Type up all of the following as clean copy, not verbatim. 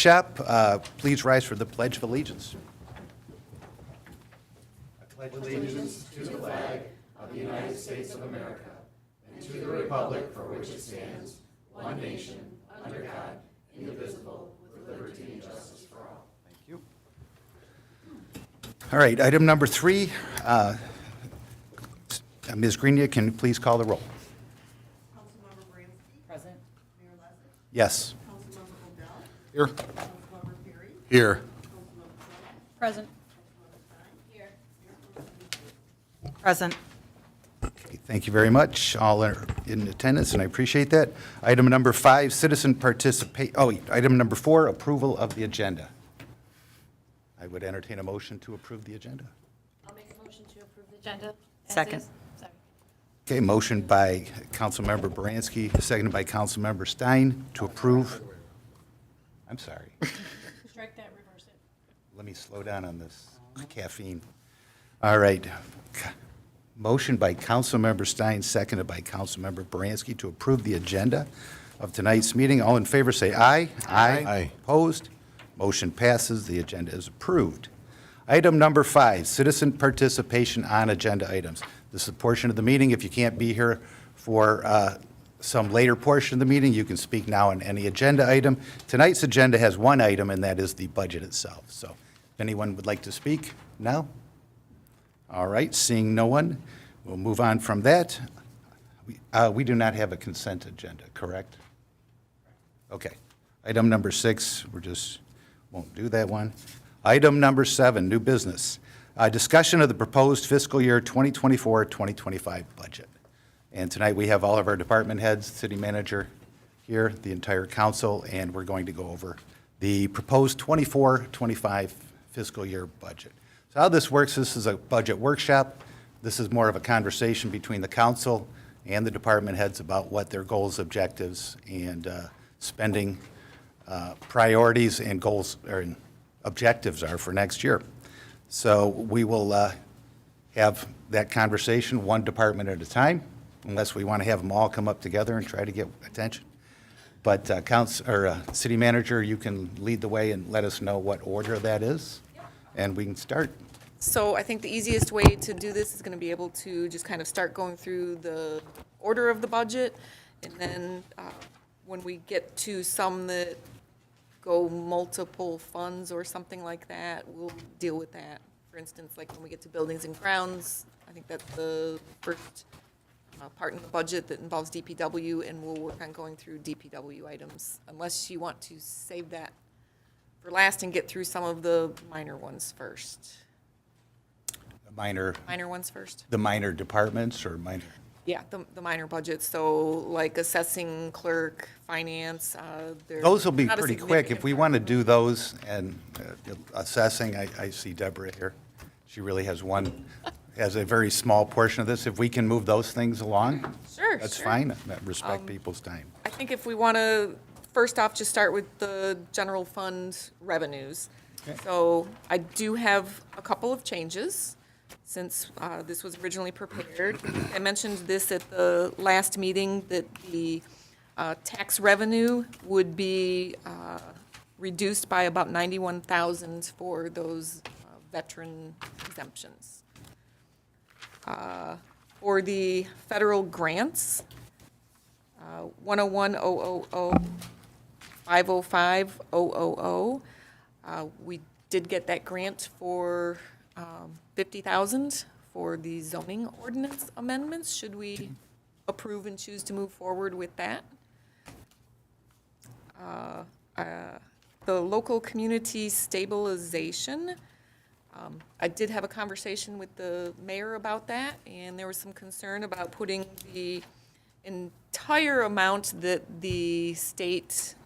workshop. Please rise for the Pledge of Allegiance. Thank you. All right, item number 3. Ms. Grenier, can you please call the roll? Councilmember Bransky. Present. Mayor Lesnick. Yes. Councilmember Odell. Here. Councilmember Perry. Here. Councilmember Trump. Present. Councilmember Stein. Here. Mayor Pro Tem King. Present. Okay, thank you very much. All are in attendance, and I appreciate that. Item number 5, citizen participate, item number 4, approval of the agenda. I would entertain a motion to approve the agenda. I'll make a motion to approve the agenda. as Second. is. Sorry. Okay, motion by Councilmember Baranski, seconded by Councilmember Stein to approve. I'm sorry. Strike that, reverse it. Let me slow down on this caffeine. All right. Motion by Councilmember Stein, seconded by Councilmember Baranski to approve the agenda of tonight's meeting. All in favor, say aye. Aye. Opposed? Motion passes. The agenda is approved. Item number 5, citizen participation on agenda items. This is a portion of the meeting. If you can't be here for some later portion of the meeting, you can speak now on any agenda item. Tonight's agenda has one item, and that is the budget itself. So if anyone would like to speak now? All right, seeing no one, we'll move on from that. We do not have a consent agenda, correct? Okay. Item number 6, won't do that one. Item number 7, new business. Discussion of the proposed fiscal year 2024-2025 budget. And tonight we have all of our department heads, city manager here, the entire council, and we're going to go over the proposed 24-25 fiscal year budget. So how this works, this is a budget workshop. This is more of a conversation between the council and the department heads about what their goals, objectives, and spending priorities and goals or objectives are for next year. So we will have that conversation one department at a time, unless we want to have them all come up together and try to get attention. But city manager, you can lead the way and let us know what order that is, and we can start. So I think the easiest way to do this is going to be able to just kind of start going through the order of the budget, and then when we get to some that go multiple funds or something like that, we'll deal with that. For instance, like when we get to buildings and grounds, I think that's the first part in the budget that involves DPW, and we'll work on going through DPW items, unless you want to save that for last and get through some of the minor ones first. Minor ones first? The minor departments or minor? Yeah, the minor budgets, so like assessing, clerk, finance, they're Those will be not a pretty quick. significant If we want to do those and assessing, I see Deborah here. She really has a very small portion of this. If we can move those things along, Sure, that's sure. fine. I respect people's time. I think if we want to, first off, just start with the general fund revenues. Okay. So I do have a couple of changes since this was originally prepared. I mentioned this at the last meeting, that the tax revenue would be reduced by about 91,000 for those veteran exemptions. For the federal grants, 101,000, 505,000, we did get that grant for 50,000 for the zoning ordinance amendments, should we approve and choose to move forward with that. The local community stabilization, I did have a conversation with the mayor about that, and there was some concern about putting the entire amount that the state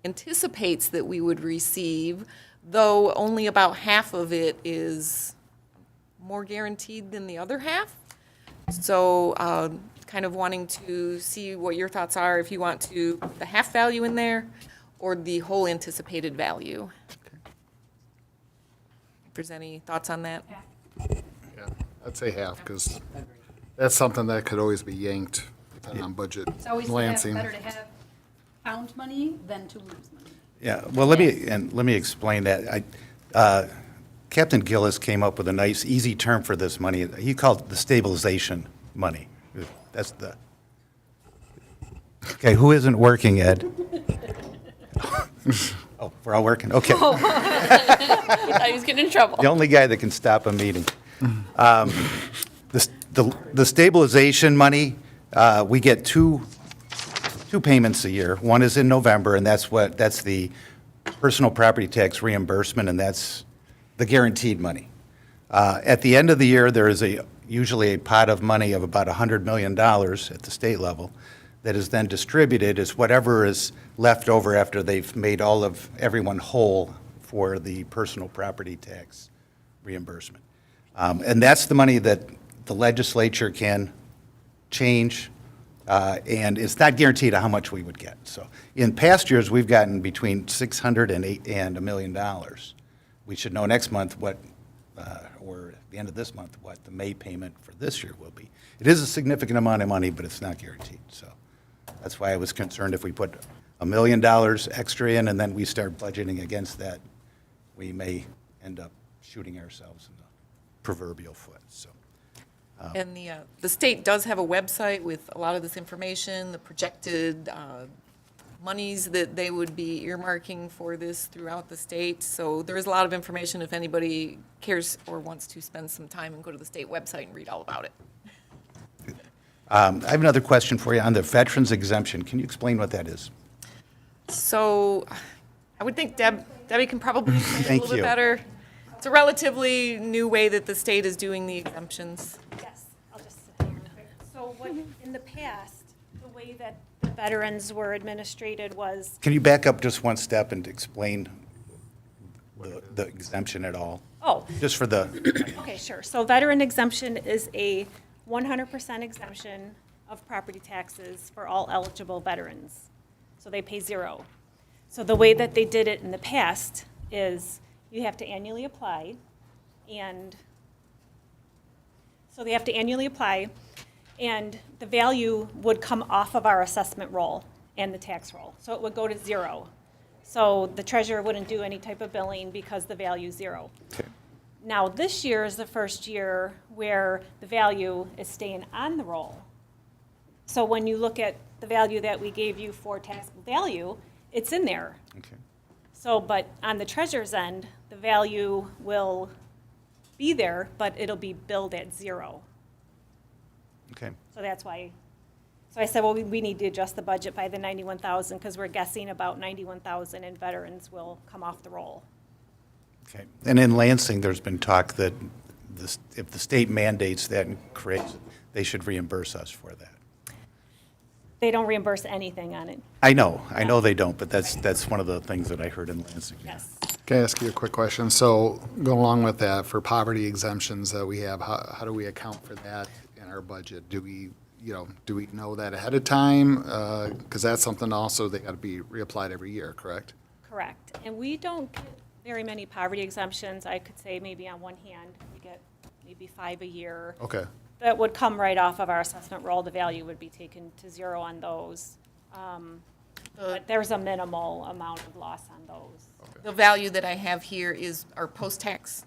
anticipates that we would receive, though only about half of it is more guaranteed than the other half. So kind of wanting to see what your thoughts are, if you want to put the half value in there or the whole anticipated value. If there's any thoughts on that? Yeah, I'd say half, because that's something that could always be yanked depending on budget. It's always Lansing. better to have found money than to lose money. Yeah, well, let me explain that. Captain Gillis came up with a nice, easy term for this money. He called it the stabilization money. That's the, okay, who isn't working, Ed? Oh, we're all working, okay. I thought he was getting in trouble. The only guy that can stop a meeting. The stabilization money, we get two payments a year. One is in November, and that's the personal property tax reimbursement, and that's the guaranteed money. At the end of the year, there is usually a pot of money of about $100 million at the state level that is then distributed as whatever is left over after they've made everyone whole for the personal property tax reimbursement. And that's the money that the legislature can change, and it's not guaranteed how much we would get. So in past years, we've gotten between $600 and $1 million. We should know next month or at the end of this month, what the May payment for this year will be. It is a significant amount of money, but it's not guaranteed. So that's why I was concerned if we put $1 million extra in and then we start budgeting against that, we may end up shooting ourselves in the proverbial foot, so. And the state does have a website with a lot of this information, the projected monies that they would be earmarking for this throughout the state. So there is a lot of information if anybody cares or wants to spend some time and go to the state website and read all about it. I have another question for you on the veterans exemption. Can you explain what that is? So I would think Debbie can probably explain it a Thank little bit you. better. It's a relatively new way that the state is doing the exemptions. Yes, I'll just sit here. So what, in the past, the way that the veterans were administrated was, Can you back up just one step and explain the exemption at all? oh, Just for the, okay, sure. So veteran exemption is a 100% exemption of property taxes for all eligible veterans. So they pay zero. So the way that they did it in the past is you have to annually apply, and so they have to annually apply, and the value would come off of our assessment roll and the tax roll. So it would go to zero. So the treasurer wouldn't do any type of billing because the value's zero. okay. Now, this year is the first year where the value is staying on the roll. So when you look at the value that we gave you for taxable value, it's in there. Okay. So, but on the treasurer's end, the value will be there, but it'll be billed at zero. Okay. So that's why, so I said, well, we need to adjust the budget by the 91,000 because we're guessing about 91,000 in veterans will come off the roll. Okay. And in Lansing, there's been talk that if the state mandates that and creates it, they should reimburse us for that. They don't reimburse anything on it. I know they don't, but that's one of the things that I heard in Lansing. yeah. Yes. Can I ask you a quick question? So going along with that, for poverty exemptions that we have, how do we account for that in our budget? Do we know that ahead of time? Because that's something also that got to be reapplied every year, correct? Correct. And we don't get very many poverty exemptions. I could say maybe on one hand, we get maybe 5 a year. Okay. That would come right off of our assessment roll. The value would be taken to zero on those. But there's a minimal amount of loss on those. The value that I have here is our post-tax,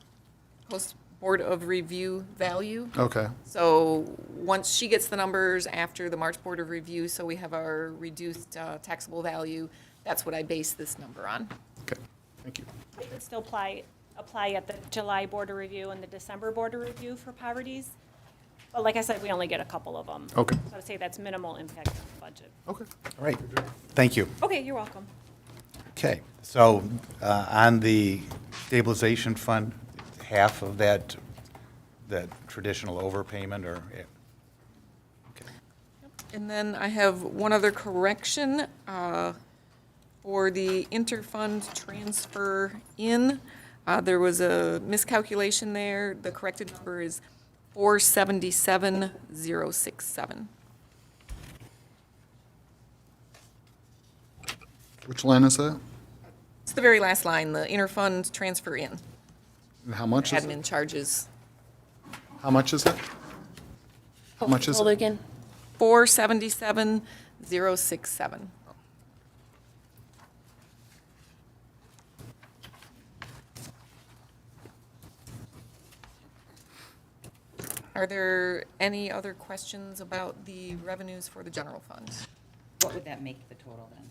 post-board of review value. Okay. So once she gets the numbers after the March Board of Review, so we have our reduced taxable value, that's what I base this number on. Okay. Thank you. It would still apply at the July Board of Review and the December Board of Review for poverties. But like I said, we only get a couple of them. Okay. So I'd say that's minimal impact on the budget. Okay. All right. Thank you. Okay, you're welcome. Okay, so on the stabilization fund, half of that traditional overpayment or, okay. And then I have one other correction for the interfund transfer in. There was a miscalculation there. The corrected number is 477,067. Which line is that? It's the very last line, the interfund transfer in, And how much is it? admin charges. How much is it? How much is Hold it? again. 477,067. Are there any other questions about the revenues for the general fund? What would that make the total then?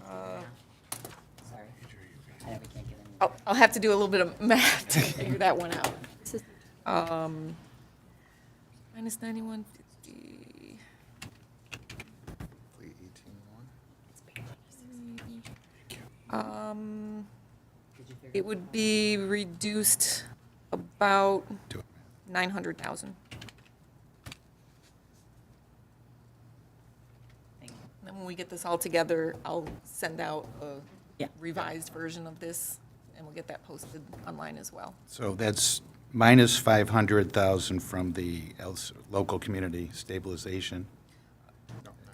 Sorry. I never can't get any. I'll have to do a little bit of math to figure that one out. Minus 9150. 18.1. It would be reduced about Do it. 900,000. Thank you. And then when we get this all together, I'll send out Yeah. a revised version of this, and we'll get that posted online as well. So that's minus 500,000 from the local community stabilization.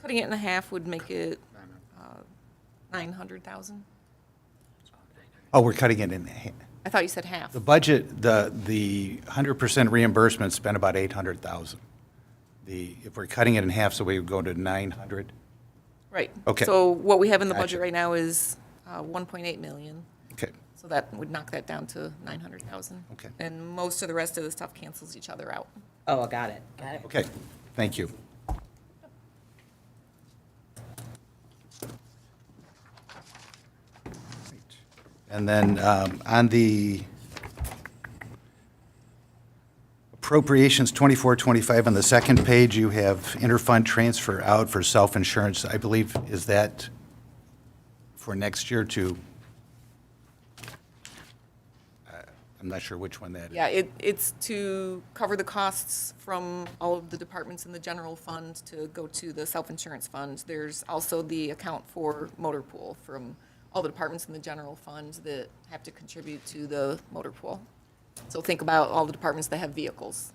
Cutting it in half would make it 900,000. Oh, we're cutting it in half. I thought you said half. The budget, the 100% reimbursement's been about 800,000. If we're cutting it in half, so we would go to 900? Right. Okay. So what we have in the Gotcha. budget right now is 1.8 million. Okay, So that would knock that down to 900,000. Okay. And most of the rest of the stuff cancels each other out. Oh, I got it. Got it. okay, thank you. And then on the appropriations 2425, on the second page, you have interfund transfer out for self-insurance. I believe, is that for next year to, I'm not sure which one that is. Yeah, it's to cover the costs from all of the departments in the general fund to go to the self-insurance fund. There's also the account for motor pool from all the departments in the general fund that have to contribute to the motor pool. So think about all the departments that have vehicles,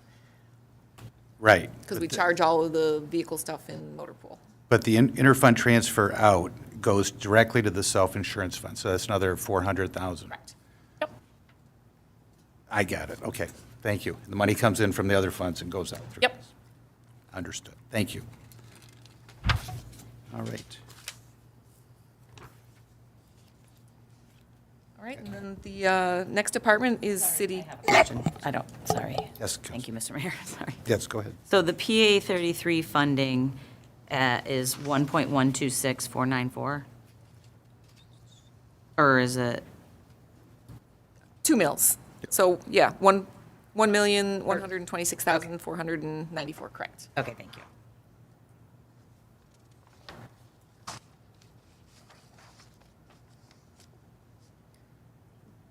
Right. because but we the- charge all of the vehicle stuff in motor pool. But the interfund transfer out goes directly to the self-insurance fund, so that's another 400,000. Correct. Yep. I got it, okay, thank you. The money comes in from the other funds and goes out through. Yep. this. Understood, thank you. All right. All right, and then the next department is city. I have a question. I don't, sorry. Yes, Thank you, Mr. Mayor, sorry. Yes, go ahead. So the PA 33 funding is 1.126494? Or is it, 2 mills. So, yeah, 1,126,494, correct. okay, thank you.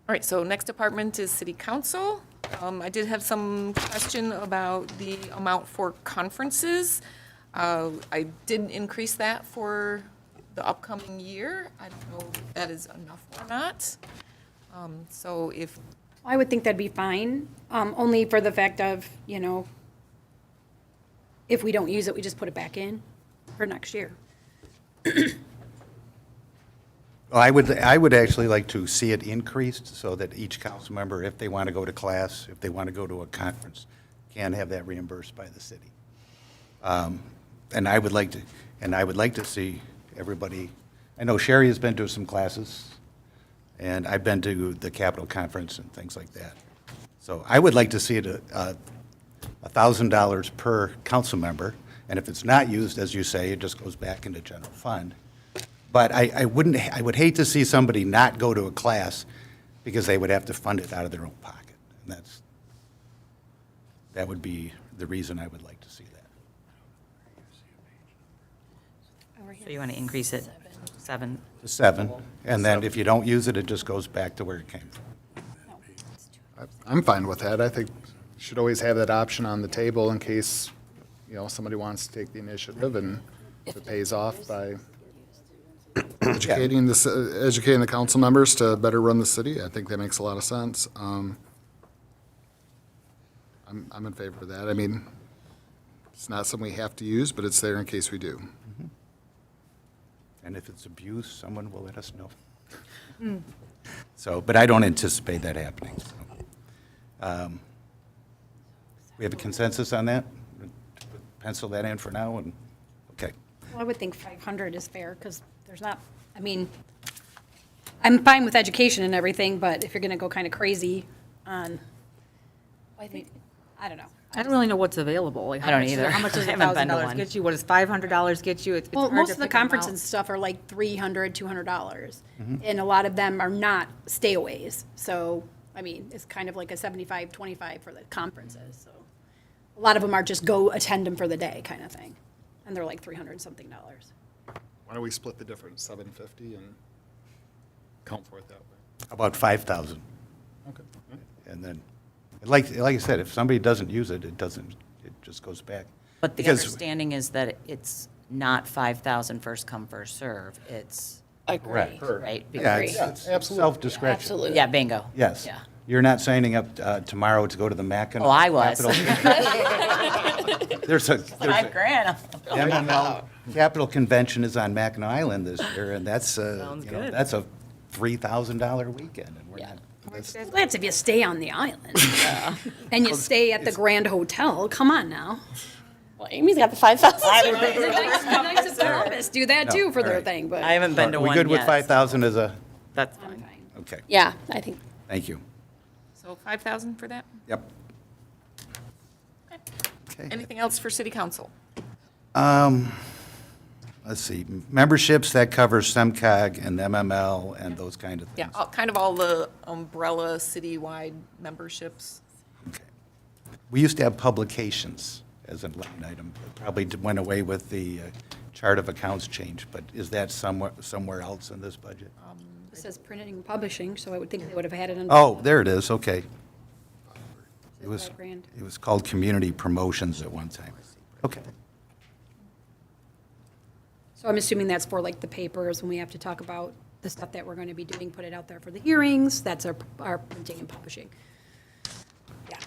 All right, so next department is city council. I did have some question about the amount for conferences. I did increase that for the upcoming year. I don't know if that is enough or not. So if, I would think that'd be fine, only for the fact of, you know, if we don't use it, we just put it back in for next year. Well, I would actually like to see it increased so that each council member, if they want to go to class, if they want to go to a conference, can have that reimbursed by the city. And I would like to see everybody, I know Sherry has been to some classes, and I've been to the Capitol Conference and things like that. So I would like to see it $1,000 per council member, and if it's not used, as you say, it just goes back into general fund. But I would hate to see somebody not go to a class because they would have to fund it out of their own pocket. And that would be the reason I would like to see that. So you want to increase it 7? To 7, and then if you don't use it, it just goes back to where it came from. I'm fine with that. I think you should always have that option on the table in case, you know, somebody wants to take the initiative and if it pays off by educating the council members to better run the city. I think that makes a lot of sense. I'm in favor of that. I mean, it's not something we have to use, but it's there in case we do. And if it's abuse, someone will let us know. So, but I don't anticipate that happening. So. We have a consensus on that? Pencil that in for now, and, okay. Well, I would think 500 is fair, because there's not, I mean, I'm fine with education and everything, but if you're gonna go kind of crazy on, I think I don't know. I don't really know what's available. Like, I don't either. How much does I haven't been to $1,000 one. get you? What does $500 get you? It's Well, hard most to of the figure 'em out. conferences and stuff are like $300, $200. And a lot of them are not stayaways. So, I mean, it's kind of like a 75, 25 for the conferences, so. A lot of them are just go attend them for the day kind of thing. And they're like $300-something. Why don't we split the difference, 750, and count for it that way? How about 5,000? Okay. And then, like I said, if somebody doesn't use it, it just goes back. But the Because- understanding is that it's not 5,000 first come, first serve. It's, Correct. right? Yeah, Because- it's absolutely. self-discretion. Absolutely. Yeah, bingo. Yes. Yeah. You're not signing up tomorrow to go to the Mackinac. Oh, I was. There's a, $5,000. MML Capital Convention is on Mackinac Island this year, and that's, Sounds you know, good. that's a $3,000 weekend, and we're Yeah. not. that's- Well, that's if you stay on the island. And you stay at the Grand Hotel. Come on now. Well, Amy's got the 5,000. Knights of Columbus do that No, too for all their right. thing, but I haven't been to Are we one good with yet. 5,000 as a, That's I'm fine. fine. okay, Yeah, I think thank you. So 5,000 for that? Yep. Okay. Anything else for city council? Let's see, memberships, that covers SEMCOG and MML and those kind of Yeah, things. kind of all the umbrella citywide memberships. Okay. We used to have publications as a line item. It probably went away with the chart of accounts change, but is that somewhere else in this budget? It says printing and publishing, so I would think they would have had it in. Oh, there it is, okay. It was, $5,000. it was called community promotions at one time. Okay. So I'm assuming that's for like the papers, when we have to talk about the stuff that we're going to be doing, put it out there for the hearings, that's our printing and publishing. Yeah.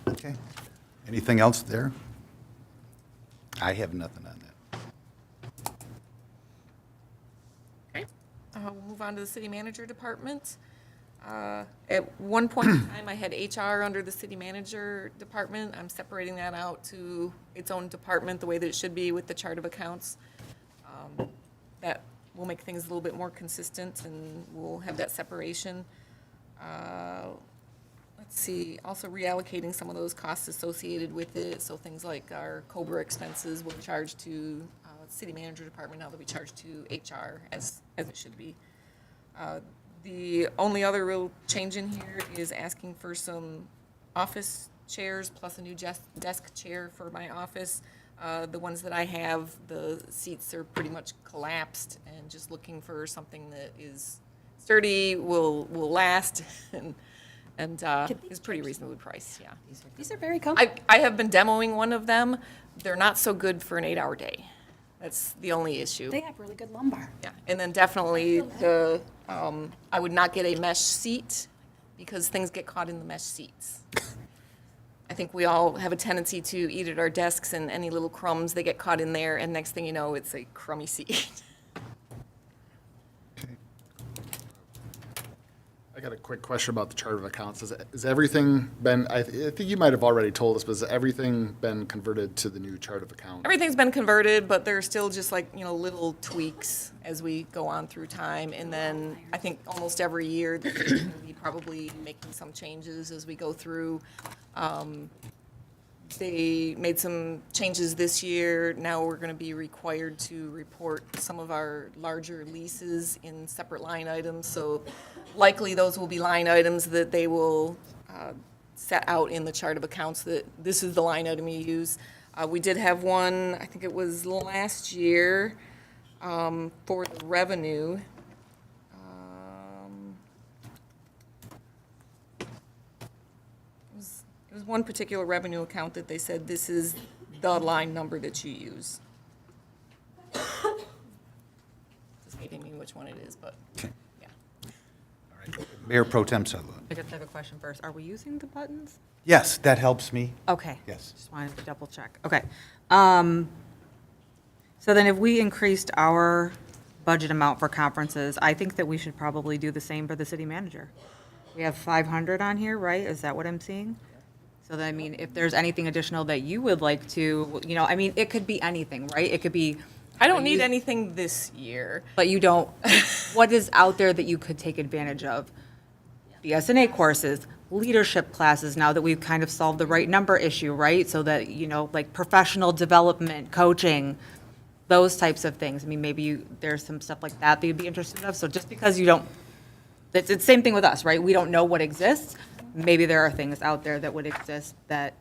Okay. Anything else there? I have nothing on that. Okay. We'll move on to the city manager department. At one point in time, I had HR under the city manager department. I'm separating that out to its own department, the way that it should be with the chart of accounts. That will make things a little bit more consistent, and we'll have that separation. Let's see, also reallocating some of those costs associated with it, so things like our COBRA expenses will be charged to city manager department now that we charge to HR as it should be. The only other real change in here is asking for some office chairs plus a new desk chair for my office. The ones that I have, the seats are pretty much collapsed, and just looking for something that is sturdy, will last, and is pretty reasonably priced, yeah. These are very comfortable. I have been demoing one of them. They're not so good for an 8-hour day. That's the only issue. They have really good lumbar. Yeah, and then definitely I would not get a mesh seat because things get caught in the mesh seats. I think we all have a tendency to eat at our desks, and any little crumbs, they get caught in there, and next thing you know, it's a crummy seat. I got a quick question about the chart of accounts. Has everything been, I think you might have already told us, but has everything been converted to the new chart of accounts? Everything's been converted, but there's still just like, little tweaks as we go on through time. And then I think almost every year, we'll be probably making some changes as we go through. They made some changes this year. Now we're going to be required to report some of our larger leases in separate line items. So likely those will be line items that they will set out in the chart of accounts that this is the line item you use. We did have one, I think it was last year, for the revenue. It was one particular revenue account that they said, this is the line number that you use. Just giving me which one it is, but, Okay. yeah. All right. Mayor Pro Tem Sutherland. I just have a question first. Are we using the buttons? Yes, that helps me. Okay. Yes. Just wanted to double check. Okay. So then if we increased our budget amount for conferences, I think that we should probably do the same for the city manager. We have 500 on here, right? Is that what I'm seeing? So then, I mean, if there's anything additional that you would like to, it could be anything, right? It could be. I don't need anything this year. But you don't, what is out there that you could take advantage of? BSNA courses, leadership classes now that we've kind of solved the right number issue, right? So that, like professional development, coaching, those types of things. I mean, maybe there's some stuff like that you'd be interested in. So just because you don't, it's the same thing with us, right? We don't know what exists. Maybe there are things out there that would exist that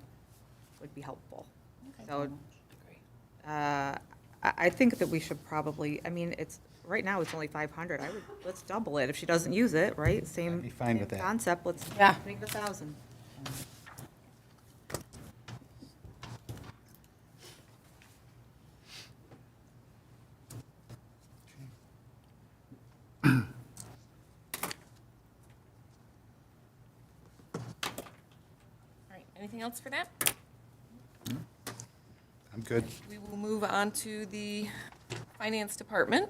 would be helpful. So I think that we should probably, I mean, right now it's only 500. Let's double it if she doesn't use it, right? Same be fine with that. concept. Let's Yeah. make it 1,000. All right, anything else for that? I'm good. We will move on to the Finance Department.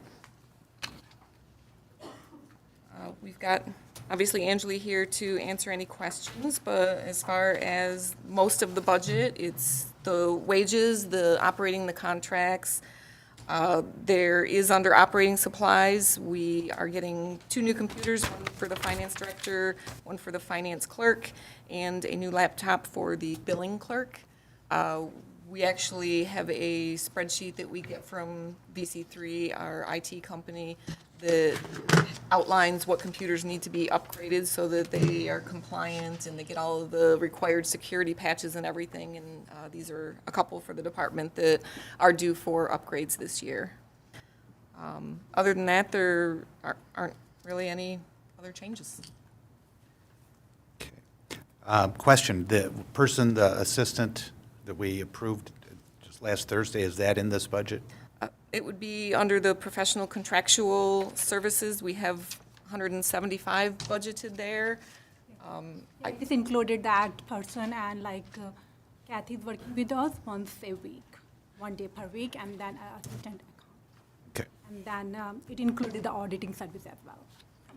We've got, obviously, Angeli here to answer any questions, but as far as most of the budget, it's the wages, the operating the contracts. There is under operating supplies, we are getting 2 new computers, one for the finance director, one for the finance clerk, and a new laptop for the billing clerk. We actually have a spreadsheet that we get from VC3, our IT company, that outlines what computers need to be upgraded so that they are compliant and they get all of the required security patches and everything. And these are a couple for the department that are due for upgrades this year. Other than that, there aren't really any other changes. Question, the person, the assistant that we approved just last Thursday, is that in this budget? It would be under the professional contractual services. We have 175 budgeted there. It's included that person, and Kathy's working with us once a week, 1 day per week, and then an assistant account. Okay. And then it included the auditing service as well.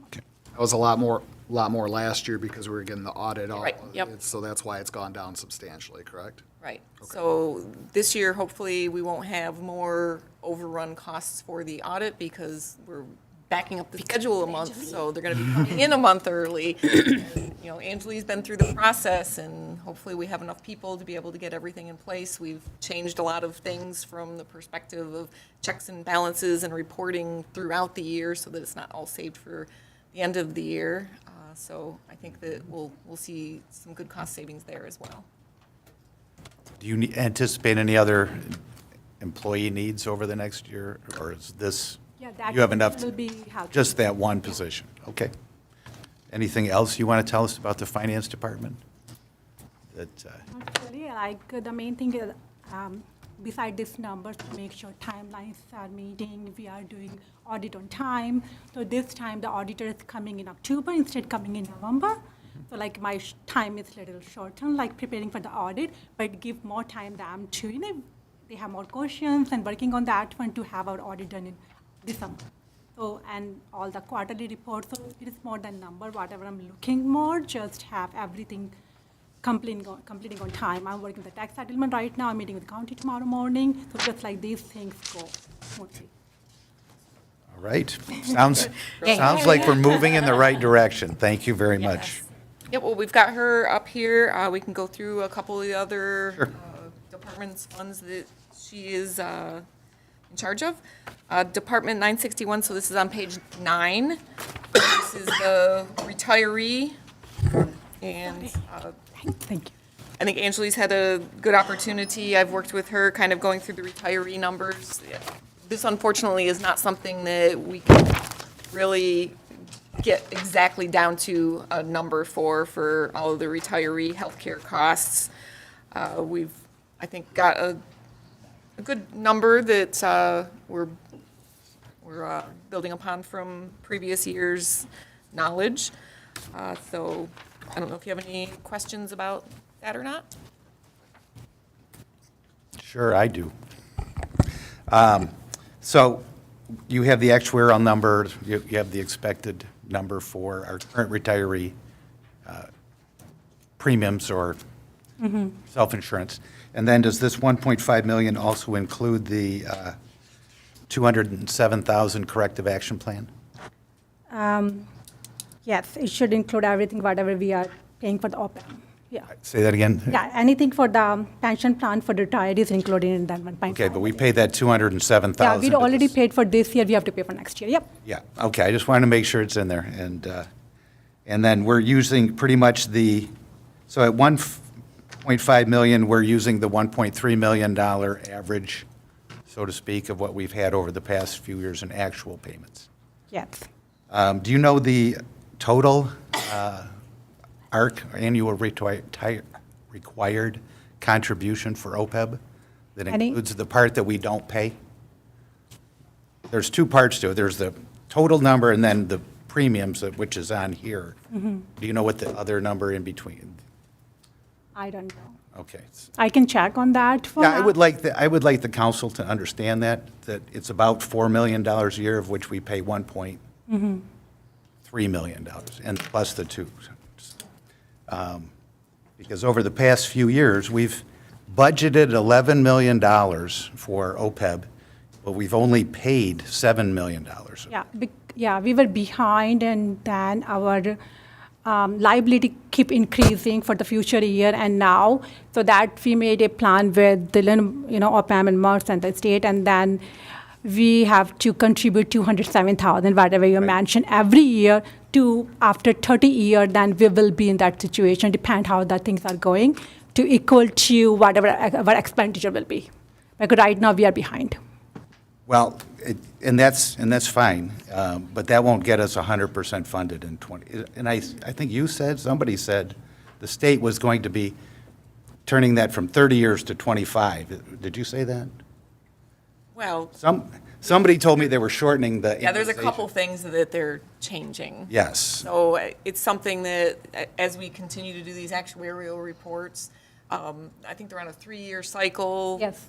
Okay. That was a lot more last year because we were getting the audit. Right, yep. So that's why it's gone down substantially, correct? Right. So this year, hopefully, we won't have more overrun costs for the audit because we're backing up the schedule a month, so they're going to be coming in a month early. And, Angeli's been through the process, and hopefully we have enough people to be able to get everything in place. We've changed a lot of things from the perspective of checks and balances and reporting throughout the year so that it's not all saved for the end of the year. So I think that we'll see some good cost savings there as well. Do you anticipate any other employee needs over the next year, or is this, Yeah, that you have enough, will be helpful. just that one position? Okay. Anything else you want to tell us about the finance department? That, Actually, the main thing is, beside these numbers, to make sure timelines are meeting, we are doing audit on time. So this time, the auditor is coming in October instead coming in November. So my time is a little shortened, preparing for the audit, but give more time them to, they have more questions and working on that one to have our audit done in December. So, and all the quarterly reports, so it is more than number, whatever I'm looking more, just have everything completing on time. I'm working with the tax settlement right now, I'm meeting with the county tomorrow morning, so just these things go smoothly. all right. Sounds like we're moving in the right direction. Thank you very much. Yeah, well, we've got her up here. We can go through a couple of the other Sure. departments, ones that she is in charge of. Department 961, so this is on page 9. This is the retiree. And Thank you. I think Angeli's had a good opportunity. I've worked with her kind of going through the retiree numbers. This unfortunately is not something that we can really get exactly down to a number for all of the retiree healthcare costs. We've, I think, got a good number that we're building upon from previous years' knowledge. So I don't know if you have any questions about that or not? Sure, I do. So you have the actuarial number, you have the expected number for our current retiree premiums or self-insurance. And then does this 1.5 million also include the 207,000 corrective action plan? Yes, it should include everything, whatever we are paying for the OPEB. Yeah. Say that again? Yeah, anything for the pension plan for the retirees included in that 1.5. Okay, but we paid that 207,000. Yeah, we'd to already this- paid for this year, we have to pay for next year, yep. Yeah, okay, I just wanted to make sure it's in there, and then we're using pretty much so at 1.5 million, we're using the $1.3 million average, so to speak, of what we've had over the past few years in actual payments. Yes. Do you know the total ARC, annual required contribution for OPEB that Any- includes the part that we don't pay? There's two parts to it. There's the total number and then the premiums, which is on here. Mm-hmm. Do you know what the other number in between? I don't know. Okay. I can check on that for Yeah, I now. would like the council to understand that it's about $4 million a year, of which we pay $1.3 million, and plus the two. Because over the past few years, we've budgeted $11 million for OPEB, but we've only paid $7 million. Yeah, we were behind, and then our liability keep increasing for the future year and now, so that we made a plan with Dylan, OPM and MERS and the state, and then we have to contribute 207,000, whatever you mentioned, every year to after 30 years, then we will be in that situation, depend how the things are going, to equal to whatever our expenditure will be. Because right now we are behind. Well, and that's fine, but that won't get us 100% funded in 20. And I think somebody said the state was going to be turning that from 30 years to 25. Did you say that? Well, Somebody told me they were shortening the. yeah, there's a amortization. couple things that they're changing. Yes. So it's something that, as we continue to do these actuarial reports, I think they're on a 3-year cycle. Yes.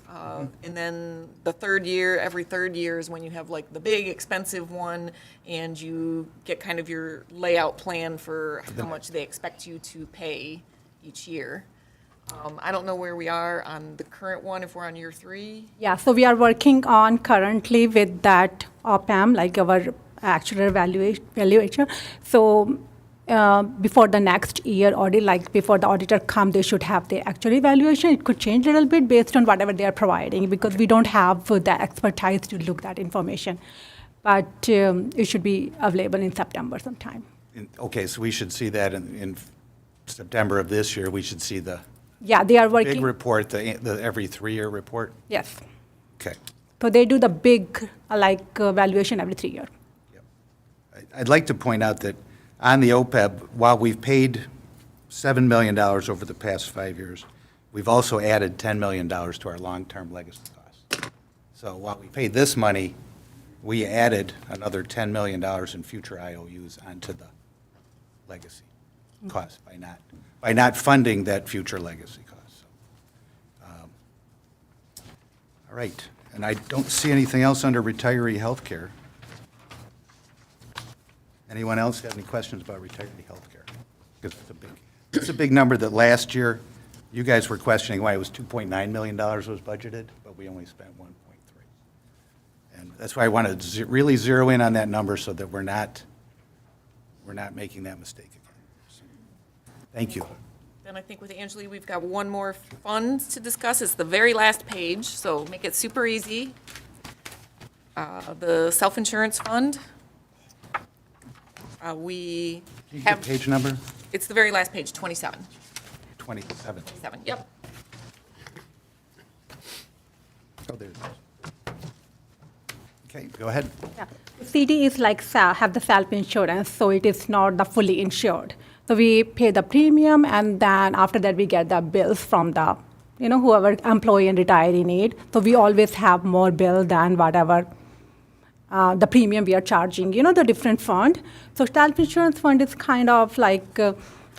And then the third year, every third year is when you have like the big expensive one, and you get kind of your layout plan for how much they expect you to pay each year. I don't know where we are on the current one, if we're on year 3. Yeah, so we are working on currently with that OPM, like our actual valuation. So before the next year audit, like before the auditor come, they should have the actual evaluation. It could change a little bit based on whatever they are providing, because we don't have the expertise to look that information. But it should be available in September sometime. Okay, so we should see that in September of this year. We should see the Yeah, they are working. big report, the every 3-year report? Yes. Okay. So they do the big valuation every 3 years. I'd like to point out that on the OPEB, while we've paid $7 million over the past 5 years, we've also added $10 million to our long-term legacy costs. So while we paid this money, we added another $10 million in future IOUs onto the legacy cost by not funding that future legacy cost. All right, and I don't see anything else under retiree health care. Anyone else have any questions about retiree health care? Because it's a big number that last year, you guys were questioning why it was $2.9 million was budgeted, but we only spent 1.3. And that's why I wanted to really zero in on that number so that we're not making that mistake again. So, thank you. Then I think with Angeli, we've got one more fund to discuss. It's the very last page, so make it super easy. The self-insurance fund. We Can you get have, page number? it's the very last page, 27. 27. 27, yep. Oh, there it is. Okay, go ahead. Yeah. CD is like have the self-insurance, so it is not the fully insured. So we pay the premium, and then after that we get the bills from the, whoever employee and retiree need. So we always have more bill than whatever the premium we are charging, the different fund. So self-insurance fund is kind of like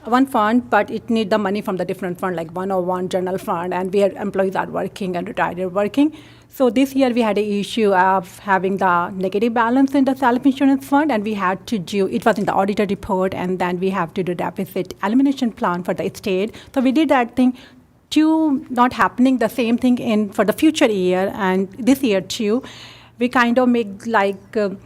one fund, but it need the money from the different fund, like 101 general fund, and where employees are working and retired are working. So this year we had an issue of having the negative balance in the self-insurance fund, and we had to do, it was in the auditor report, and then we have to do deficit elimination plan for the state. So we did that thing to not happening the same thing for the future year and this year too. We kind of make like doing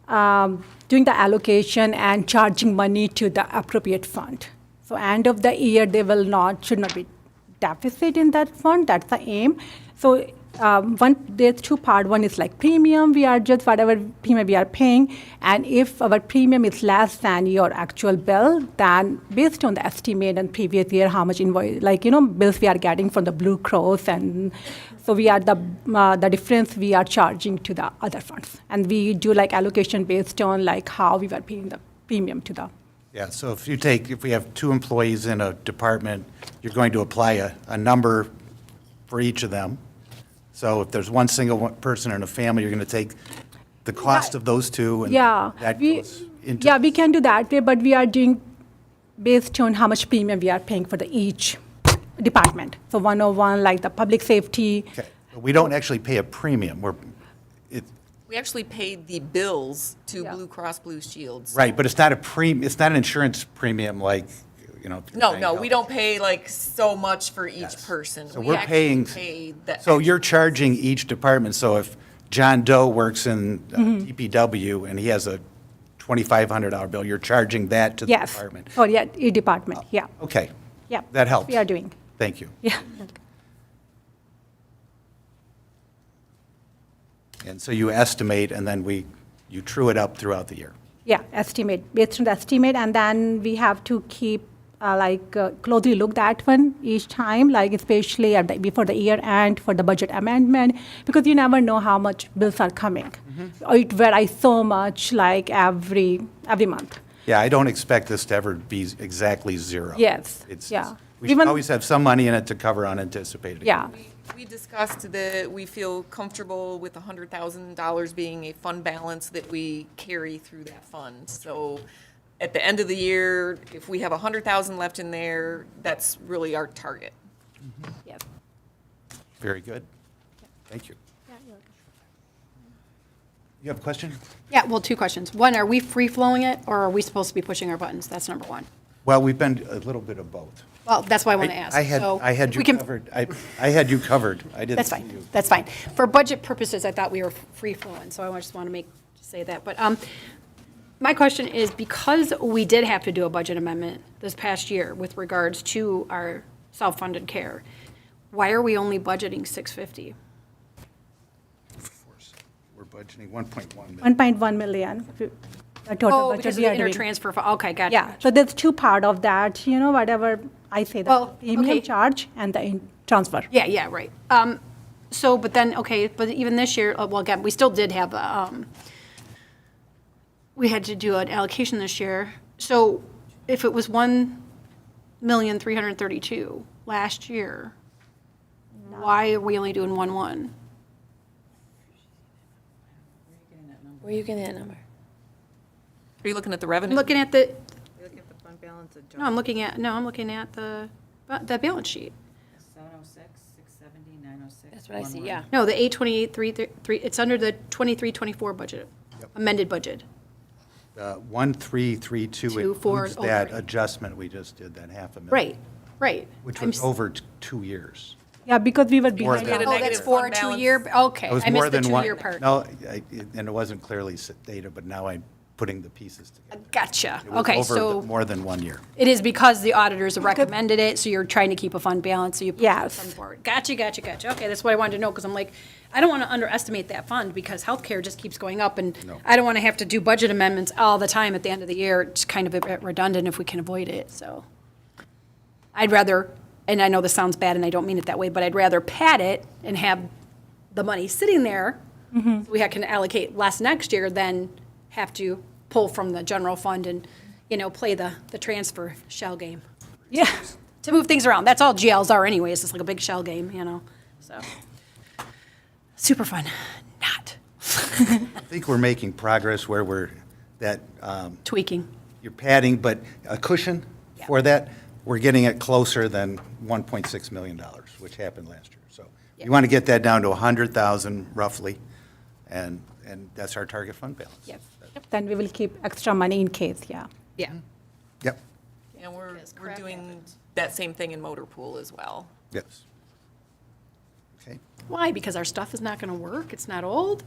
the allocation and charging money to the appropriate fund. So end of the year, they will not, should not be deficit in that fund. That's the aim. So there's two part. One is like premium. We are just whatever premium we are paying. And if our premium is less than your actual bill, then based on the estimate and previous year, how much invoice, bills we are getting from the Blue Cross. And so we are the difference we are charging to the other funds. And we do like allocation based on like how we were paying the premium to the. Yeah, so if we have 2 employees in a department, you're going to apply a number for each of them. So if there's one single person in a family, you're going to take the cost of those 2 and Yeah, that we, goes into. yeah, we can do that way, but we are doing based on how much premium we are paying for the each department. So 101, like the public safety. Okay. But we don't actually pay a premium. We actually paid the bills to Yeah. Blue Cross Blue Shields. Right, but it's not an insurance premium like, if you're No, paying no, health. we don't pay like so much for each Yes. person. So We we're actually paying, pay the so you're charging each department. So if John Doe works in Mm-hmm. DPW and he has a $2,500 bill, you're charging that to the Yes, department. for yeah, each department, yeah, Okay, yeah. that helps. We are doing, Thank you. yeah. And so you estimate and then you true it up throughout the year. Yeah, estimate, based on the estimate, and then we have to keep, closely look that one each time, like especially before the year end for the budget amendment, because you never know how much bills are coming. It varies so much, like every month. Yeah, I don't expect this to ever be exactly zero. Yes, It's- yeah. We should Even- always have some money in it to cover unanticipated. Yeah, We discussed that we feel comfortable with $100,000 being a fund balance that we carry through that fund. So at the end of the year, if we have 100,000 left in there, that's really our target. yes. Very good. Thank you. You have a question? Yeah, well, two questions. One, are we free-flowing it, or are we supposed to be pushing our buttons? That's number one. Well, we've been a little bit of both. Well, that's why I want to ask. I had So you we can- covered. I had you covered. I didn't That's see fine, you. that's fine. For budget purposes, I thought we were free-flowing, so I just want to say that. But my question is, because we did have to do a budget amendment this past year with regards to our self-funded care, why are we only budgeting $650? Of course. We're budgeting 1.1 million. 1.1 million, the total Oh, budget because of we the are doing. intertransfer, okay, gotcha. Yeah, so there's two part of that, whatever I say, the Well, premium okay. charge and the transfer. Yeah, right. So, but then, okay, but even this year, well, again, we still did have, we had to do an allocation this year. So if it was 1,332,000 last year, why are we only doing 1.1? Where are you getting that number? Are you looking at the I'm revenue? looking at the, Look at the fund balance adjustment. no, I'm looking at the balance sheet. 706, 670, 906. That's what I see, yeah. No, the 828, it's under the 23-24 budget, amended budget. 1332 24, includes that 03. adjustment we just did, that $500,000. Right. Which I'm was s- over 2 years. Yeah, because we were More behind. than- Get a Oh, that's negative for a fund balance. 2-year, okay. It was I more missed the than one. 2-year part. No, and it wasn't clearly data, but now I'm putting the pieces together. Gotcha. It was Okay, over so more than 1 year. it is because the auditors recommended it, so you're trying to keep a fund balance, so you put the Yes. fund forward. Gotcha. Okay, that's what I wanted to know, because I'm like, I don't want to underestimate that fund, because healthcare just keeps going up, and No. I don't want to have to do budget amendments all the time at the end of the year. It's kind of a bit redundant if we can avoid it, so. I'd rather, and I know this sounds bad, and I don't mean it that way, but I'd rather pad it and have the money sitting there, so we can allocate less next year than have to pull from the general fund and, play the transfer shell game. Yeah, To move things around. That's all GLs are anyway. It's just like a big shell game, so. Super fun. Not. I think we're making progress where Tweaking. you're padding, but a cushion for that, we're getting it closer than $1.6 million, which happened last year. So you want to get that down to 100,000 roughly, and that's our target fund balance. Yep. then we will keep extra money in case, yeah. Yeah. Yep, And we're doing that same thing in motor pool as well. yes. Okay, Why? Because our stuff is not going to work? It's not old?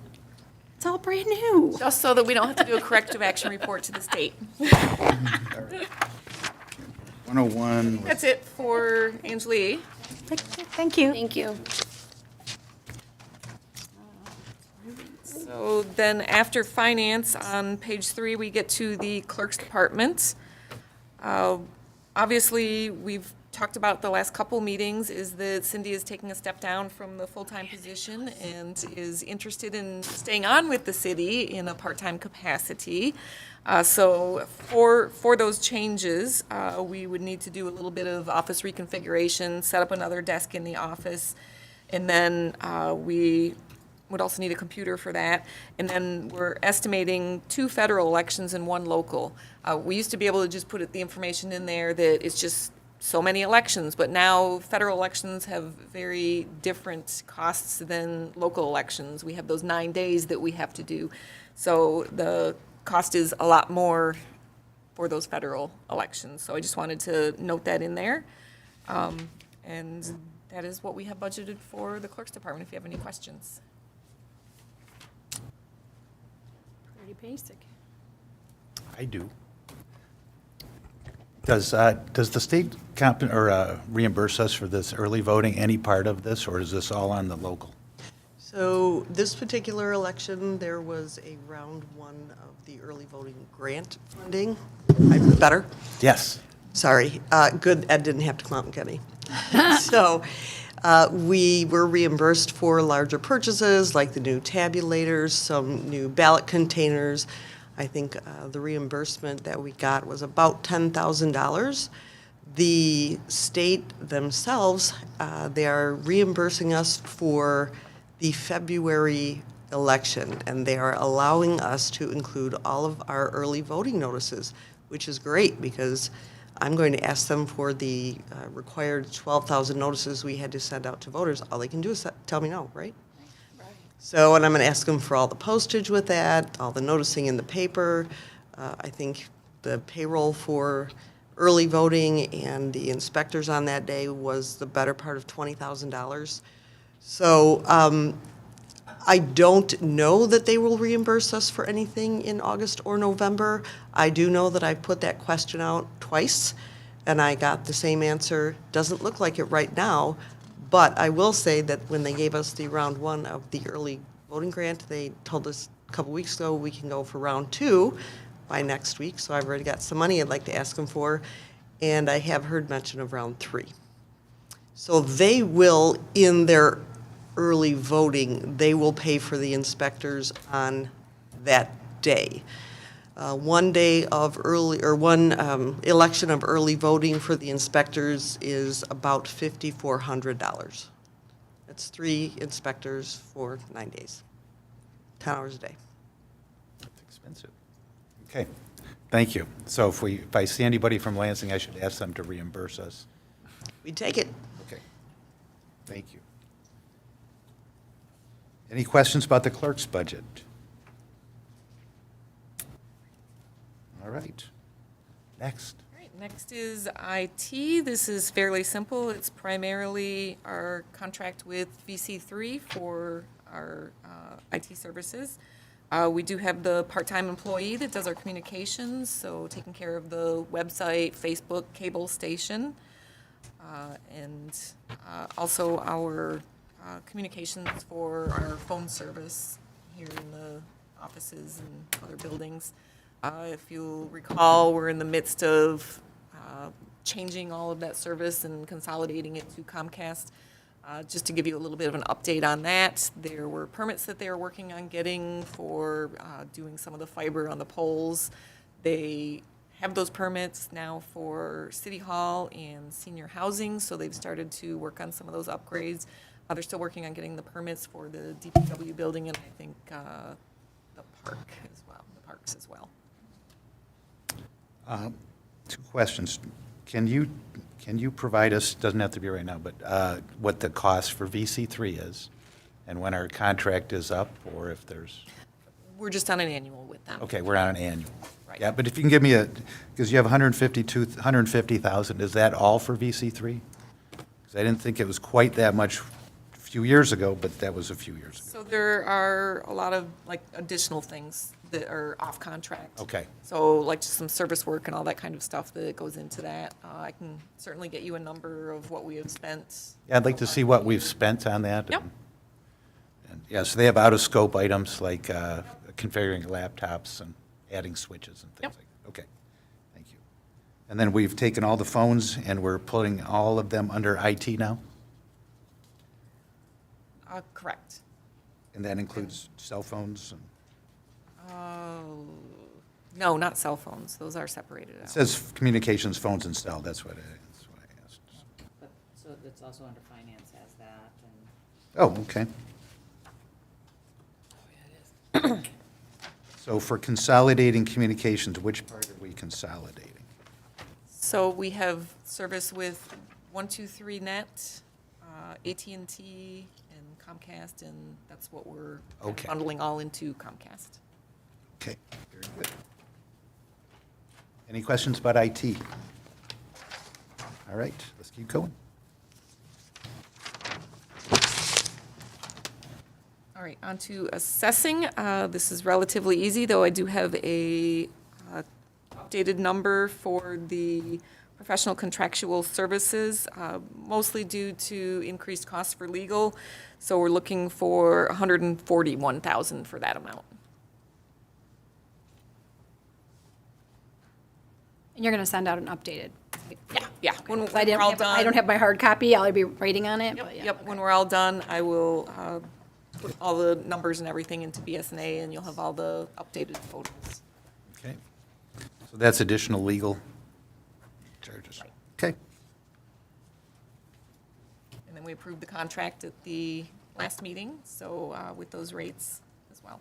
It's all brand new. Just so that we don't have to do a corrective action report to the state. 101. That's it for Angeli. Thank you. Thank you. So then after finance, on page 3, we get to the clerk's department. Obviously, we've talked about the last couple meetings, is that Cindy is taking a step down from the full-time position and is interested in staying on with the city in a part-time capacity. So for those changes, we would need to do a little bit of office reconfiguration, set up another desk in the office, and then we would also need a computer for that. And then we're estimating 2 federal elections and 1 local. We used to be able to just put the information in there that it's just so many elections, but now federal elections have very different costs than local elections. We have those 9 days that we have to do. So the cost is a lot more for those federal elections. So I just wanted to note that in there. And that is what we have budgeted for the clerk's department, if you have any questions. Pretty basic. I do. Does the state reimburse us for this early voting, any part of this, or is this all on the local? So this particular election, there was a round 1 of the early voting grant funding. Better? Yes. Sorry. Good, Ed didn't have to come out and get me. So we were reimbursed for larger purchases, like the new tabulators, some new ballot containers. I think the reimbursement that we got was about $10,000. The state themselves, they are reimbursing us for the February election, and they are allowing us to include all of our early voting notices, which is great because I'm going to ask them for the required 12,000 notices we had to send out to voters. All they can do is tell me no, right? So, and I'm going to ask them for all the postage with that, all the noticing in the paper. I think the payroll for early voting and the inspectors on that day was the better part of $20,000. So I don't know that they will reimburse us for anything in August or November. I do know that I put that question out twice, and I got the same answer. Doesn't look like it right now. But I will say that when they gave us the round 1 of the early voting grant, they told us a couple weeks ago we can go for round 2 by next week. So I've already got some money I'd like to ask them for. And I have heard mention of round 3. So they will, in their early voting, they will pay for the inspectors on that day. One day of early, or one election of early voting for the inspectors is about $5,400. That's 3 inspectors for 9 days, 10 hours a day. That's expensive. Okay, thank you. So if I see anybody from Lansing, I should ask them to reimburse us. We take it. Okay, thank you. Any questions about the clerk's budget? All right, next. All right, next is IT. This is fairly simple. It's primarily our contract with VC3 for our IT services. We do have the part-time employee that does our communications, so taking care of the website, Facebook, cable station, and also our communications for our phone service here in the offices and other buildings. If you'll recall, we're in the midst of changing all of that service and consolidating it to Comcast. Just to give you a little bit of an update on that, there were permits that they were working on getting for doing some of the fiber on the poles. They have those permits now for City Hall and senior housing, so they've started to work on some of those upgrades. They're still working on getting the permits for the DPW building and I think the park as well, the parks as well. 2 questions. Can you provide us, doesn't have to be right now, but what the cost for VC3 is and when our contract is up, or if there's? We're just on an annual with them. Okay, we're on an annual. Right. Yeah, but if you can give me because you have 150,000, is that all for VC3? Because I didn't think it was quite that much a few years ago, but that was a few years ago. So there are a lot of like additional things that are off contract. Okay. So like just some service work and all that kind of stuff that goes into that. I can certainly get you a number of what we have spent. Yeah, I'd like to see what we've spent on that. Yep. And yeah, so they have out-of-scope items like configuring laptops and adding switches and things Yep. like that. Okay, thank you. And then we've taken all the phones and we're putting all of them under IT now? Correct. And that includes cell phones? And No, not cell phones. Those are separated it out. says communications, phones, and cell, that's what I asked. But, so it's also under finance has that, and Oh, okay. So for consolidating communications, which part are we consolidating? So we have service with 123net, AT&T, and Comcast, and that's what we're kind of Okay. bundling all into Comcast. Okay, very good. Any questions about IT? All right, let's keep going. All right, on to assessing. This is relatively easy, though I do have a updated number for the professional contractual services, mostly due to increased costs for legal. So we're looking for $141,000 for that amount. And you're going to send out an updated. Yeah. When I we're all don't done. have my hard copy, I'll be writing on it, but yeah. Yep, when we're all done, I will put all the numbers and everything into BSNA, and you'll have all the updated photos. Okay. So that's additional legal charges. Okay. And then we approved the contract at the last meeting, so with those rates as well.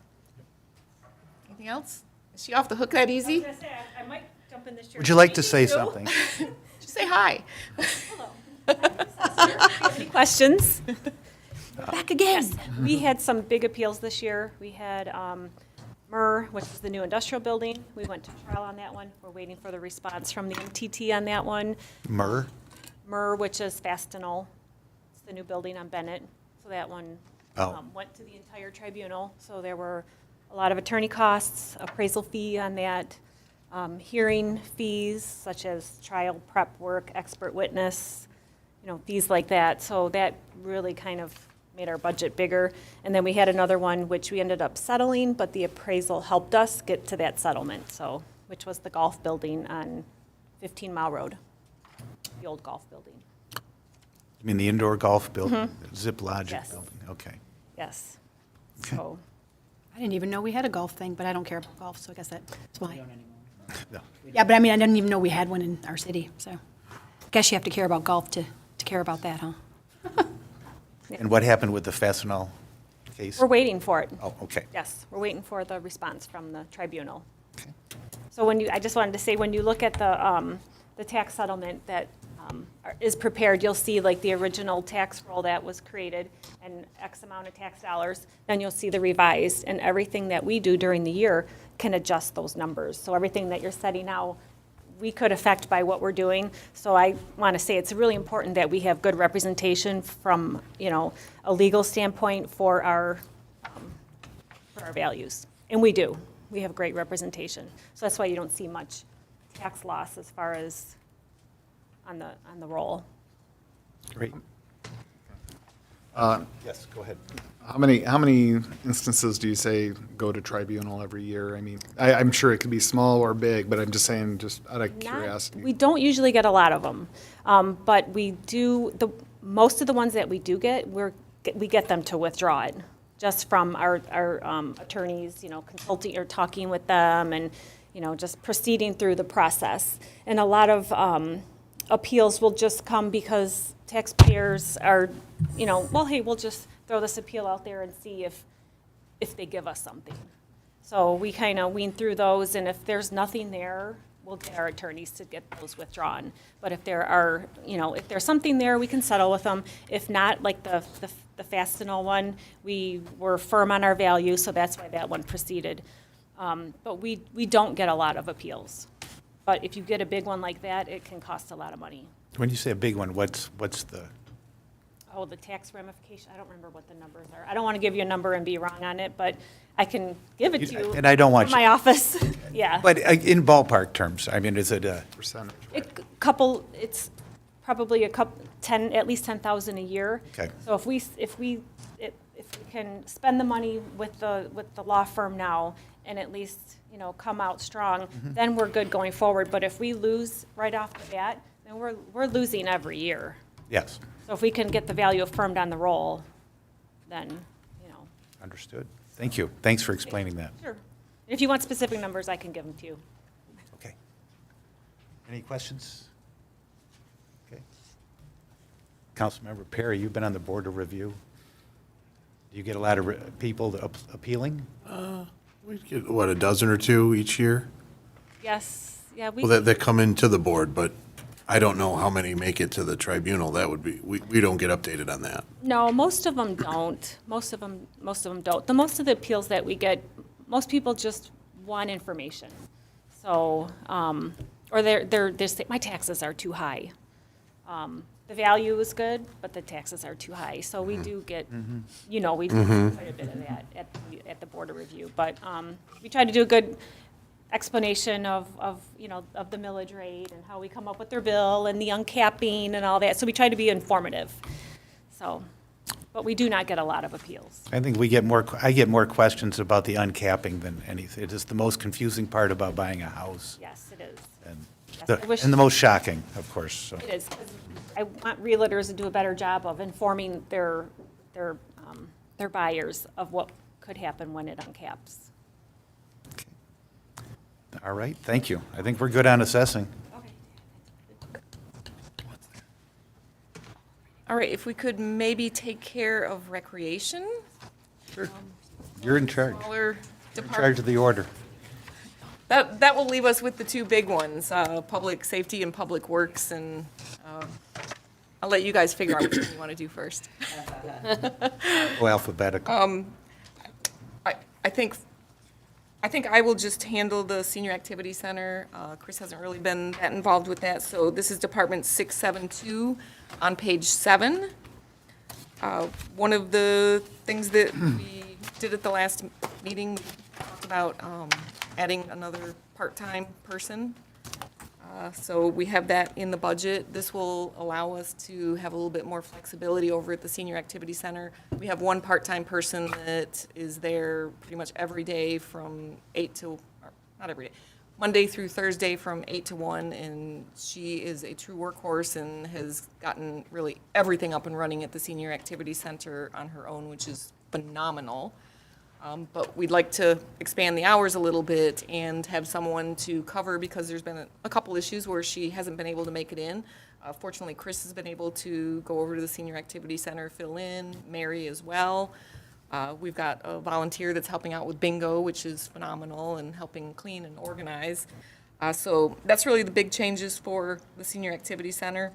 Anything else? Is she off the hook that easy? I might jump in this year. Would you like to say something? Just say hi. Any questions? Back again. We had some big appeals this year. We had MER, which is the new industrial building. We went to trial on that one. We're waiting for the response from the MTT on that one. MER? MER, which is Fastenal. It's the new building on Bennett. So that one Oh. went to the entire tribunal. So there were a lot of attorney costs, appraisal fee on that, hearing fees such as trial prep work, expert witness, fees like that. So that really kind of made our budget bigger. And then we had another one which we ended up settling, but the appraisal helped us get to that settlement, so, which was the golf building on 15 Mile Road, the old golf building. You mean the indoor golf building, Zip Logic Yes. building? Okay. Yes. Okay. So, I didn't even know we had a golf thing, but I don't care about golf, so I guess that's why. No. Yeah, but I mean, I didn't even know we had one in our city, so. I guess you have to care about golf to care about that, huh? And what happened with the Fastenal case? we're waiting for it. Oh, okay. Yes, we're waiting for the response from the tribunal. Okay. So I just wanted to say, when you look at the tax settlement that is prepared, you'll see like the original tax roll that was created and X amount of tax dollars, then you'll see the revised, and everything that we do during the year can adjust those numbers. So everything that you're setting now, we could affect by what we're doing. So I want to say it's really important that we have good representation from, a legal standpoint for our values. And we do. We have great representation. So that's why you don't see much tax loss as far as on the roll. Great. Yes, go ahead. How many instances do you say go to tribunal every year? I mean, I'm sure it could be small or big, but I'm just saying, just out of We curiosity. don't usually get a lot of them, but we do, most of the ones that we do get, we get them to withdraw it, just from our attorneys, consulting or talking with them and, just proceeding through the process. And a lot of appeals will just come because taxpayers are, well, hey, we'll just throw this appeal out there and see if they give us something. So we kind of wean through those, and if there's nothing there, we'll get our attorneys to get those withdrawn. But if there are, if there's something there, we can settle with them. If not, like the Fastenal one, we were firm on our value, so that's why that one proceeded. But we don't get a lot of appeals. But if you get a big one like that, it can cost a lot of money. When you say a big one, what's the the tax ramification, I don't remember what the numbers are. I don't want to give you a number and be wrong on it, but I can give it to you. And I don't want from you- my office, yeah. But in ballpark terms, I mean, is it Percentage. It's probably at least 10,000 a year. Okay. So if we can spend the money with the law firm now and at least, come out strong, then we're good going forward. But if we lose right off the bat, then we're losing every year. yes, So if we can get the value affirmed on the roll, then, understood. Thank you. Thanks for explaining that. Sure. If you want specific numbers, I can give them to you. Okay. Any questions? Okay. Councilmember Perry, you've been on the Board of Review. Do you get a lot of people appealing? We get, what, a dozen or two each year? Yes, yeah, Well, that come into the board, but I don't know how many make it to the tribunal. That would be, we don't get updated on that. No, most of them don't. Most of them don't. Most of the appeals that we get, most people just want information. So, or they're just, my taxes are too high. The value is good, but the taxes are too high. So we do get, we do quite a bit of that at the Board of Review. But we try to do a good explanation of the millage rate and how we come up with their bill and the uncapping and all that. So we try to be informative. So, but we do not get a lot of appeals. I think I get more questions about the uncapping than anything. It is the most confusing part about buying a house. Yes, it is. And the most shocking, of course, so. It is. 'Cause I want realtors to do a better job of informing their buyers of what could happen when it uncaps. All right, thank you. I think we're good on assessing. All right, if we could maybe take care of recreation, Sure. You're in charge. smaller In charge department. of the order. That will leave us with the two big ones, public safety and public works, and I'll let you guys figure out which one you want to do first. Go alphabetical. I think I will just handle the senior activity center. Chris hasn't really been that involved with that, so this is Department 672 on page 7. One of the things that we did at the last meeting, we talked about adding another part-time person. So we have that in the budget. This will allow us to have a little bit more flexibility over at the Senior Activity Center. We have one part-time person that is there pretty much every day from 8 to, or not every day, Monday through Thursday from 8 to 1, and she is a true workhorse and has gotten really everything up and running at the Senior Activity Center on her own, which is phenomenal. But we'd like to expand the hours a little bit and have someone to cover because there's been a couple issues where she hasn't been able to make it in. Fortunately, Chris has been able to go over to the Senior Activity Center, fill in, Mary as well. We've got a volunteer that's helping out with bingo, which is phenomenal, and helping clean and organize. So that's really the big changes for the Senior Activity Center.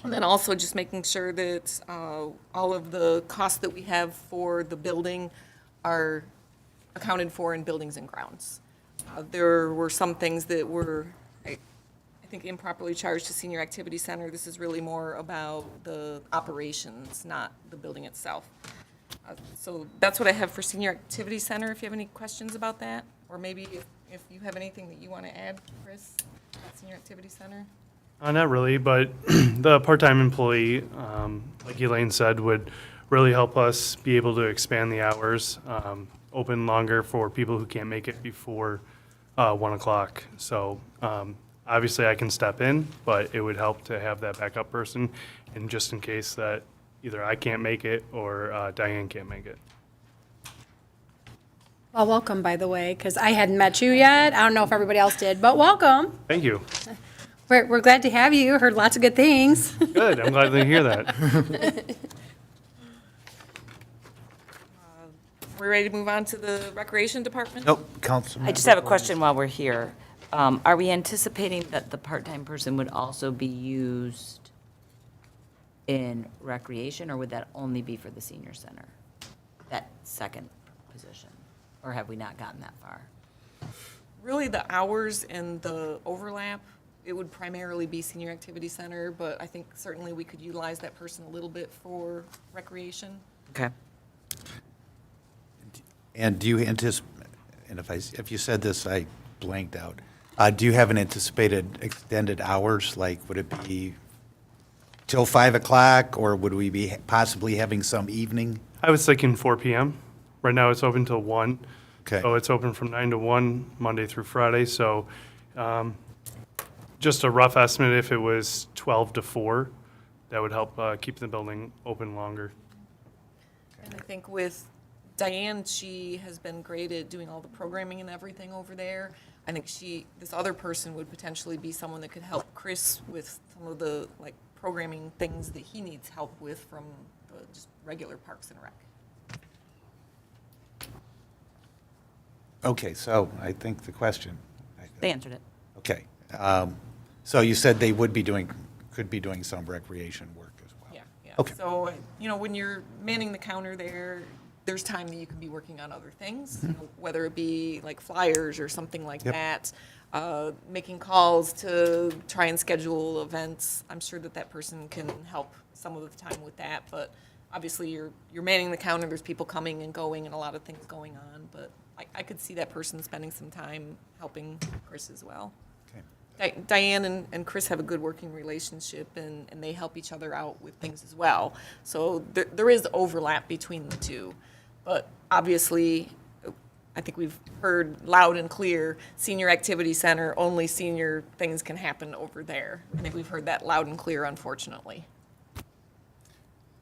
And then also just making sure that all of the costs that we have for the building are accounted for in buildings and grounds. There were some things that were, I think, improperly charged to Senior Activity Center. This is really more about the operations, not the building itself. So that's what I have for Senior Activity Center, if you have any questions about that. Or maybe if you have anything that you want to add, Chris, about Senior Activity Center. Not really, but the part-time employee, like Elaine said, would really help us be able to expand the hours, open longer for people who can't make it before 1 o'clock. So obviously I can step in, but it would help to have that backup person, and just in case that either I can't make it or Diane can't make it. Well, welcome, by the way, because I hadn't met you yet. I don't know if everybody else did, but welcome. Thank you. We're glad to have you. Heard lots of good things. Good, I'm glad to hear that. We're ready to move on to the Recreation Department? Nope, Councilmember. I just have a question while we're here. Are we anticipating that the part-time person would also be used in recreation, or would that only be for the senior center? That second position? Or have we not gotten that far? Really, the hours and the overlap it would primarily be senior activity center, but I think certainly we could utilize that person a little bit for recreation. Okay. And do you anticipate, and if you said this, I blanked out. Do you have an anticipated extended hours? Like, would it be till 5 o'clock, or would we be possibly having some evening? I was thinking 4 PM. Right now, it's open till 1. Okay. So it's open from 9 to 1, Monday through Friday. So just a rough estimate, if it was 12 to 4, that would help keep the building open longer. And I think with Diane, she has been great at doing all the programming and everything over there. I think this other person would potentially be someone that could help Chris with some of the, like, programming things that he needs help with from just regular Parks and Rec. Okay, so I think the question. They answered it. Okay. So you said they could be doing some recreation work as well? Yeah, yeah. Okay. So, when you're manning the counter there, there's time that you can be working on other things, whether it be like flyers or something like Yep. that, making calls to try and schedule events. I'm sure that person can help some of the time with that, but obviously you're manning the counter, there's people coming and going and a lot of things going on, but I could see that person spending some time helping Chris as well. Okay. Diane and Chris have a good working relationship, and they help each other out with things as well. So there is overlap between the two. But obviously, I think we've heard loud and clear, senior activity center, only senior things can happen over there. I think we've heard that loud and clear, unfortunately.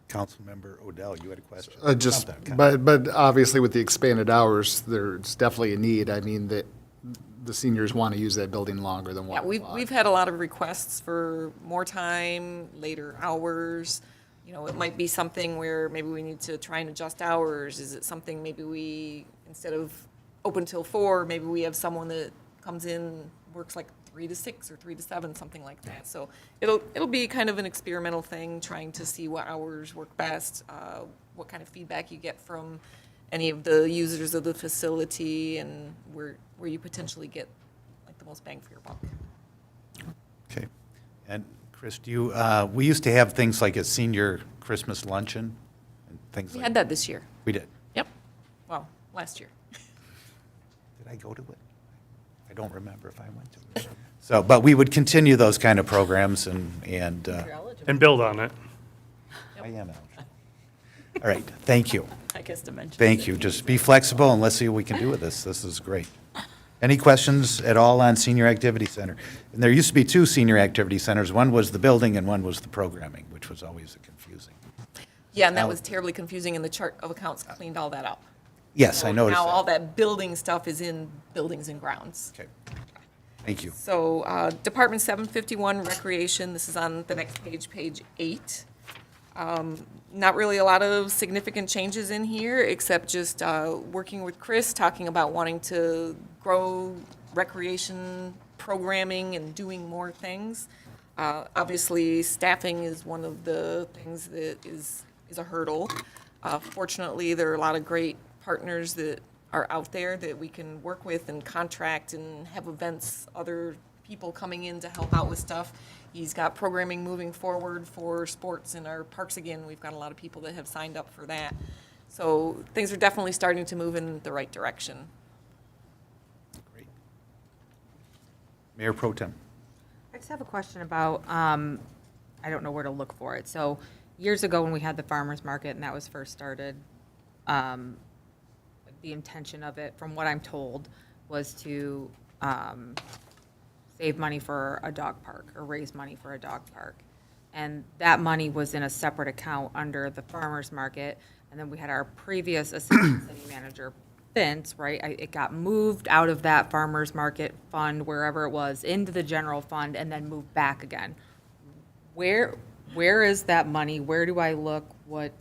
Councilmember Odell, you had a question? Just, About that. but obviously with the expanded hours, there's definitely a need. I mean, that the seniors want to use that building longer than 1 Yeah, o'clock. we've had a lot of requests for more time, later hours. It might be something where maybe we need to try and adjust hours. Is it something maybe we, instead of open till 4, maybe we have someone that comes in, works like 3 to 6 or 3 to 7, something like that. So it'll be kind of an experimental thing, trying to see what hours work best, what kind of feedback you get from any of the users of the facility, and where you potentially get like the most bang for your buck. Okay. And Chris, we used to have things like a senior Christmas luncheon and things We like. had that this year. We did. Yep. Well, last year. Did I go to it? I don't remember if I went to it. So, but we would continue those kind of programs and. And build on it. I am eligible. All right, thank you. I guess to mention. Thank you. Just be flexible and let's see what we can do with this. This is great. Any questions at all on Senior Activity Center? And there used to be 2 Senior Activity Centers. One was the building and one was the programming, which was always confusing. Yeah, and that Now- was terribly confusing, and the chart of accounts cleaned all that up. Yes, I noticed Now all that. that building stuff is in buildings and grounds. Okay. Thank you. So, Department 751, Recreation, this is on the next page, page 8. Not really a lot of significant changes in here, except just working with Chris, talking about wanting to grow recreation programming and doing more things. Obviously, staffing is one of the things that is a hurdle. Fortunately, there are a lot of great partners that are out there that we can work with and contract and have events, other people coming in to help out with stuff. He's got programming moving forward for sports in our parks again. We've got a lot of people that have signed up for that. So things are definitely starting to move in the right direction. Great. Mayor Pro Tem. I just have a question about, I don't know where to look for it. So years ago when we had the farmer's market and that was first started, the intention of it, from what I'm told, was to save money for a dog park or raise money for a dog park. And that money was in a separate account under the farmer's market. And then we had our previous assistant city manager, Vince, right? It got moved out of that farmer's market fund, wherever it was, into the general fund and then moved back again. Where is that money? Where do I look? What?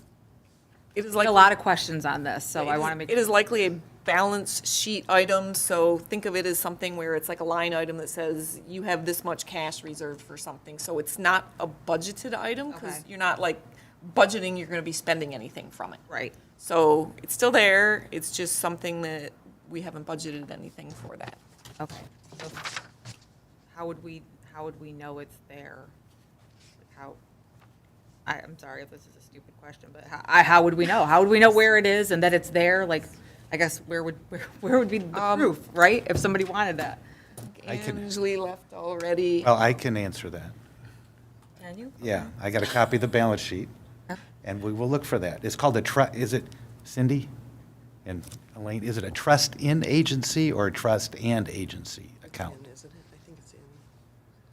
It is Like like a lot of questions on this, so I want to make. It is likely a balance sheet item, so think of it as something where it's like a line item that says you have this much cash reserved for something. So it's not a budgeted item, because Okay. you're not like budgeting you're going to be spending anything from it. Right. So it's still there, it's just something that we haven't budgeted anything for that. Okay. So how how would we know it's there? How, I'm sorry if this is a stupid question, but how would we know? How would we know where it is and that it's there? Like, I guess where would be the proof, right? If somebody wanted that. I can- Angeli left already. Well, I can answer that. Can you? Yeah, I got a copy of the balance sheet, and we will look for that. It's called is it, Cindy and Elaine, is it a trust in agency or a trust and agency account? In, isn't it? I think it's in.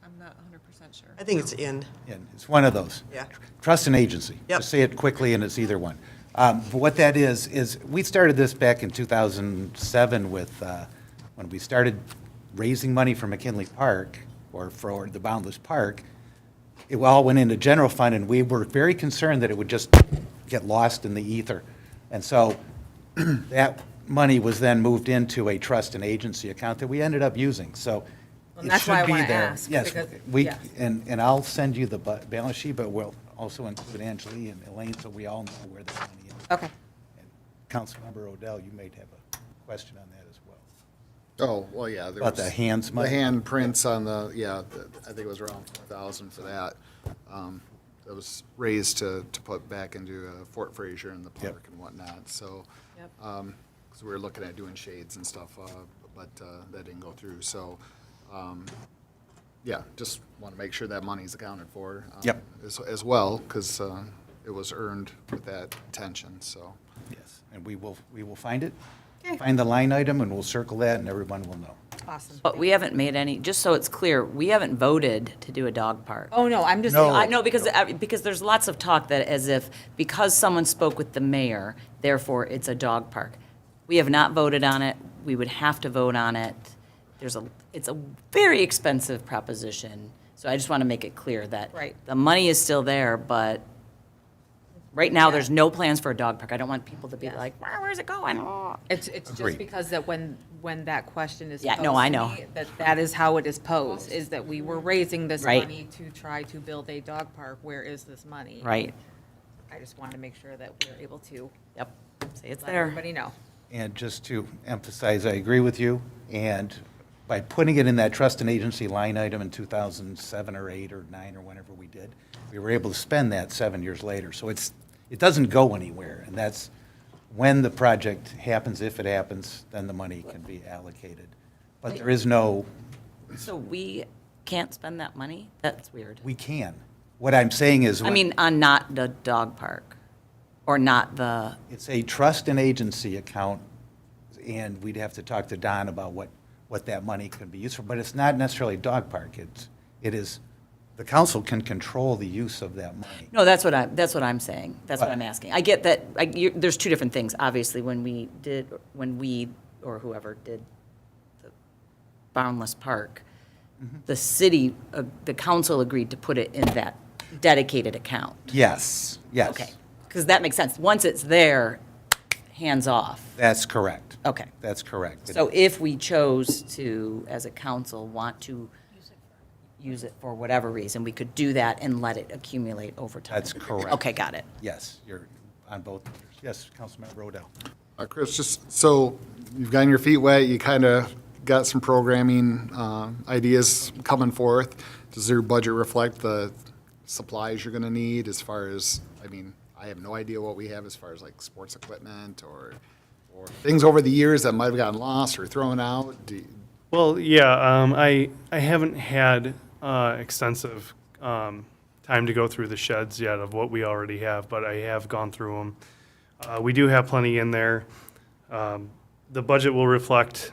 I'm not 100% sure. I think it's in. And it's one of those. Yeah. Trust and agency. Yep. Just say it quickly, and it's either one. But what that is we started this back in 2007 with, when we started raising money for McKinley Park, or for the Boundless Park, it all went into general fund, and we were very concerned that it would just get lost in the ether. And so that money was then moved into a trust and agency account that we ended up using, so And it that's why I should be wanna there. ask, Yes, because- we, yes. and I'll send you the balance sheet, but we'll also include Angeli and Elaine, so we all know where the money is. Okay. And Councilmember Odell, you may have a question on that as well. Oh, well, yeah. there About was- the hands The money? hand prints on I think it was around 4,000 for that. That was raised to put back into Fort Fraser and the Yep. park and whatnot, so. Yep. Because we were looking at doing shades and stuff, but that didn't go through, so, yeah, just want to make sure that money's accounted for. Yep. As well, because it was earned with that intention, so. Yes, and we will find it, Okay. find the line item, and we'll circle that, and everyone will know. Awesome. But we haven't made any, just so it's clear, we haven't voted to do a dog park. Oh, no, I'm just. No. I know, because there's lots of talk that as if, because someone spoke with the mayor, therefore it's a dog park. We have not voted on it. We would have to vote on it. It's a very expensive proposition. So I just want to make it clear that Right. the money is still there, but right now, there's no plans for a dog park. I don't want people to be Yes. like, where's it going? It's Agreed. just because that when that question is Yeah, posed no, I to know. me, that is how it is posed, is that we were raising this Right. money to try to build a dog park. Where is this money? Right, I just want to make sure that we're able to yep, say it's let there. everybody know. And just to emphasize, I agree with you, and by putting it in that trust and agency line item in 2007 or 8 or 9 or whenever we did, we were able to spend that 7 years later. So it doesn't go anywhere, and that's when the project happens, if it happens, then the money can be allocated. But there is no, So we can't spend that money? That's weird. we can. What I'm saying is. I mean, on not the dog park, or not the, It's a trust and agency account, and we'd have to talk to Don about what that money could be used for. But it's not necessarily a dog park. It is, the council can control the use of that money. no, that's what I'm saying. That's what But- I'm asking. I get that, there's two different things. Obviously, when we, or whoever did the Boundless Park, the city, the council agreed to put it in that dedicated account. Yes, yes. Okay, because that makes sense. Once it's there, hands off. That's correct. Okay. That's correct. So if we chose to, as a council, want to use it for whatever reason, we could do that and let it accumulate over time. That's correct. Okay, got it. Yes, you're on both. Yes, Councilmember Rodell. Chris, just so you've gotten your feet wet, you kind of got some programming ideas coming forth. Does your budget reflect the supplies you're going to need as far as, I mean, I have no idea what we have as far as like sports equipment or things over the years that might have gotten lost or thrown out? Well, yeah, I haven't had extensive time to go through the sheds yet of what we already have, but I have gone through them. We do have plenty in there. The budget will reflect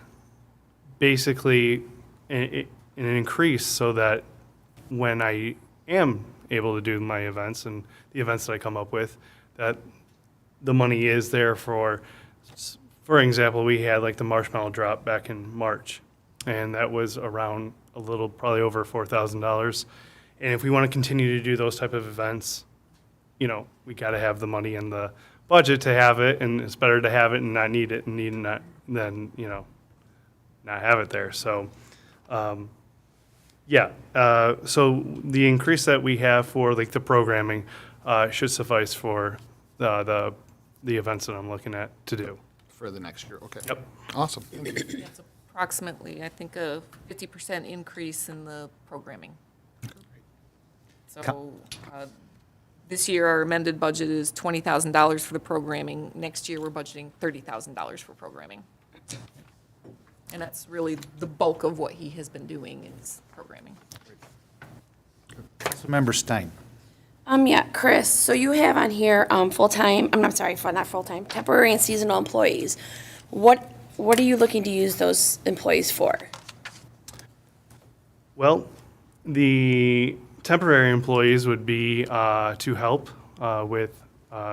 basically an increase so that when I am able to do my events and the events that I come up with, that the money is there for example, we had like the marshmallow drop back in March, and that was around a little, probably over $4,000. And if we want to continue to do those type of events, we got to have the money in the budget to have it, and it's better to have it and not need it and need not than, not have it there. So, yeah. So the increase that we have for like the programming should suffice for the events that I'm looking at to do. For the next year, okay. Yep. Awesome. That's approximately, I think, a 50% increase in the programming. So this year, our amended budget is $20,000 for the programming. Next year, we're budgeting $30,000 for programming. And that's really the bulk of what he has been doing is programming. Councilmember Stein. Yeah, Chris, so you have on here, full-time, I'm sorry, not full-time, temporary and seasonal employees. What are you looking to use those employees for? Well, the temporary employees would be to help with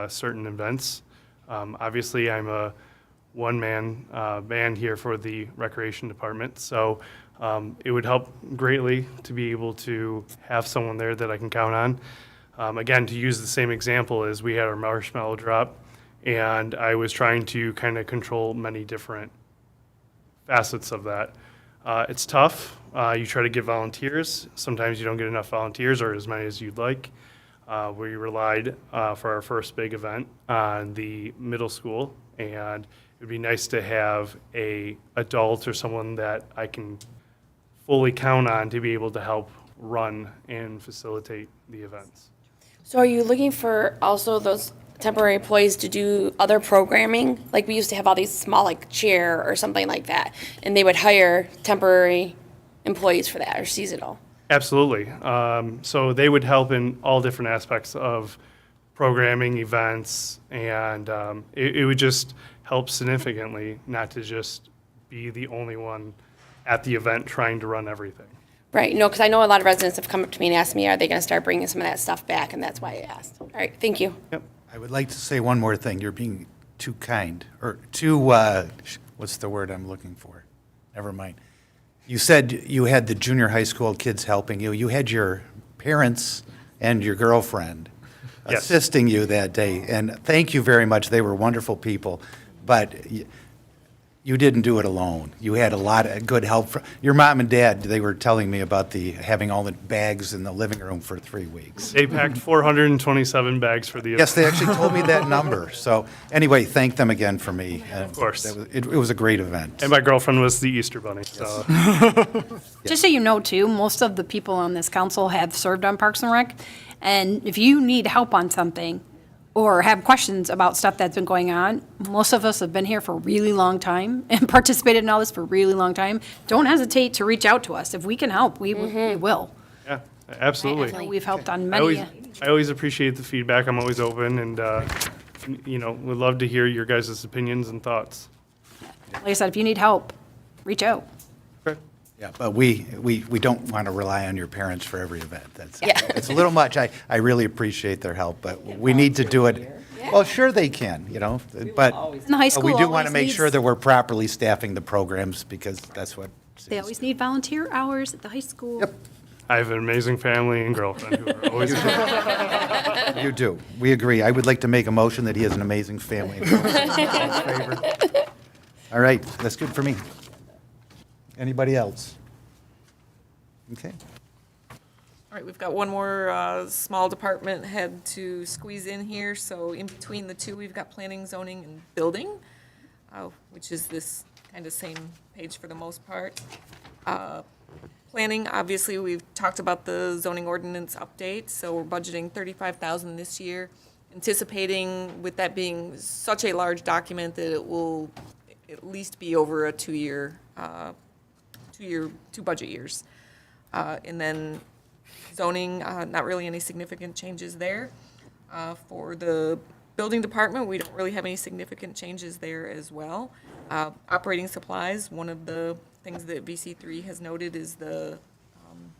certain events. Obviously, I'm a one-man band here for the Recreation Department, so it would help greatly to be able to have someone there that I can count on. Again, to use the same example as we had our marshmallow drop, and I was trying to kind of control many different facets of that. It's tough. You try to get volunteers. Sometimes you don't get enough volunteers or as many as you'd like. We relied for our first big event on the middle school, and it would be nice to have a adult or someone that I can fully count on to be able to help run and facilitate the events. So are you looking for also those temporary employees to do other programming? Like, we used to have all these small, like, cheer or something like that, and they would hire temporary employees for that, or seasonal. Absolutely. So they would help in all different aspects of programming, events, and it would just help significantly not to just be the only one at the event trying to run everything. Right, no, because I know a lot of residents have come up to me and asked me, are they going to start bringing some of that stuff back? And that's why I asked. All right, thank you. Yep. I would like to say one more thing. You're being too kind, or too, what's the word I'm looking for? Never mind. You said you had the junior high school kids helping you. You had your parents and your girlfriend Yes. assisting you that day. And thank you very much. They were wonderful people. But you didn't do it alone. You had a lot of good help. Your mom and dad, they were telling me about having all the bags in the living room for 3 weeks. They packed 427 bags for the event. Yes, they actually told me that number. So anyway, thank them again for me. Of course. It was a great event. And my girlfriend was the Easter Bunny, so. Just so you know, too, most of the people on this council have served on Parks and Rec. And if you need help on something or have questions about stuff that's been going on, most of us have been here for a really long time and participated in all this for a really long time. Don't hesitate to reach out to us. If we can help, we will. Yeah, absolutely. We've helped on I always, many. I always appreciate the feedback. I'm always open and, would love to hear your guys' opinions and thoughts. Like I said, if you need help, reach out. Okay. Yeah, but we don't want to rely on your parents for every event. Yeah. It's a little much. I really appreciate their help, but we need to do it. Well, sure they can, but In the high but school we do want always to make sure needs- that we're properly staffing the programs because that's what. They always need volunteer hours at the high school. Yep. I have an amazing family and girlfriend who are always. You do. We agree. I would like to make a motion that he has an amazing family. All right, that's good for me. Anybody else? Okay. All right, we've got one more small department head to squeeze in here. So in between the two, we've got planning, zoning, and building, which is this kind of same page for the most part. Planning, obviously, we've talked about the zoning ordinance update, so we're budgeting $35,000 this year, anticipating with that being such a large document that it will at least be over a two budget years. And then zoning, not really any significant changes there. For the building department, we don't really have any significant changes there as well. Operating supplies, one of the things that VC3 has noted is the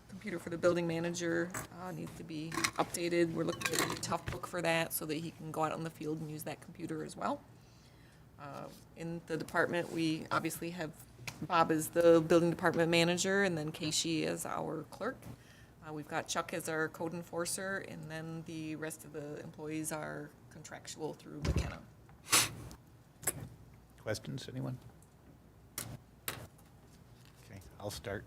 computer for the building manager needs to be updated. We're looking at a tough book for that so that he can go out on the field and use that computer as well. In the department, we obviously have Bob as the building department manager, and then Keishi as our clerk. We've got Chuck as our code enforcer, and then the rest of the employees are contractual through McKenna. Questions, anyone? Okay, I'll start.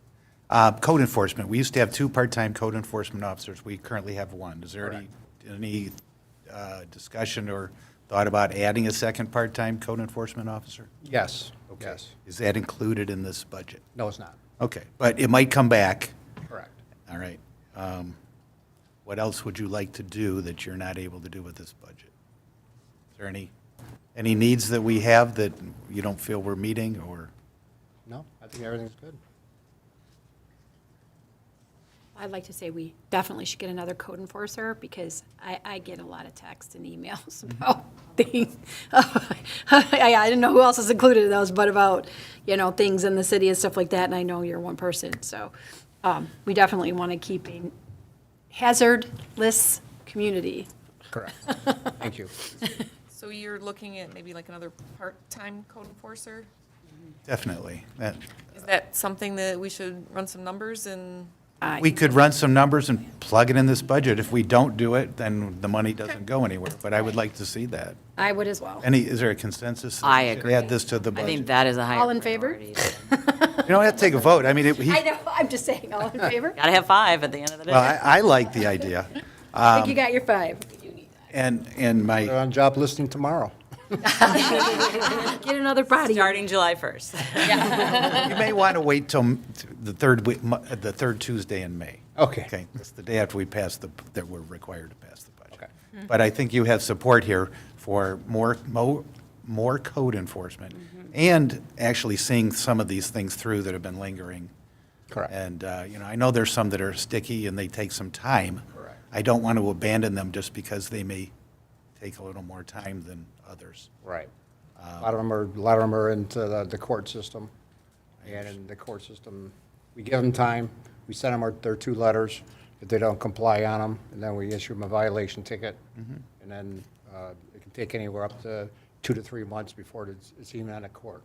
Code enforcement, we used to have 2 part-time code enforcement officers. We currently have 1. Is there any discussion or thought about adding a second part-time code enforcement officer? Yes. Okay. Yes. Is that included in this budget? No, it's not. Okay, but it might come back. Correct. All right. What else would you like to do that you're not able to do with this budget? Is there any needs that we have that you don't feel we're meeting, or? No, I think everything's good. I'd like to say we definitely should get another code enforcer, because I get a lot of texts and emails about things. I didn't know who else is included in those, but about, things in the city and stuff like that, and I know you're one person, so we definitely want to keep a hazardless community. Correct. Thank you. So you're looking at maybe like another part-time code enforcer? Definitely. Is that something that we should run some numbers and? We could run some numbers and plug it in this budget. If we don't do it, then the money doesn't go anywhere, but I would like to see that. I would as well. Is there a consensus? that I we should agree. Add this to the I think budget? that is a higher All in favor? priority. You don't have to take a vote. I mean, I know, I'm just saying, all in favor? Gotta have 5 at the end of the day. well, I like the idea. I think you got your 5. And my, On job listing tomorrow. Get another body. Starting July 1st. you may want to wait till the third Tuesday in May. Okay. Okay, that's the day after we pass that we're required to pass the budget. Okay. But I think you have support here for more code enforcement and actually seeing some of these things through that have been lingering. Correct. And, I know there's some that are sticky and they take some time. Correct. I don't want to abandon them just because they may take a little more time than others. Right. A lot of them are into the court system. And in the court system, we give them time, we send them their 2 letters. If they don't comply on them, and then we issue them a violation ticket. And then it can take anywhere up to 2 to 3 months before it's even on a court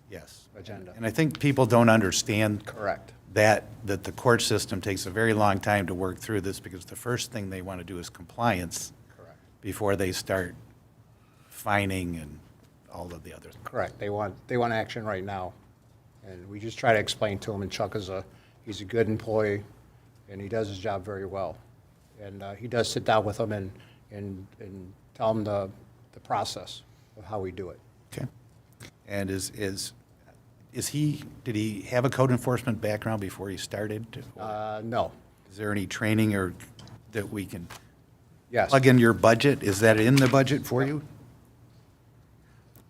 Yes. agenda. And I think people don't understand Correct. that the court system takes a very long time to work through this, because the first thing they want to do is compliance Correct. before they start fining and all of the other. Correct. They want action right now. And we just try to explain to them, and Chuck he's a good employee, and he does his job very well. And he does sit down with them and tell them the process of how we do it. Okay. And did he have a code enforcement background before he started? No. Is there any training or that we can Yes. plug in your budget? Is that in the budget for you?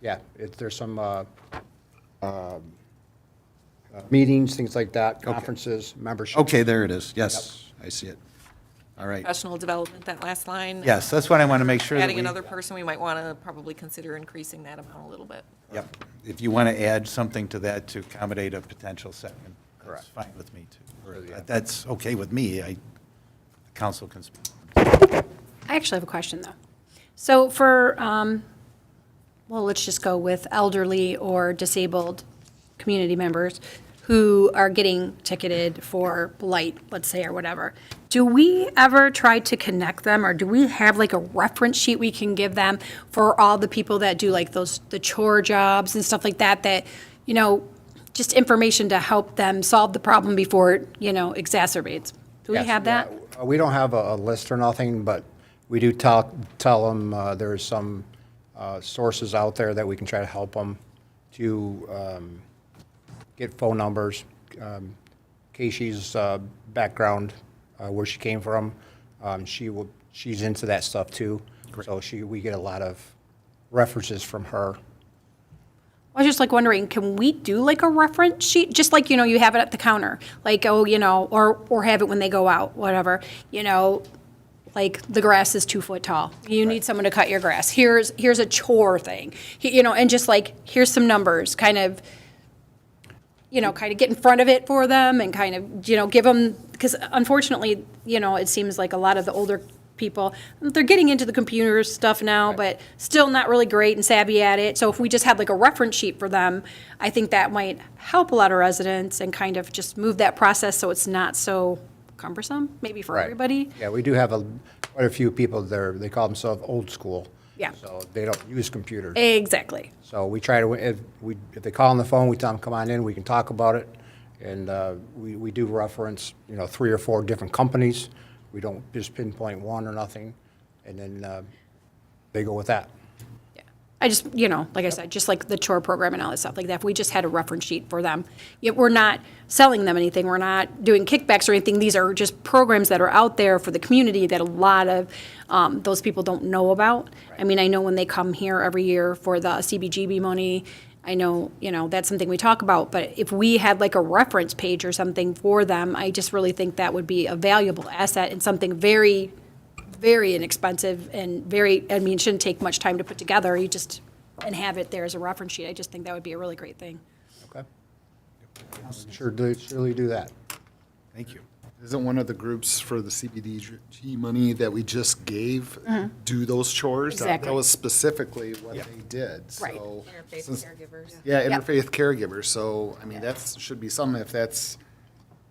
Yeah, there's some meetings, things like that, conferences, membership. Okay, there it is. Yes, I see it. All right. Professional development, that last line. Yes, that's what I want to make sure that Adding we. another person, we might want to probably consider increasing that amount a little bit. Yep. If you want to add something to that to accommodate a potential second, that's Correct. fine with me too. Or Yeah. that's okay with me. The council can speak. I actually have a question, though. So for, well, let's just go with elderly or disabled community members who are getting ticketed for blight, let's say, or whatever. Do we ever try to connect them, or do we have like a reference sheet we can give them for all the people that do like the chore jobs and stuff like that, just information to help them solve the problem before it, exacerbates? Do we Yes, have that? yeah. We don't have a list or nothing, but we do tell them there's some sources out there that we can try to help them to get phone numbers. Keishi's background, where she came from, she's into that stuff too. So we get a lot of references from her. I was just like wondering, can we do like a reference sheet? Just like, you have it at the counter, like, or have it when they go out, whatever, like the grass is 2 foot tall. You need someone to cut your grass. Here's a chore thing, and just like, here's some numbers, kind of get in front of it for them and kind of, give them, because unfortunately, it seems like a lot of the older people, they're getting into the computer stuff now, but still not really great and savvy at it. So if we just had like a reference sheet for them, I think that might help a lot of residents and kind of just move that process so it's not so cumbersome, maybe for Right. everybody. Yeah, we do have quite a few people there, they call themselves old school. Yeah. So they don't use computers. Exactly. So we try to, if they call on the phone, we tell them, come on in, we can talk about it. And we do reference, 3 or 4 different companies. We don't just pinpoint one or nothing. And then they go with that. I just, like I said, just like the chore program and all that stuff like that, if we just had a reference sheet for them. Yet we're not selling them anything, we're not doing kickbacks or anything, these are just programs that are out there for the community that a lot of those people don't know about. I mean, I know when they come here every year for the CBGB money, I know, that's something we talk about, but if we had like a reference page or something for them, I just really think that would be a valuable asset and something very, very inexpensive and it shouldn't take much time to put together, and have it there as a reference sheet. I just think that would be a really great thing. Okay. Surely do that. Thank you. Isn't one of the groups for the CBDG money that we just gave do those chores? Exactly. That was specifically what Yeah. they did. Right. So, Interfaith since- caregivers. Yeah, Yep. interfaith caregivers. So, I mean, that should be something, if that's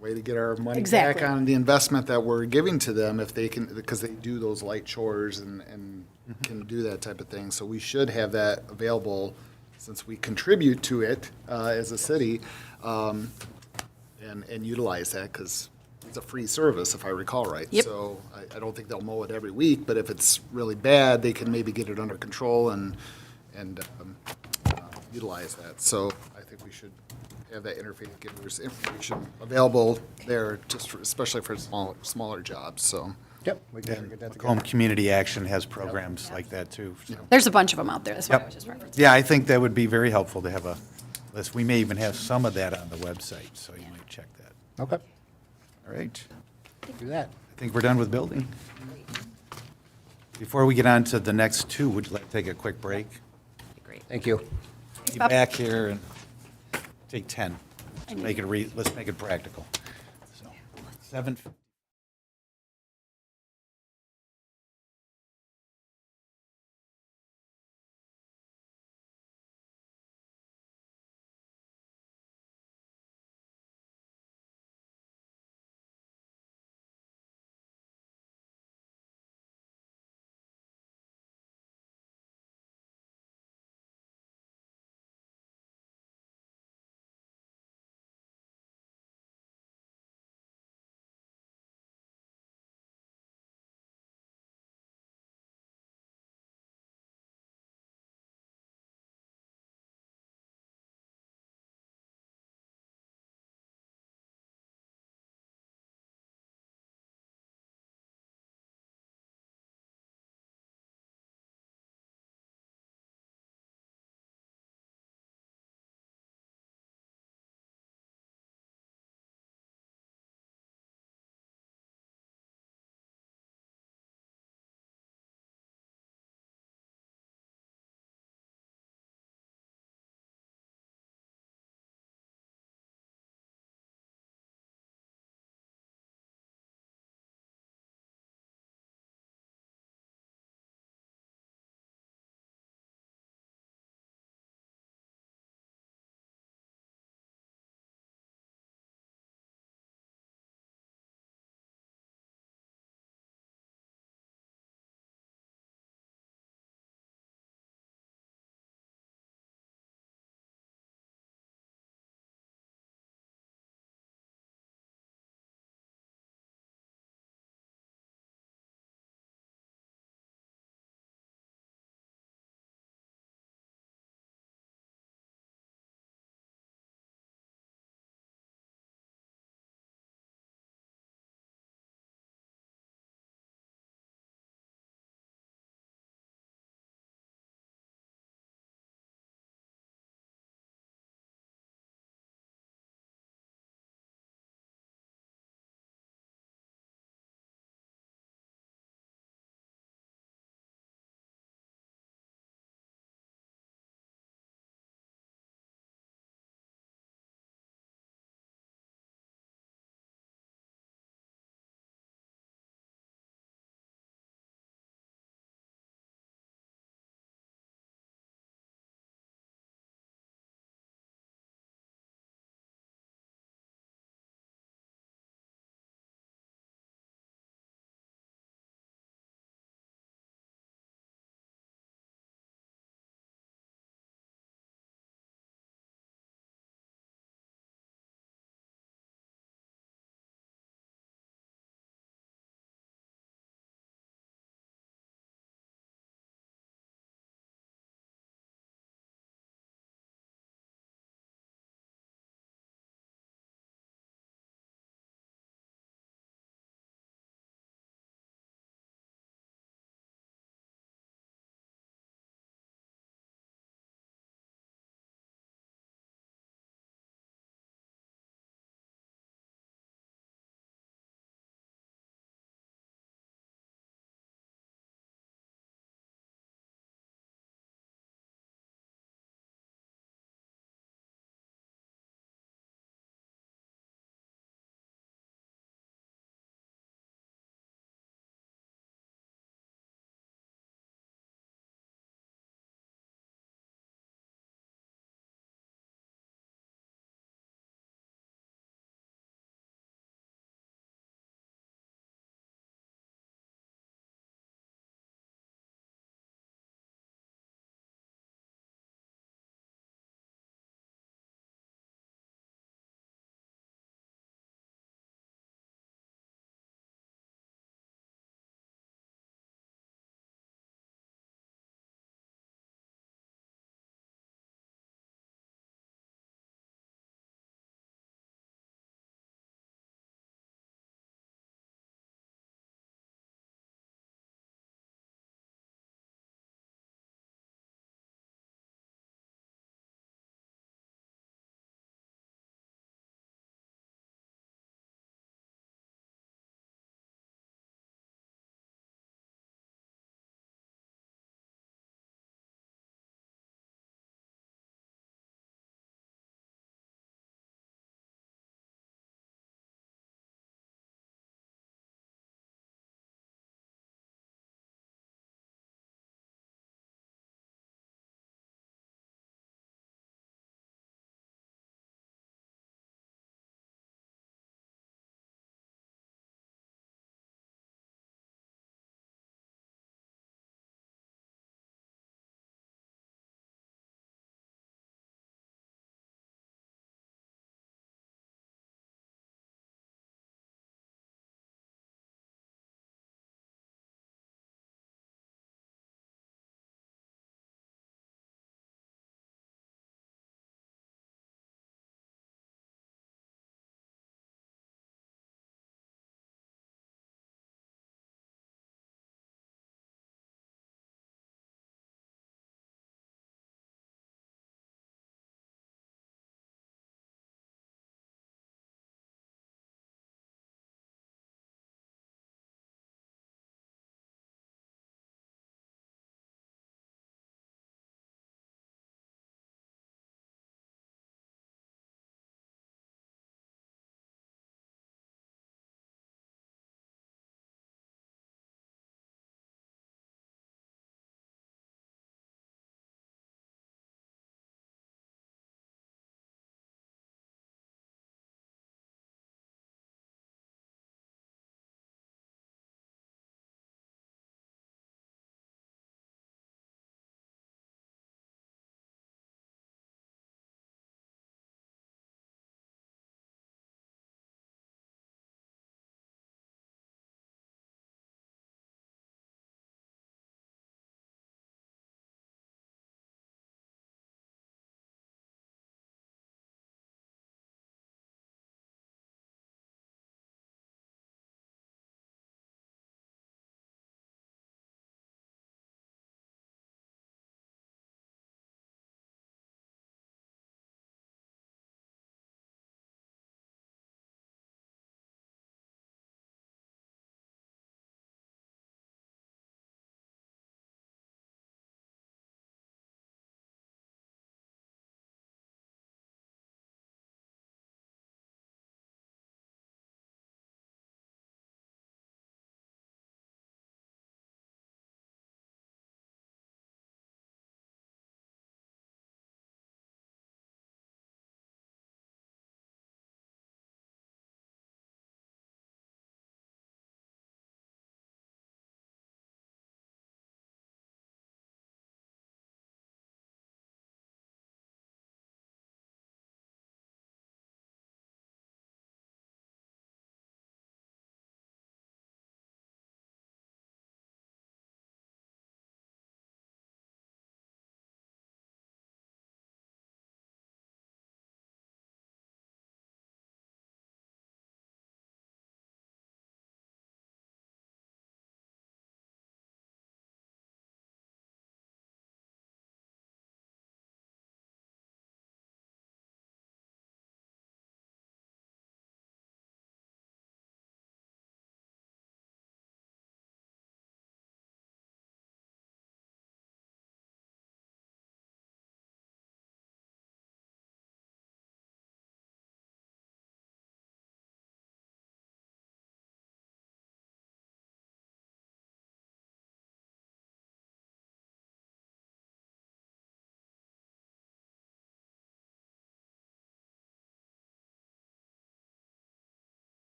a way to get our money Exactly. back on the investment that we're giving to them, if they can, because they do those light chores and can do that type of thing. So we should have that available since we contribute to it as a city, and utilize that, because it's a free service, if I recall right. Yep. So I don't think they'll mow it every week, but if it's really bad, they can maybe get it under control and utilize that. So I think we should have that interfaith givers information available there, especially for smaller jobs, so. Yep. We can get that Macomb together. Community Action has programs like that too. so. There's a bunch of them out there, that's why I Yep. was just referencing. Yeah, I think that would be very helpful to have a list. We may even have some of that on the website, so you might check that. Okay, All right. do that. I think we're done with building. Before we get on to the next two, would you like to take a quick break? Great. Thank you. Be back here and take 10. Let's make it practical. So, 7.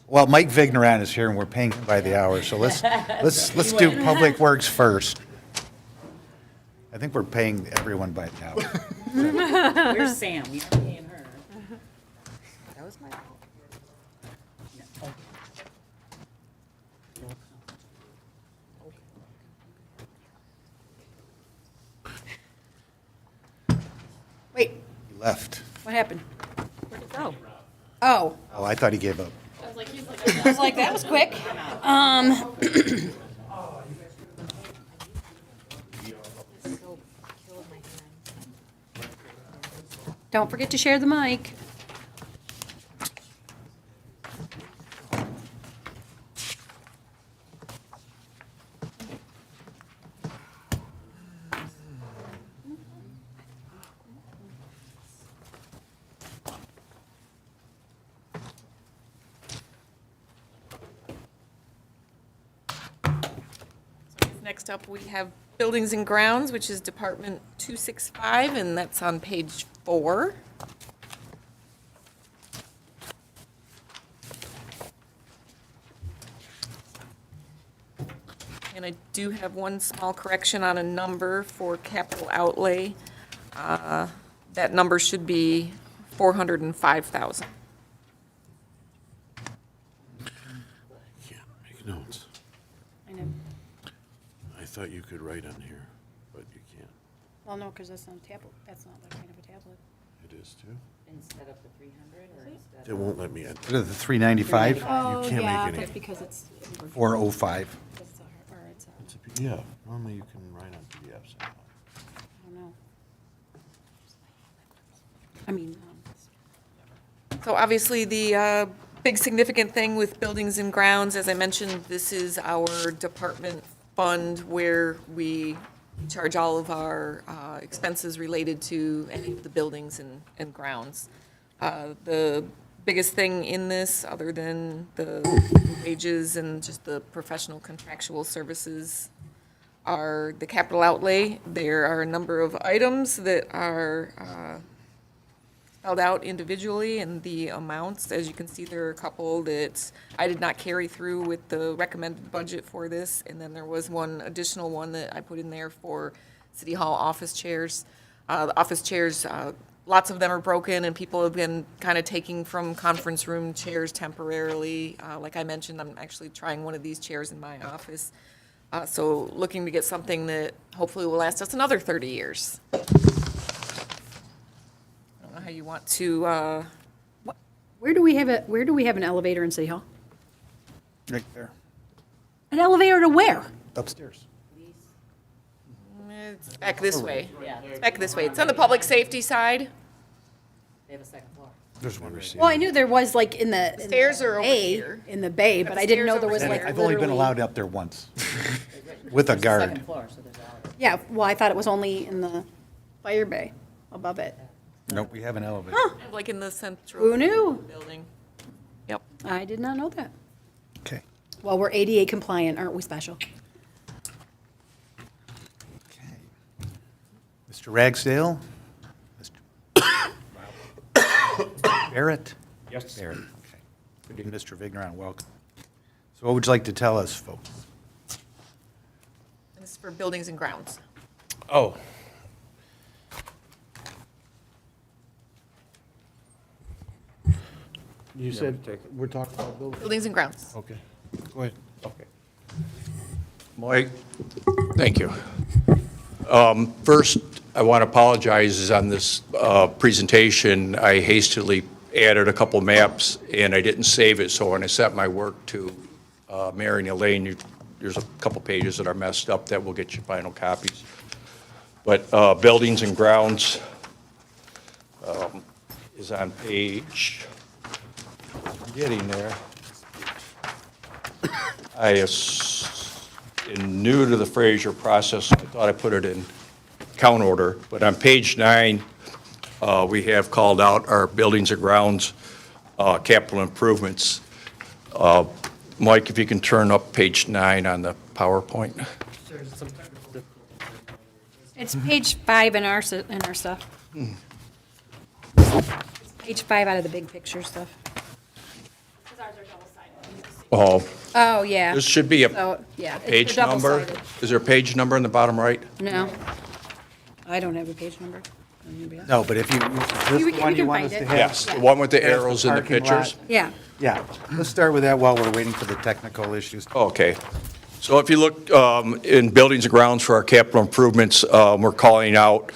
Well, Mike Vigneron is here and we're paying him by the hour, so let's do Public Works first. I think we're paying everyone by the hour. Where's Sam? You're paying her. That was my fault. Wait, He left. what happened? Where'd it go? Oh, Oh, I thought he gave up. I was like, that was quick. Don't forget to share the mic. Next up, we have Buildings and Grounds, which is Department 265, and that's on page 4. And I do have one small correction on a number for capital outlay. That number should be 405,000. Can't make notes. I know. I thought you could write on here, but you can't. Well, no, because that's not a tablet. That's not that kind of a tablet. It is too. Instead of the 300 or instead? It won't let me enter. What are the 395? Oh, can't yeah, make any. that's because it's. 405. It's a- or it's a- It's a PDF. Normally you can write on PDFs. I don't know. I mean, So obviously, the big significant thing with Buildings and Grounds, as I mentioned, this is our department fund where we charge all of our expenses related to any of the buildings and grounds. The biggest thing in this, other than the wages and just the professional contractual services, are the capital outlay. There are a number of items that are spelled out individually, and the amounts, as you can see, there are a couple that I did not carry through with the recommended budget for this, and then there was one additional one that I put in there for City Hall office chairs. The office chairs, lots of them are broken, and people have been kind of taking from conference room chairs temporarily. Like I mentioned, I'm actually trying one of these chairs in my office. So looking to get something that hopefully will last us another 30 years. I don't know how you want to, where do we have an elevator in City Hall? Right there. An elevator to where? Upstairs. it's back this way. Yeah. It's back this way. It's on the public safety side. They have a second floor. There's one receipt. Well, I knew there was like in the. in Stairs the are over bay- here. In the bay, but the I didn't know stairs there over was there. like I've only been literally- allowed up there once, with a guard. Second floor, so there's a Yeah, well, I thought it was only in the fire bay above it. Nope, we have an elevator. Like in the central. Who knew? Building. Yep. I did not know that. Okay. Well, we're ADA compliant, aren't we special? Okay. Mr. Ragsdale? Mr. Barrett? Yes. Barrett, okay. And Mr. Vigneron, welcome. So what would you like to tell us, folks? This is for Buildings and Grounds. Oh. You said, we're talking about buildings? Buildings and Grounds. Okay, go ahead. Okay. Mike, thank you. First, I want to apologize is on this presentation, I hastily added a couple maps and I didn't save it, so when I sent my work to Mary and Elaine, there's a couple pages that are messed up that will get you final copies. But Buildings and Grounds is on page, I'm getting there. I am new to the Fraser process, so I thought I put it in count order, but on page 9, we have called out our Buildings and Grounds capital improvements. Mike, if you can turn up page 9 on the PowerPoint. It's page 5 in our stuff. Page 5 out of the big picture stuff. Oh, Oh, yeah. this should be a So, yeah. it's the page number. double-sided. Is there a page number in the bottom right? No. I don't have a page number. Anybody else? No, but if you, is this We the can- one we you can want find us to it. have? Yes, the one with the Has the arrows and the parking lot. pictures. Yeah. Yeah, let's start with that while we're waiting for the technical issues. Okay. So if you look in buildings and grounds for our capital improvements, we're calling out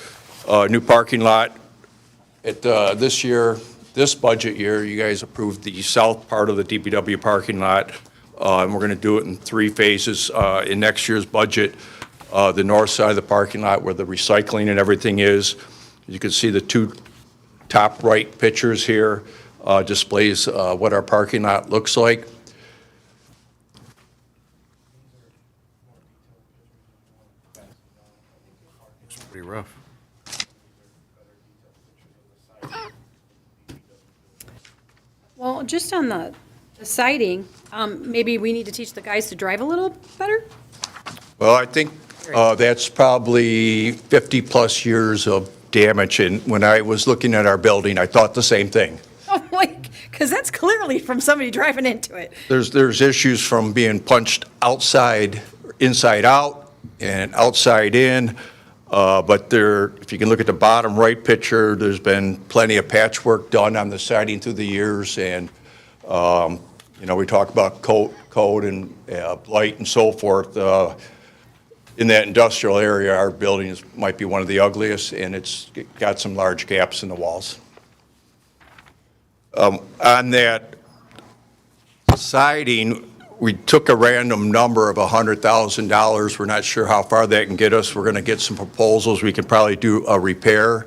a new parking lot. At this year, this budget year, you guys approved the south part of the DPW parking lot, and we're going to do it in 3 phases. In next year's budget, the north side of the parking lot where the recycling and everything is, you can see the 2 top right pictures here displays what our parking lot looks like. Pretty rough. Well, just on the siding, maybe we need to teach the guys to drive a little better? Well, I think that's probably 50-plus years of damage, and when I was looking at our building, I thought the same thing. Oh, like, because that's clearly from somebody driving into it. There's issues from being punched outside, inside out, and outside in, but there, if you can look at the bottom right picture, there's been plenty of patchwork done on the siding through the years, and, we talk about code and blight and so forth. In that industrial area, our building might be one of the ugliest, and it's got some large gaps in the walls. On that siding, we took a random number of $100,000. We're not sure how far that can get us. We're going to get some proposals. We could probably do a repair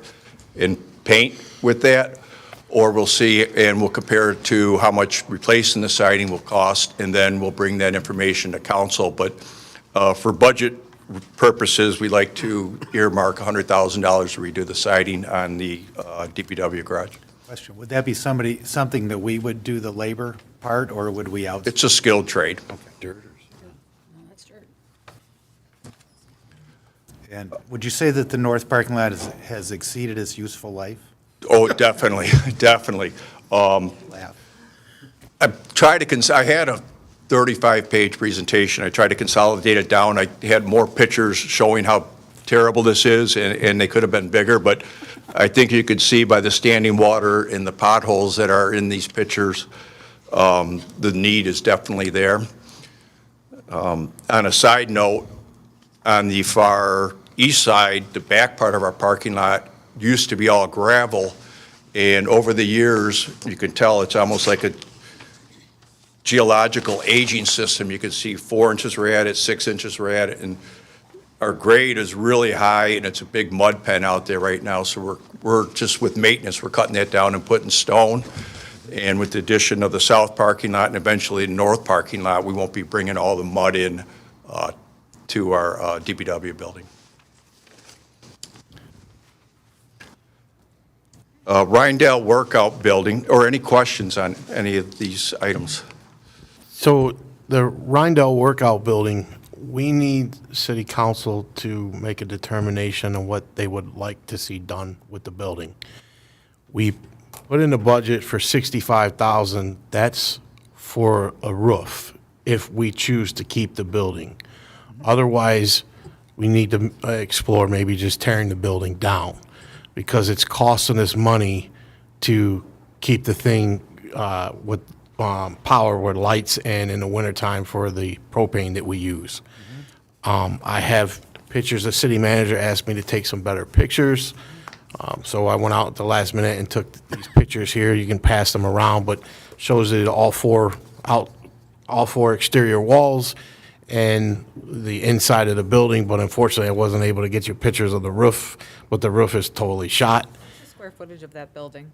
and paint with that, or we'll see, and we'll compare it to how much replacing the siding will cost, and then we'll bring that information to council. But for budget purposes, we like to earmark $100,000 to redo the siding on the DPW garage. Question, would that be something that we would do the labor part, or would we out? It's a skilled trade. That's true. And would you say that the north parking lot has exceeded its useful life? Oh, definitely, definitely. Laugh. I had a 35-page presentation. I tried to consolidate it down. I had more pictures showing how terrible this is, and they could have been bigger, but I think you could see by the standing water and the potholes that are in these pictures, the need is definitely there. On a side note, on the far east side, the back part of our parking lot used to be all gravel, and over the years, you can tell it's almost like a geological aging system. You can see 4 inches we're at it, 6 inches we're at it, and our grade is really high, and it's a big mud pen out there right now, so we're just with maintenance, we're cutting that down and putting stone. And with the addition of the south parking lot and eventually the north parking lot, we won't be bringing all the mud in to our DPW building. Rindale Workout Building, or any questions on any of these items? So the Rindell Workout Building, we need city council to make a determination on what they would like to see done with the building. We put in the budget for $65,000. That's for a roof if we choose to keep the building. Otherwise, we need to explore maybe just tearing the building down because it's costing us money to keep the thing with power with lights and in the wintertime for the propane that we use. I have pictures. The city manager asked me to take some better pictures. So I went out at the last minute and took these pictures here. You can pass them around, but shows it all four exterior walls and the inside of the building. But unfortunately, I wasn't able to get you pictures of the roof, but the roof is totally shot. What's the square footage of that building?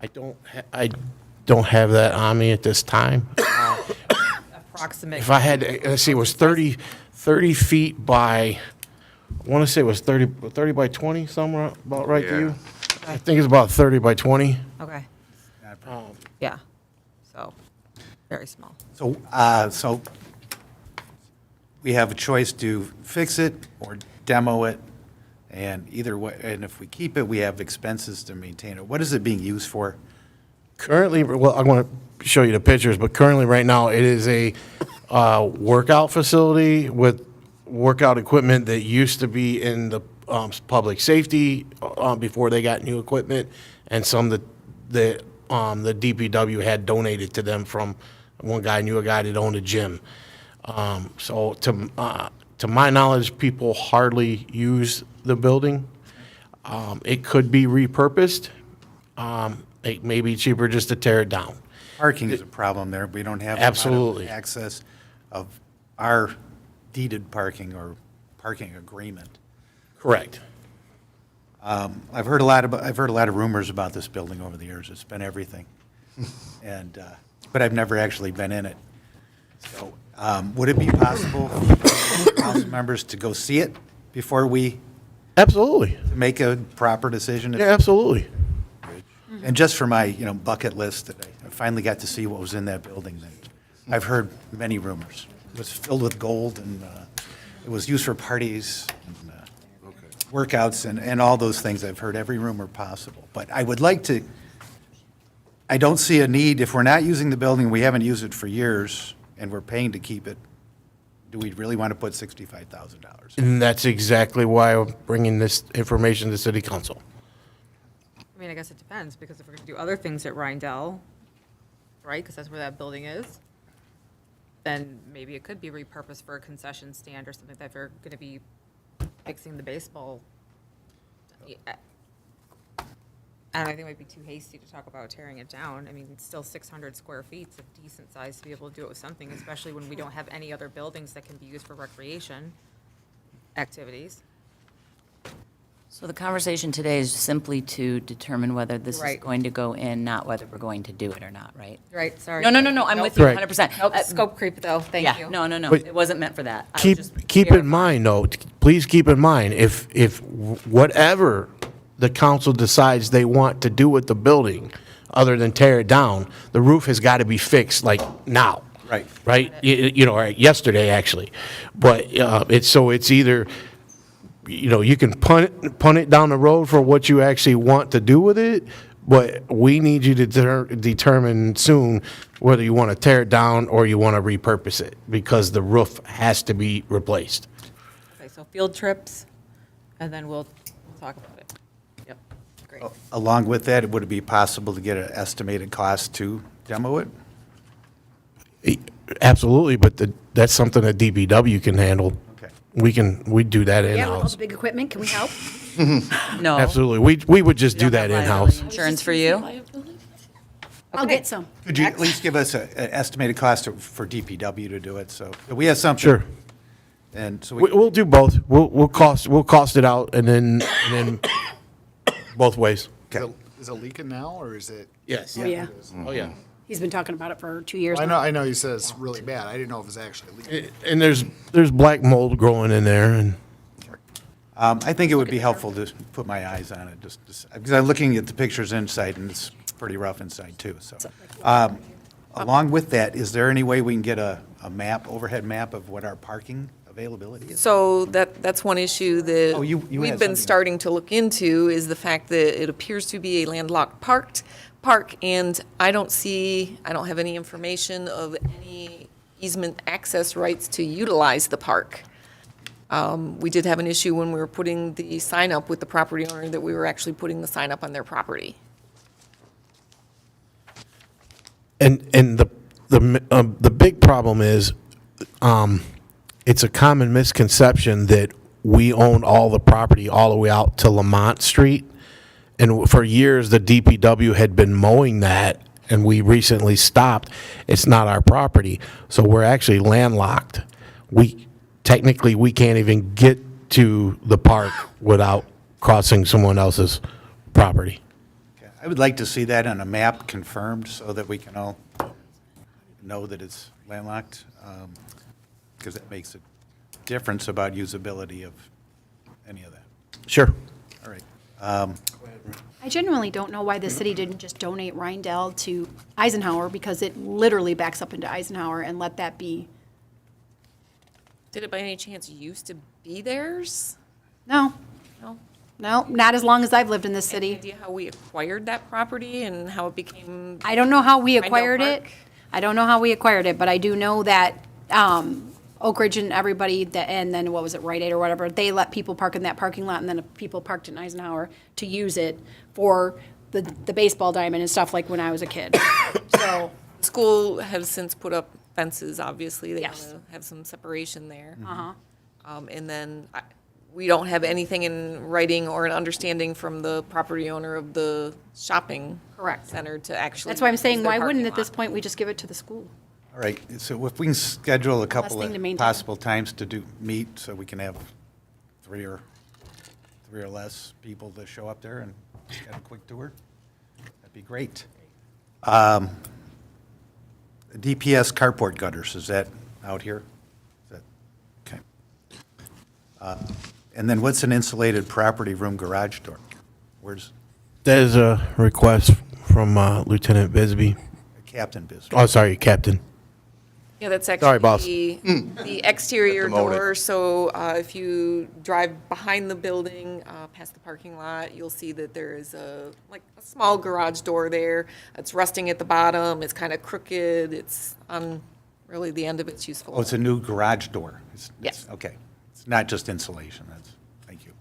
I don't have that on me at this time. Approximate. If I had, let's see, it was 30 feet by, I want to say it was 30 by 20, somewhere about right to you. I think it's about 30 by 20. Okay. Yeah. So, very small. So we have a choice to fix it or demo it, and either way, and if we keep it, we have expenses to maintain it. What is it being used for Currently, well, I'm going to show you the pictures, but currently, right now, it is a workout facility with workout equipment that used to be in the public safety before they got new equipment, and some that the DPW had donated to them from one guy knew a guy that owned a gym. So to my knowledge, people hardly use the building. It could be repurposed. It may be cheaper just to tear it down. Parking is a problem there. We don't have a lot of Absolutely. access of our deeded parking or parking agreement. Correct. I've heard a lot of rumors about this building over the years. It's been everything. And, but I've never actually been in it. So, would it be possible for council members to go see it before we Absolutely. make a proper decision? Yeah, absolutely. And just for my, bucket list, that I finally got to see what was in that building. I've heard many rumors. It was filled with gold, and it was used for parties, and workouts, and all those things. I've heard every rumor possible. But I would like to, I don't see a need, if we're not using the building, we haven't used it for years, and we're paying to keep it, do we really want to put $65,000? And that's exactly why I'm bringing this information to city council. I mean, I guess it depends, because if we're gonna do other things at Rindell, right, because that's where that building is, then maybe it could be repurposed for a concession stand or something, that if you're gonna be fixing the baseball. I don't know, I think it might be too hasty to talk about tearing it down. I mean, it's still 600 square feet, it's a decent size to be able to do it with something, especially when we don't have any other buildings that can be used for recreation activities. So the conversation today is simply to determine whether this is Right. going to go in, not whether we're going to do it or not, right? Right, sorry. No, I'm Nope. with you Right. 100%. Nope, scope creep though, thank you. Yeah, no, But it wasn't meant for that. I was Keep, just keep in verifying. mind, though, please keep in mind, if whatever the council decides they want to do with the building, other than tear it down, the roof has got to be fixed like now. Right. Right? Or yesterday, actually. But it's either, you can punt it down the road for what you actually want to do with it, but we need you to determine soon whether you want to tear it down or you want to repurpose it, because the roof has to be replaced. Okay, so field trips, and then we'll talk about it. Yep, great. Along with that, would it be possible to get an estimated cost to demo it? Absolutely, but that's something that DPW can handle. Okay. We do that Yeah, with all in-house. the big equipment, can we help? No. Absolutely. We would just do Don't have that liability in-house. Insurance for you? I'll get some. Could you at least give us an estimated cost for DPW to do it, so we have something? Sure. And so We'll do both. We'll cost it out and then both ways. Okay. Is it leaking now, or is it? Yes. Oh, yeah. Oh, yeah. He's been talking about it for 2 years I now. know you said it's really bad. I didn't know if it's actually leaking. And there's black mold growing in there, and I think it would be helpful to put my eyes on it, just because I'm looking at the pictures inside, and it's pretty rough inside, too, so. Along with that, is there any way we can get a map, overhead map of what our parking availability is? So that's one issue that Oh, you we've had been something. starting to look into, is the fact that it appears to be a landlocked park, and I don't have any information of any easement access rights to utilize the park. We did have an issue when we were putting the sign up with the property owner, that we were actually putting the sign up on their property. And the big problem is, it's a common misconception that we own all the property all the way out to Lamont Street. And for years, the DPW had been mowing that, and we recently stopped. It's not our property, so we're actually landlocked. Technically, we can't even get to the park without crossing someone else's property. Okay. I would like to see that on a map confirmed, so that we can all know that it's landlocked, because that makes a difference about usability of any of that. Sure. All right. I genuinely don't know why the city didn't just donate Rindell to Eisenhower, because it literally backs up into Eisenhower, and let that be. Did it by any chance used to be theirs? No, No? No, not as long as I've lived in this city. Idea how we acquired that property and how it became? I don't know how we Rindell acquired it. Park? I don't know how we acquired it, but I do know that Oak Ridge and everybody, and then what was it, Rite Aid or whatever, they let people park in that parking lot, and then people parked in Eisenhower to use it for the baseball diamond and stuff like when I was a kid. So, School has since put up fences, obviously. They Yes. want to have some separation there. uh-huh. And then we don't have anything in writing or an understanding from the property owner of the shopping Correct. center to actually. That's why I'm saying, use their why wouldn't parking at this lot. point we just give it to the school? All right, so if we can schedule a couple thing to of maintain. possible times to meet, so we can have three or less people to show up there and get a quick tour, that'd be great. DPS carport gutters, is that out here? Is that, okay. And then what's an insulated property room garage door? Where's There's a request from Lieutenant Bisbee. Captain Biz? Oh, sorry, Captain. Yeah, that's Sorry, boss. actually the exterior Demoted. door. So if you drive behind the building, past the parking lot, you'll see that there is a small garage door there. It's rusting at the bottom. It's kind of crooked. It's on really the end of its useful Oh, it's a new garage door? Yes. Okay. It's not just insulation, thank you.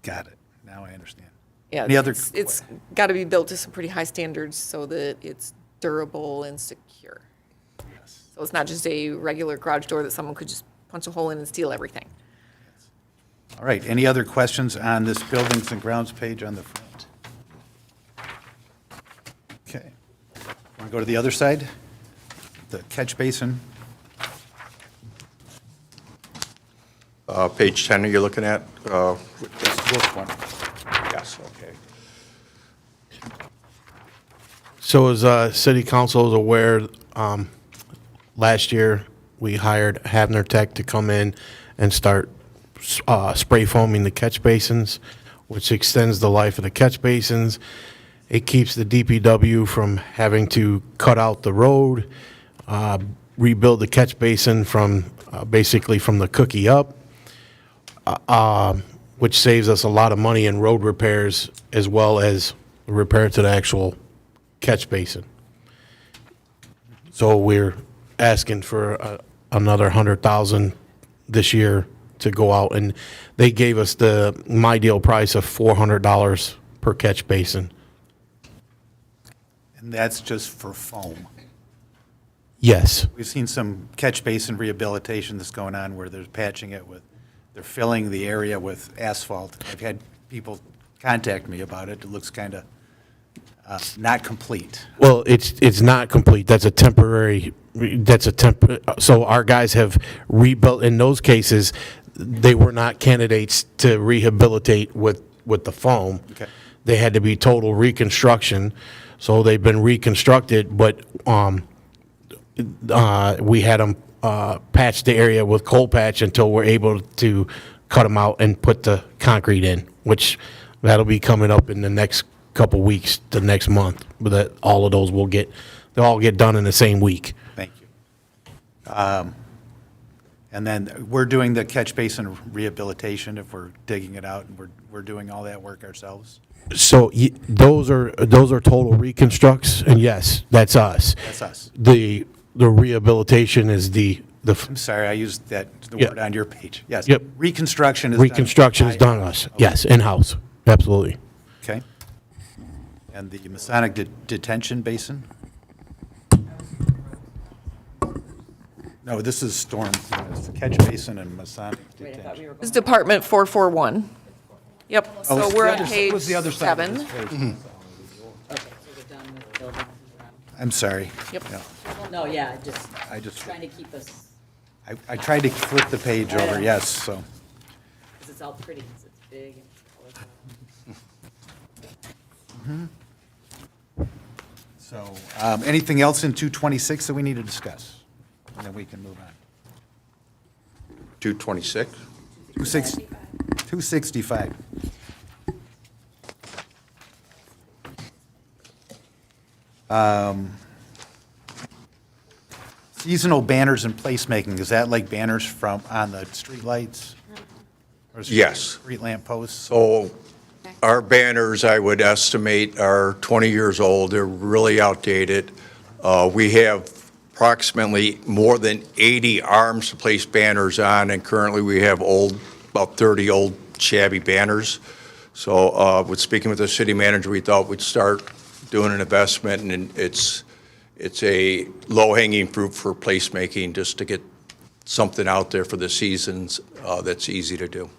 Got it. Now I understand. Yeah, Any other? it's got to be built to some pretty high standards so that it's durable and secure. So it's not just a regular garage door that someone could just punch a hole in and steal everything. All right, any other questions on this buildings and grounds page on the front? Okay. Want to go to the other side? The catch basin? Page 10 are you looking at? Which one? Yes, okay. So as City Council is aware, last year, we hired Havner Tech to come in and start spray foaming the catch basins, which extends the life of the catch basins. It keeps the DPW from having to cut out the road, rebuild the catch basin from, basically from the cookie up, which saves us a lot of money in road repairs as well as repair to the actual catch basin. So we're asking for another 100,000 this year to go out, and they gave us my deal price of $400 per catch basin. And that's just for foam. Yes. We've seen some catch basin rehabilitation that's going on where they're patching it with, they're filling the area with asphalt. I've had people contact me about it. It looks kind of not complete. Well, it's not complete. That's a temporary, so our guys have rebuilt, in those cases, they were not candidates to rehabilitate with the foam. Okay. They had to be total reconstruction, so they've been reconstructed, but we had them patch the area with coal patch until we're able to cut them out and put the concrete in, which that'll be coming up in the next couple weeks to next month. But that all of those they'll all get done in the same week. Thank you. And then we're doing the catch basin rehabilitation if we're digging it out, and we're doing all that work ourselves? So those are total reconstructs, and yes, that's us. That's us. The rehabilitation is the I'm sorry, I used the Yeah. word on your page. Yes. Yep. Reconstruction is done. reconstruction is by- done us. Yes, in-house, absolutely. Okay. And the Masonic detention basin? No, this is storm, it's the catch basin and Masonic detention. This is Department 441. Yep, Oh, so it's we're the on other- page what's the other side of 7. this page? I'm sorry. Yep. Yeah. No, yeah, just I just, trying to keep us, I tried to flip the page over, yes, so. because it's all pretty, 'cause it's big and it's colorful. So, anything else in 226 that we need to discuss? And then we can move on. 226? 265. Seasonal banners and placemaking, is that like banners on the streetlights? Yes. Street lamp posts? So our banners, I would estimate, are 20 years old. They're really outdated. We have approximately more than 80 arms to place banners on, and currently we have about 30 old shabby banners. So with speaking with the city manager, we thought we'd start doing an investment, and it's a low-hanging fruit for placemaking, just to get something out there for the seasons that's easy to do.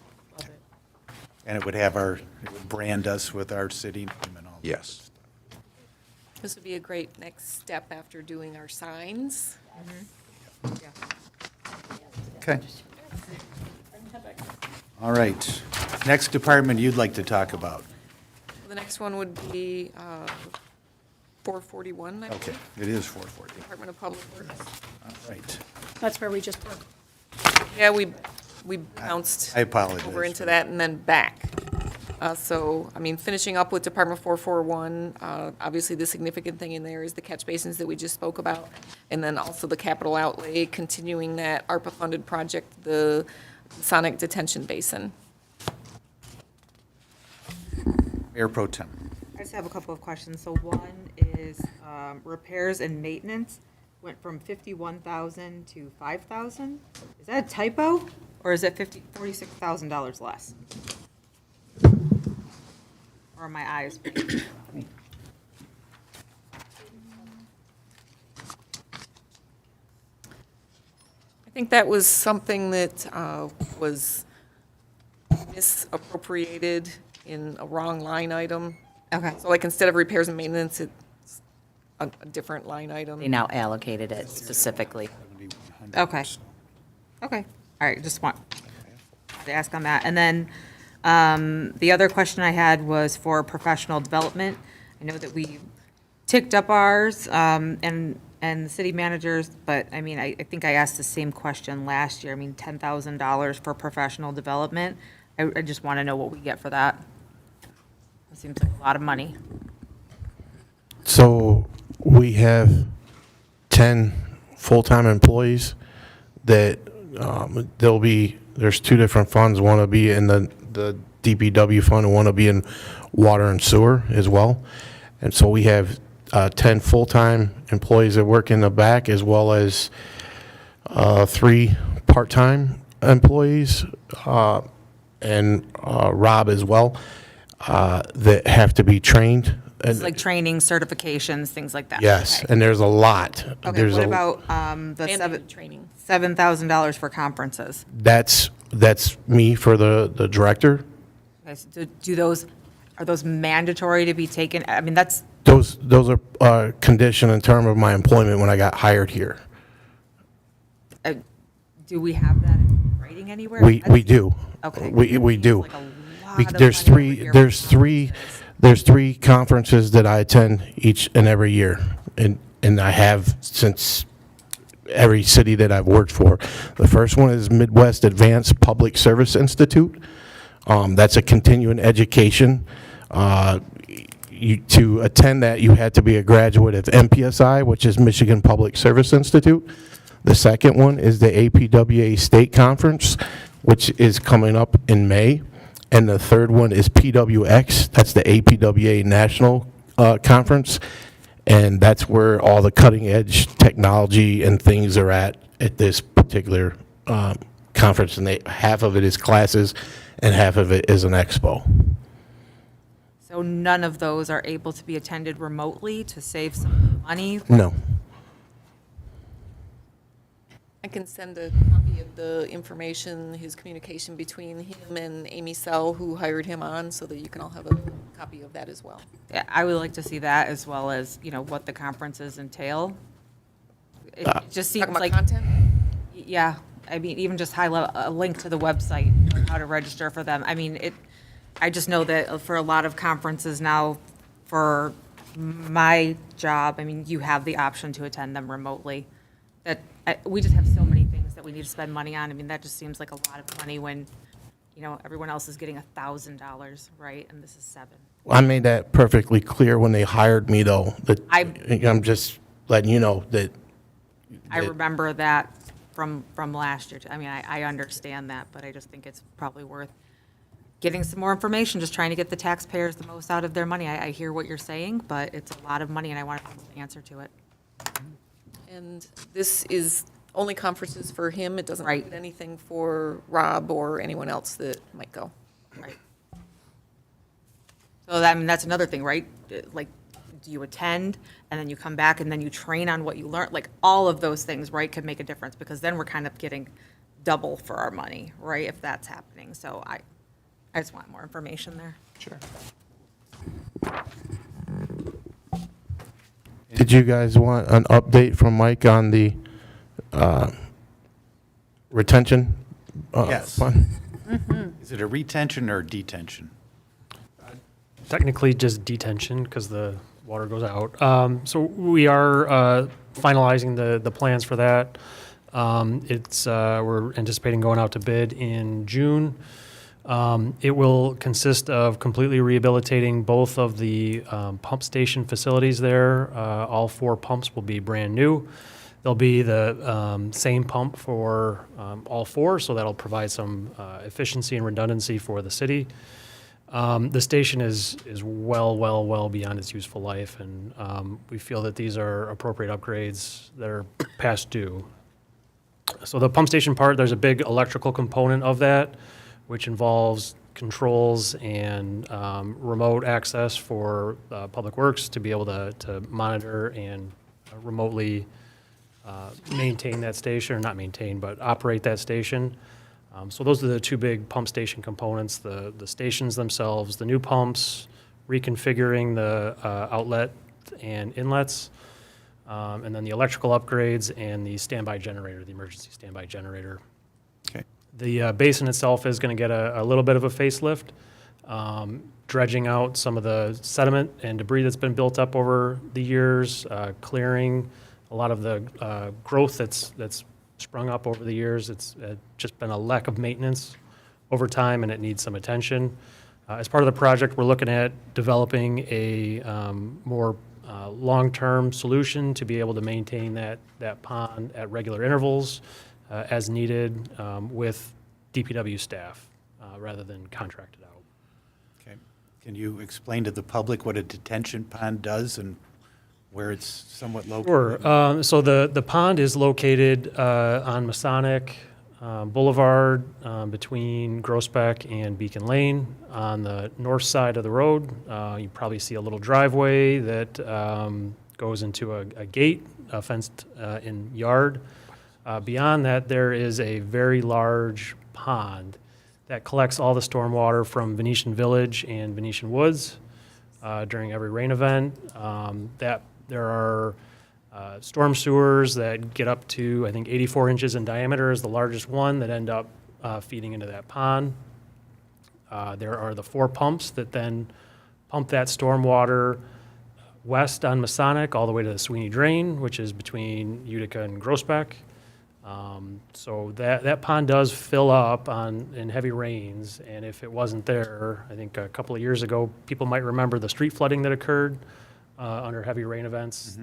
And it would have it would brand us with our city name and all. Yes. This would be a great next step after doing our signs. Okay. All right. Next department you'd like to talk about? The next one would be 441, I Okay, believe, it is 440. Department of Public Works. All right. That's where we just were. Yeah, we bounced I apologize over into for that and then back. So, I mean, finishing up with Department 441, obviously the significant thing in there is the catch basins that we just spoke about, and then also the capital outlay, continuing that ARPA-funded project, the Sonic Detention Basin. Mayor Pro Tem. I just have a couple of questions. So one is repairs and maintenance went from 51,000 to 5,000. Is that a typo, or is it $46,000 less? Or are my eyes? I think that was something that was misappropriated in a wrong line item. Okay. So like instead of repairs and maintenance, it's a different line item. They now allocated it specifically. Okay. Okay. All right, just want to ask on that. And then the other question I had was for professional development. I know that we ticked up ours and the city managers, but I mean, I think I asked the same question last year. I mean, $10,000 for professional development. I just want to know what we get for that. It seems like a lot of money. So we have 10 full-time employees that there's two different funds. One will be in the DPW fund and one will be in water and sewer as well. And so we have 10 full-time employees that work in the back, as well as 3 part-time employees, and Rob as well, that have to be trained. It's like training, certifications, things like that. Yes, Okay. and there's a lot. Okay, There's what a- about the And training. $7,000 for conferences? That's me for the director. Okay, so are those mandatory to be taken? I mean, that's, Those are condition in terms of my employment when I got hired here. do we have that in writing anywhere? We do. Okay. We do. Like a lot Be- of There's money over here for there's three conferences that I attend each and every year, and I have since every city that I've worked for. The first one is Midwest Advanced Public Service Institute. That's a continuing education. To attend that, you had to be a graduate of MPSI, which is Michigan Public Service Institute. The second one is the APWA State Conference, which is coming up in May. And the third one is PWX, that's the APWA National Conference. And that's where all the cutting edge technology and things are at this particular conference. And half of it is classes and half of it is an expo. So none of those are able to be attended remotely to save some money? No. I can send a copy of the information, his communication between him and Amy Sell, who hired him on, so that you can all have a copy of that as well. Yeah, I would like to see that, as well as, what the conferences entail. It just seems Talking about like. content? Yeah, I mean, even just a link to the website, on how to register for them. I mean, I just know that for a lot of conferences now, for my job, I mean, you have the option to attend them remotely. We just have so many things that we need to spend money on. I mean, that just seems like a lot of money when, everyone else is getting $1,000, right? And this is $7,000. I made that perfectly clear when they hired me, though, that I'm just letting you know that. I remember that from last year. I mean, I understand that, but I just think it's probably worth getting some more information, just trying to get the taxpayers the most out of their money. I hear what you're saying, but it's a lot of money, and I want an answer to it. And this is only conferences for him. It doesn't Right. include anything for Rob or anyone else that might go. Right. So I mean, that's another thing, right? Like, do you attend, and then you come back, and then you train on what you learned? Like, all of those things, right, could make a difference, because then we're kind of getting double for our money, right, if that's happening. So I just want more information there. Sure. Did you guys want an update from Mike on the retention Yes. fund? Is it a retention or detention? Technically just detention because the water goes out. So we are finalizing the plans for that. We're anticipating going out to bid in June. It will consist of completely rehabilitating both of the pump station facilities there. All 4 pumps will be brand new. There'll be the same pump for all 4, so that'll provide some efficiency and redundancy for the city. The station is well beyond its useful life, and we feel that these are appropriate upgrades that are past due. So the pump station part, there's a big electrical component of that, which involves controls and remote access for Public Works to be able to monitor and remotely maintain that station, or not maintain, but operate that station. So those are the 2 big pump station components, the stations themselves, the new pumps, reconfiguring the outlet and inlets, and then the electrical upgrades and the standby generator, the emergency standby generator. Okay. The basin itself is going to get a little bit of a facelift, dredging out some of the sediment and debris that's been built up over the years, clearing a lot of the growth that's sprung up over the years. It's just been a lack of maintenance over time, and it needs some attention. As part of the project, we're looking at developing a more long-term solution to be able to maintain that pond at regular intervals as needed with DPW staff rather than contracted out. Okay. Can you explain to the public what a detention pond does and where it's somewhat located? Sure. So the pond is located on Masonic Boulevard between Groesbeck and Beacon Lane on the north side of the road. You probably see a little driveway that goes into a gate, a fenced-in yard. Beyond that, there is a very large pond that collects all the stormwater from Venetian Village and Venetian Woods during every rain event. There are storm sewers that get up to, I think, 84 inches in diameter is the largest one that end up feeding into that pond. There are the 4 pumps that then pump that stormwater west on Masonic all the way to the Sweeney Drain, which is between Utica and Groesbeck. So that pond does fill up in heavy rains, and if it wasn't there, I think a couple of years ago, people might remember the street flooding that occurred under heavy rain events.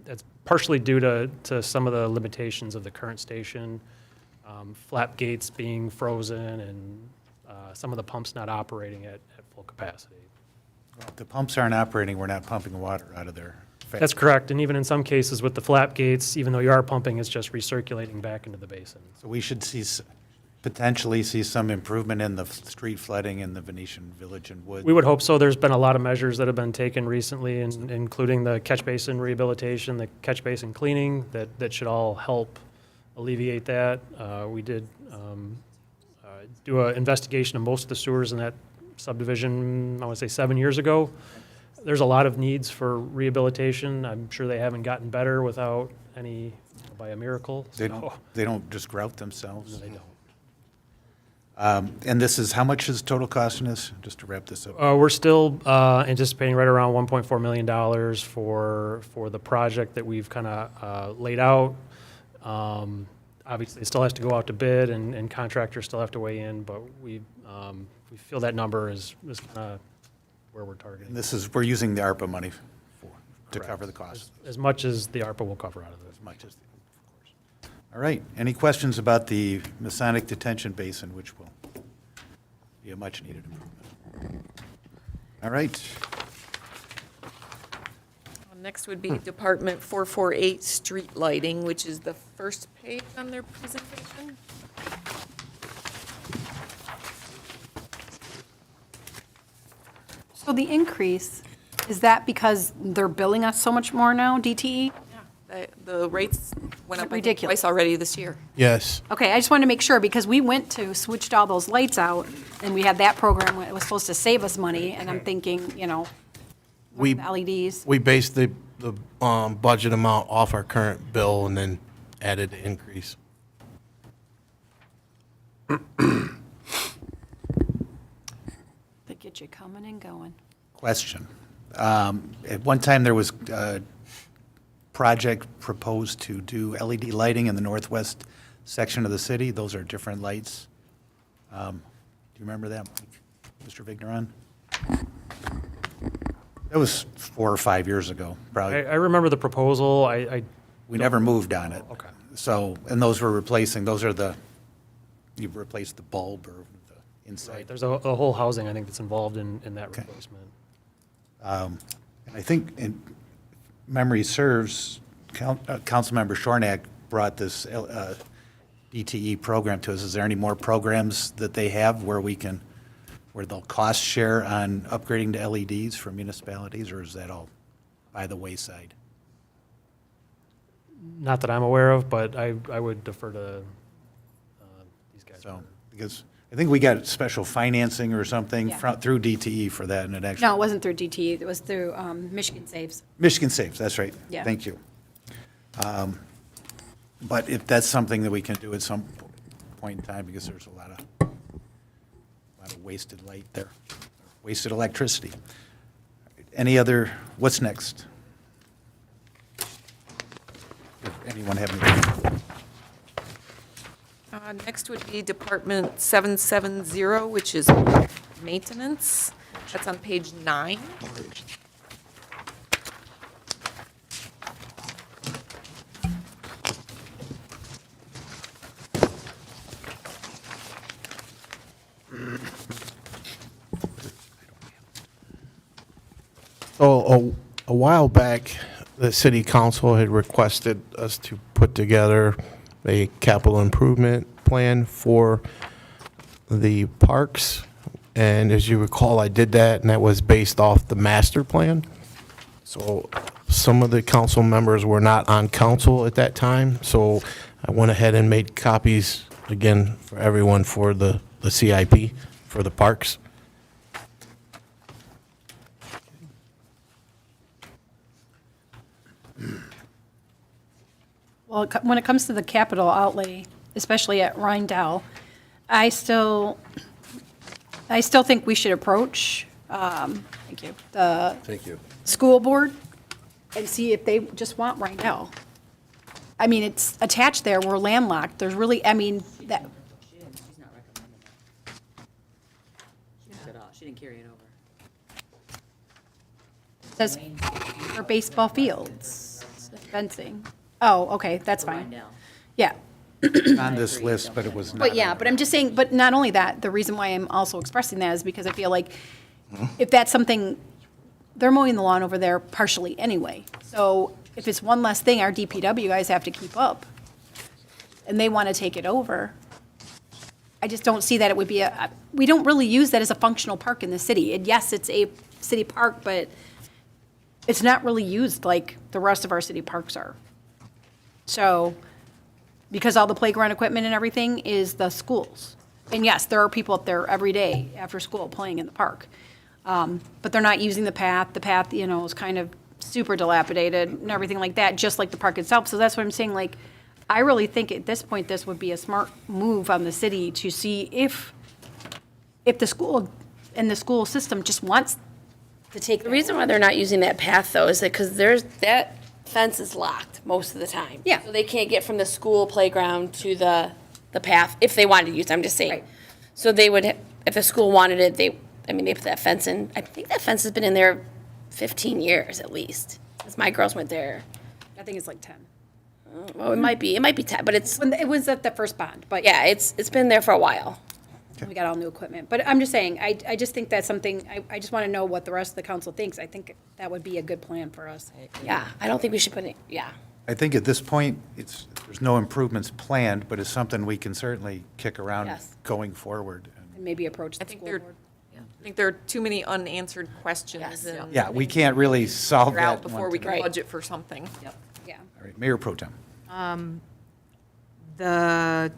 It's partially due to some of the limitations of the current station, flap gates being frozen and some of the pumps not operating at full capacity. If the pumps aren't operating, we're not pumping water out of there. That's correct, and even in some cases with the flap gates, even though you are pumping, it's just recirculating back into the basin. So we should potentially see some improvement in the street flooding in the Venetian Village and Woods. We would hope so. There's been a lot of measures that have been taken recently, including the catch basin rehabilitation, the catch basin cleaning, that should all help alleviate that. We did do an investigation of most of the sewers in that subdivision, I want to say 7 years ago. There's a lot of needs for rehabilitation. I'm sure they haven't gotten better without by a miracle. They don't just grout themselves? They don't. And this is, how much is total costing us, just to wrap this up? We're still anticipating right around $1.4 million for the project that we've kind of laid out. Obviously, it still has to go out to bid, and contractors still have to weigh in, but we feel that number is kind of where we're targeting. And we're using the ARPA money to cover the cost. As much as the ARPA will cover out of this. As much as, of course. All right, any questions about the Masonic Detention Basin, which will Be a much-needed improvement. All right. Next would be Department 448, street lighting, which is the first page on their presentation. So the increase, is that because they're billing us so much more now, DTE? The rates went up, I think, Ridiculous. twice already this year. Yes. Okay, I just wanted to make sure, because we went to, switched all those lights out, and we had that program, it was supposed to save us money, and I'm thinking, you know, We, the LEDs. we based the budget amount off our current bill and then added the increase. They get you coming and going. Question. At one time, there was a project proposed to do LED lighting in the northwest section of the city. Those are different lights. Do you remember that, Mr. Vigneron? That was 4 or 5 years ago, probably. I remember the proposal. We never moved on it. Okay. So, and those were replacing, those are the, you replaced the bulb or the inside. Right, there's a whole housing, I think, that's involved in that replacement. And I think, in memory serves, Councilmember Shornack brought this DTE program to us. Is there any more programs that they have where we can, where they'll cost share on upgrading to LEDs for municipalities, or is that all by the wayside? Not that I'm aware of, but I would defer to these guys. So, because I think we got special financing or something Yeah. through DTE for that, and it actually. No, it wasn't through DTE, it was through Michigan Saves. Michigan Saves, that's right. Yeah. Thank you. But if that's something that we can do at some point in time, because there's a lot of wasted light there, wasted electricity. Any other, what's next? Does anyone have anything? Next would be Department 770, which is maintenance. That's on page 9. So a while back, the city council had requested us to put together a capital improvement plan for the parks. And as you recall, I did that, and that was based off the master plan. So some of the council members were not on council at that time, so I went ahead and made copies again for everyone for the CIP for the parks. Well, when it comes to the capital outlay, especially at Rindell, I still think we should approach, thank you, the Thank you. school board and see if they just want Rindell. I mean, it's attached there, we're landlocked, there's really, I mean, that, She's not recommending it. She took it off. She didn't carry it over. says for baseball fields, fencing. Oh, okay, that's fine. Rindell. Yeah. On this list, but it was not. But yeah, but I'm just saying, but not only that, the reason why I'm also expressing that is because I feel like if that's something, they're mowing the lawn over there partially anyway. So if it's one less thing our DPW guys have to keep up, and they want to take it over, I just don't see that it would be we don't really use that as a functional park in the city. And yes, it's a city park, but it's not really used like the rest of our city parks are. So, because all the playground equipment and everything is the schools. And yes, there are people up there every day after school playing in the park. But they're not using the path. The path, you know, is kind of super dilapidated and everything like that, just like the park itself. So that's what I'm saying, like, I really think at this point, this would be a smart move on the city to see if the school and the school system just wants to take. The reason why they're not using that path, though, is that because that fence is locked most of the time. Yeah. So they can't get from the school playground to the path if they wanted to use it, I'm just saying. Right. So they would, if the school wanted it, they put that fence in. I think that fence has been in there 15 years at least, since my girls went there. I think it's like 10. Well, it might be 10, but it's, When it was at the first bond, but yeah, it's been there for a while. We got all new equipment. But I'm just saying, I just think that's something, I just want to know what the rest of the council thinks. I think that would be a good plan for us. Yeah, I don't think we should put it, yeah. I think at this point, there's no improvements planned, but it's something we can certainly kick around Yes. going forward. And maybe approach the I think school there, board. I think there are too many unanswered questions. Yes. and Yeah, we can't really solve figure out that before one we tonight. can budget for something. Yeah. All right, Mayor Pro Tem. The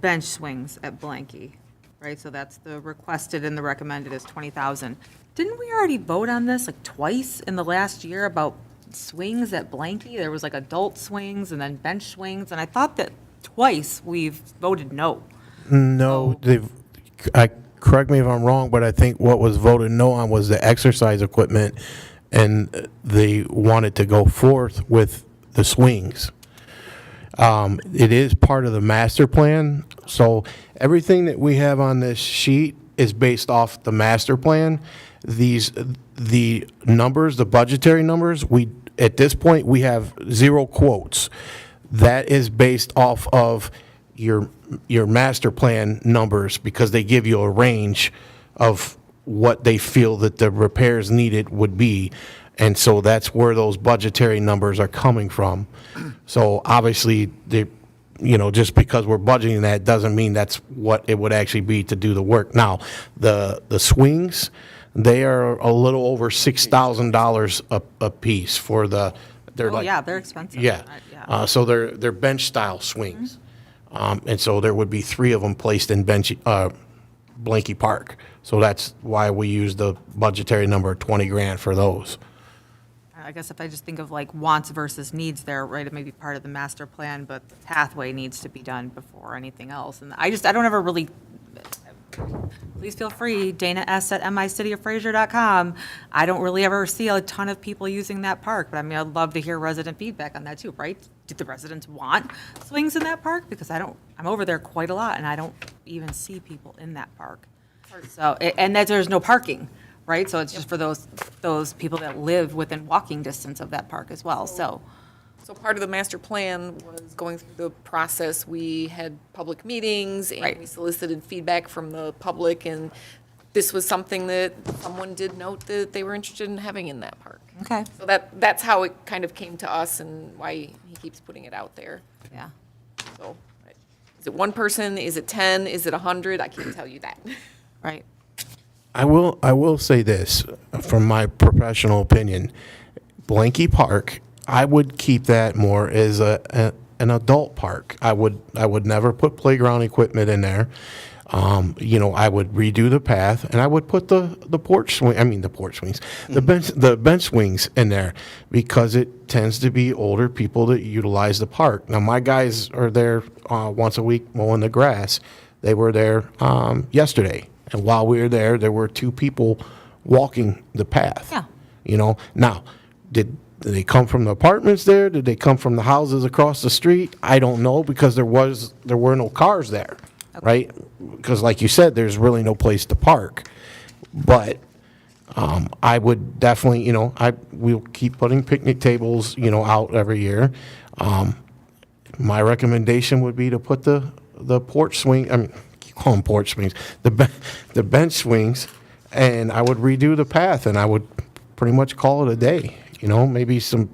bench swings at Blanky, right? So that's the requested and the recommended is 20,000. Didn't we already vote on this like twice in the last year about swings at Blanky? There was like adult swings and then bench swings, and I thought that twice we've voted no. No, correct me if I'm wrong, but I think what was voted no on was the exercise equipment, and they wanted to go forth with the swings. It is part of the master plan, so everything that we have on this sheet is based off the master plan. The numbers, the budgetary numbers, at this point, we have 0 quotes. That is based off of your master plan numbers, because they give you a range of what they feel that the repairs needed would be. And so that's where those budgetary numbers are coming from. So obviously, just because we're budgeting that doesn't mean that's what it would actually be to do the work. Now, the swings, they are a little over $6,000 a piece for they're Oh, like. yeah, they're expensive. Yeah. Yeah. So they're bench style swings. And so there would be 3 of them placed in Blanky Park. So that's why we use the budgetary number of 20 grand for those. I guess if I just think of like wants versus needs there, right, it may be part of the master plan, but the pathway needs to be done before anything else. And I don't ever really, please feel free, dana.s@micityoffraser.com. I don't really ever see a ton of people using that park, but I mean, I'd love to hear resident feedback on that too, right? Did the residents want swings in that park? Because I'm over there quite a lot and I don't even see people in that park. So, and that there's no parking, right? So it's just for those people that live within walking distance of that park as well, so. So part of the master plan was going through the process. We had public meetings and Right. we solicited feedback from the public, and this was something that someone did note that they were interested in having in that park. Okay. So that's how it kind of came to us and why he keeps putting it out there. Yeah. So is it one person? Is it 10? Is it 100? I can't tell you that. Right. I will say this, from my professional opinion, Blanky Park, I would keep that more as an adult park. I would never put playground equipment in there. I would redo the path, and I would put the bench swings in there, because it tends to be older people that utilize the park. Now, my guys are there once a week mowing the grass. They were there yesterday, and while we were there were 2 people walking the path. Yeah. Now, did they come from the apartments there? Did they come from the houses across the street? I don't know, because there were no cars there, right? Because like you said, there's really no place to park. But I would definitely, we'll keep putting picnic tables, out every year. My recommendation would be to put the porch swing, keep calling them porch swings, the bench swings, and I would redo the path, and I would pretty much call it a day. Maybe some,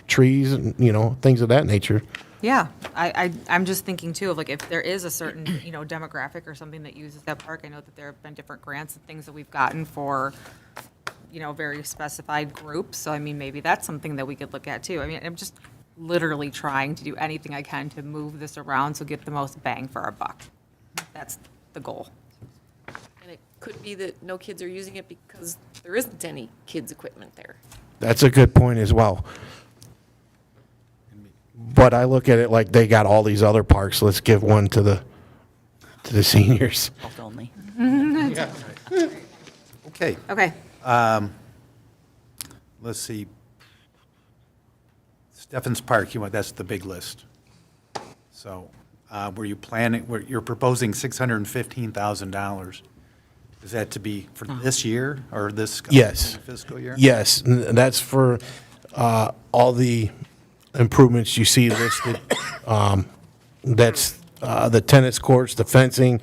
trees and, things of that nature. Yeah, I'm just thinking too of like if there is a certain, demographic or something that uses that park. I know that there have been different grants and things that we've gotten for, very specified groups. So I mean, maybe that's something that we could look at too. I mean, I'm just literally trying to do anything I can to move this around so get the most bang for our buck. That's the goal. And it could be that no kids are using it because there isn't any kids' equipment there. That's a good point as well. But I look at it like they got all these other parks. Let's give one to the seniors. Adult only. Okay. Okay. Let's see. Steffens Park, that's the big list. So were you planning, you're proposing $615,000. Is that to be for this year or this Yes. fiscal year? Yes, and that's for all the improvements you see listed. That's the tennis courts, the fencing,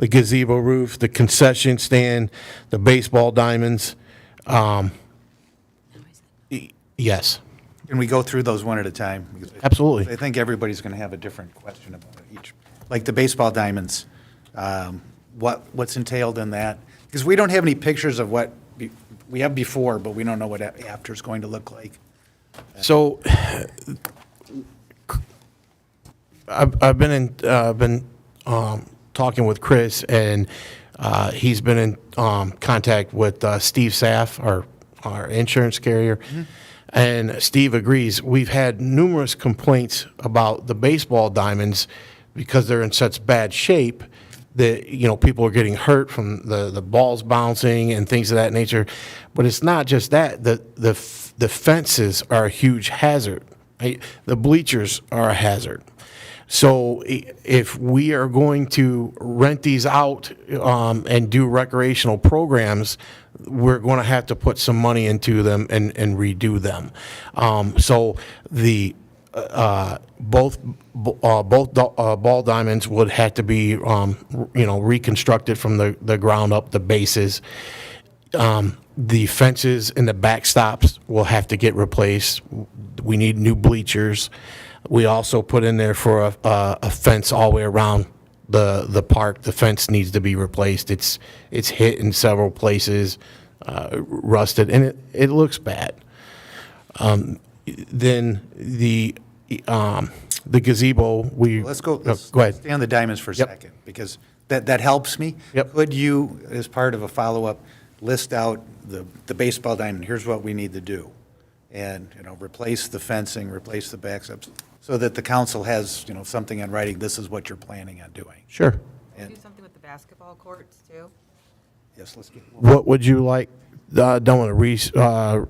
the gazebo roof, the concession stand, the baseball diamonds. Yes, Can we go through those one at a time? Because absolutely. I think everybody's going to have a different question about each. Like the baseball diamonds, what's entailed in that? Because we don't have any pictures of what, we have before, but we don't know what after is going to look like. So I've been talking with Chris, and he's been in contact with Steve Saff, our insurance carrier. And Steve agrees. We've had numerous complaints about the baseball diamonds because they're in such bad shape that, people are getting hurt from the balls bouncing and things of that nature. But it's not just that. The fences are a huge hazard. Right? The bleachers are a hazard. So if we are going to rent these out and do recreational programs, we're going to have to put some money into them and redo them. So the both ball diamonds would have to be reconstructed from the ground up. The bases, the fences and the backstops will have to get replaced. We need new bleachers. We also put in there for a fence all the way around the park. The fence needs to be replaced. It's hit in several places, rusted, and it looks bad. Then the gazebo, Let's go ahead. stay on the diamonds for a Yep. second, because that helps me. Yep. Could you, as part of a follow-up, list out the baseball diamond, here's what we need to do? And, replace the fencing, replace the backups, so that the council has, something in writing, this is what you're planning on doing. Sure. Do And, something with the basketball courts, too? yes, let's get. What would you like? Don't want to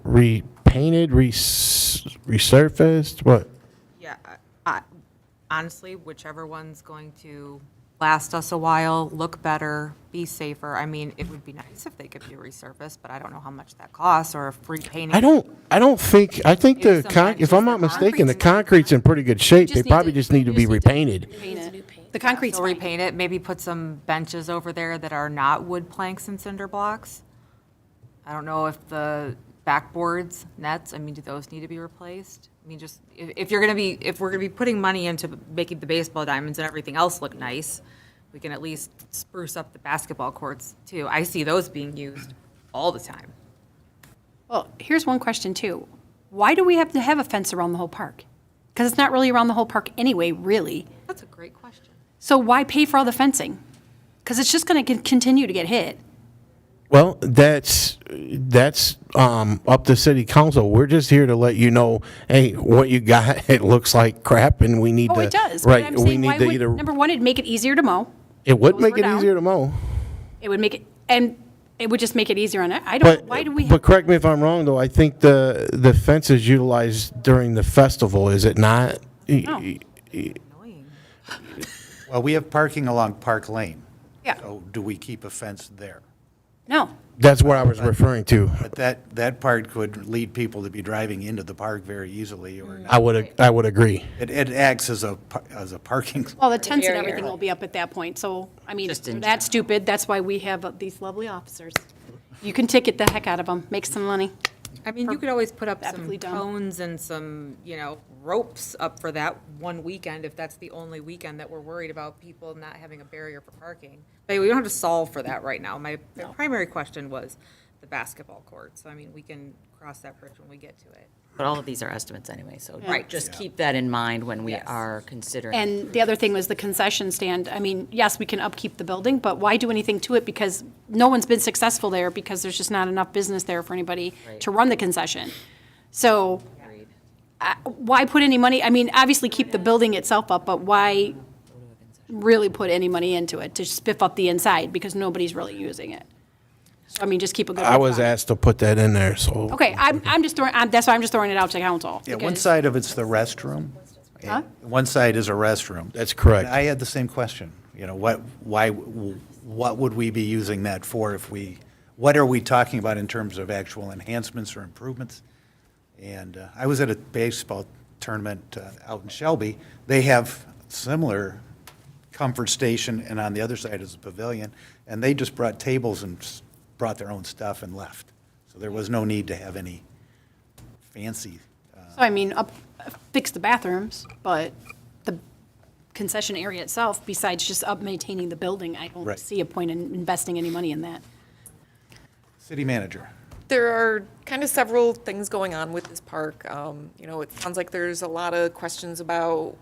repainted, resurfaced? What? Yeah, honestly, whichever one's going to last us a while, look better, be safer. I mean, it would be nice if they could be resurfaced, but I don't know how much that costs, or if repainting. I think Maybe the some bunches if I'm not of mistaken, the concrete. concrete's in pretty good shape. They just need probably to- just need to you be just need to repainted. Paint it. The concrete's So fine. repaint it, maybe put some benches over there that are not wood planks and cinder blocks. I don't know if the backboards, nets, I mean, do those need to be replaced? I mean, just, if we're gonna be putting money into making the baseball diamonds and everything else look nice, we can at least spruce up the basketball courts too. I see those being used all the time. Well, here's one question too. Why do we have to have a fence around the whole park? Because it's not really around the whole park anyway, really. That's a great question. So why pay for all the fencing? Because it's just going to continue to get hit. Well, that's up to city council. We're just here to let you know, hey, what you got, it looks like crap, and we need to. Oh, it does. But Right, I'm we saying, need why to would, either, number one, it'd make it easier to mow. it would those make were it down. easier to mow. It would make it, and it would just make it easier on it. I don't, why do we But have? correct me if I'm wrong, though, I think the fence is utilized during the festival, is it not? No. Annoying. Well, we have parking along Park Lane. Yeah. So do we keep a fence there? No. That's what I was referring to. But that part could lead people to be driving into the park very easily, or not. I would agree. It acts as a parking. Well, the tents and barrier. everything will be up at that point. So, I mean, Just in that's stupid. That's why we have these lovely officers. You can ticket the heck out of them, make some money. I mean, you could always put up some Ethically dumb. cones and some, ropes up for that one weekend, if that's the only weekend that we're worried about people not having a barrier for parking. But we don't have to solve for that right now. My primary question was the basketball court. So, I mean, we can cross that bridge when we get to it. But all of these are estimates anyway, so Right. just keep that in mind when we are considering. And the other thing was the concession stand. I mean, yes, we can upkeep the building, but why do anything to it? Because no one's been successful there because there's just not enough business there for anybody to run the concession. So Agreed. why put any money? I mean, obviously keep the building itself up, but why really put any money into it to spiff up the inside because nobody's really using it? So, I mean, just keep a good. I was roof on it. asked to put that in there, so. Okay, I'm just throwing, that's why I'm just throwing it out to council. Yeah, one because- side of it's the restroom. Huh? One side is a restroom. That's correct. And I had the same question, what would we be using that for if what are we talking about in terms of actual enhancements or improvements? And I was at a baseball tournament out in Shelby. They have similar comfort station, and on the other side is a pavilion, and they just brought tables and brought their own stuff and left. So there was no need to have any fancy. So I mean, fix the bathrooms, but the concession area itself, besides just maintaining the building, I don't Right. see a point in investing any money in that. City manager. There are kind of several things going on with this park. You know, it sounds like there's a lot of questions about,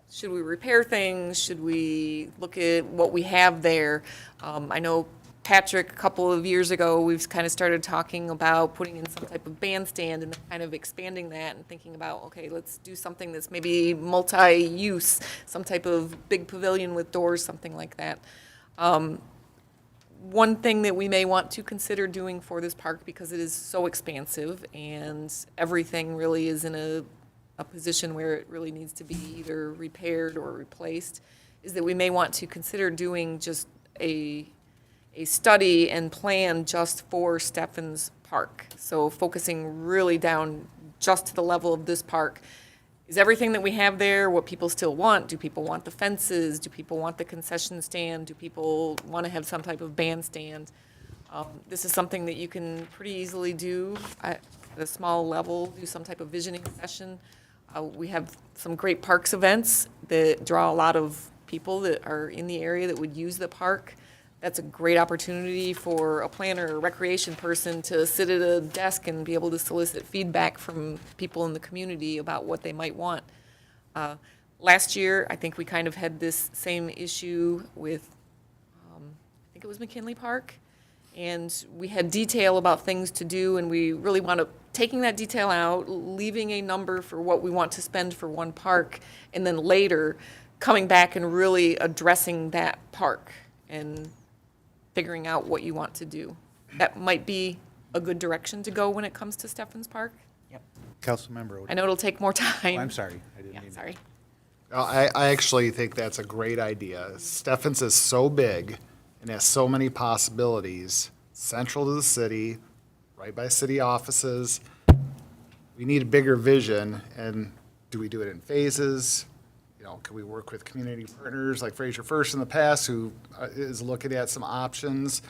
should we repair things? Should we look at what we have there? I know Patrick, a couple of years ago, we've kind of started talking about putting in some type of bandstand and kind of expanding that and thinking about, okay, let's do something that's maybe multi-use, some type of big pavilion with doors, something like that. One thing that we may want to consider doing for this park, because it is so expansive and everything really is in a position where it really needs to be either repaired or replaced, is that we may want to consider doing just a study and plan just for Steffens Park. So focusing really down just to the level of this park. Is everything that we have there what people still want? Do people want the fences? Do people want the concession stand? Do people want to have some type of bandstand? This is something that you can pretty easily do at a small level, do some type of visioning session. We have some great parks events that draw a lot of people that are in the area that would use the park. That's a great opportunity for a planner or recreation person to sit at a desk and be able to solicit feedback from people in the community about what they might want. Last year, I think we kind of had this same issue with, I think it was McKinley Park, and we had detail about things to do, and we really wound up taking that detail out, leaving a number for what we want to spend for one park, and then later coming back and really addressing that park and figuring out what you want to do. That might be a good direction to go when it comes to Steffens Park. Councilmember Odie. I know it'll take more time. Oh, I'm sorry. I didn't Yeah, mean to. sorry. I actually think that's a great idea. Steffens is so big and has so many possibilities, central to the city, right by city offices. We need a bigger vision, and do we do it in phases? You know, can we work with community partners like Fraser First in the past, who is looking at some options?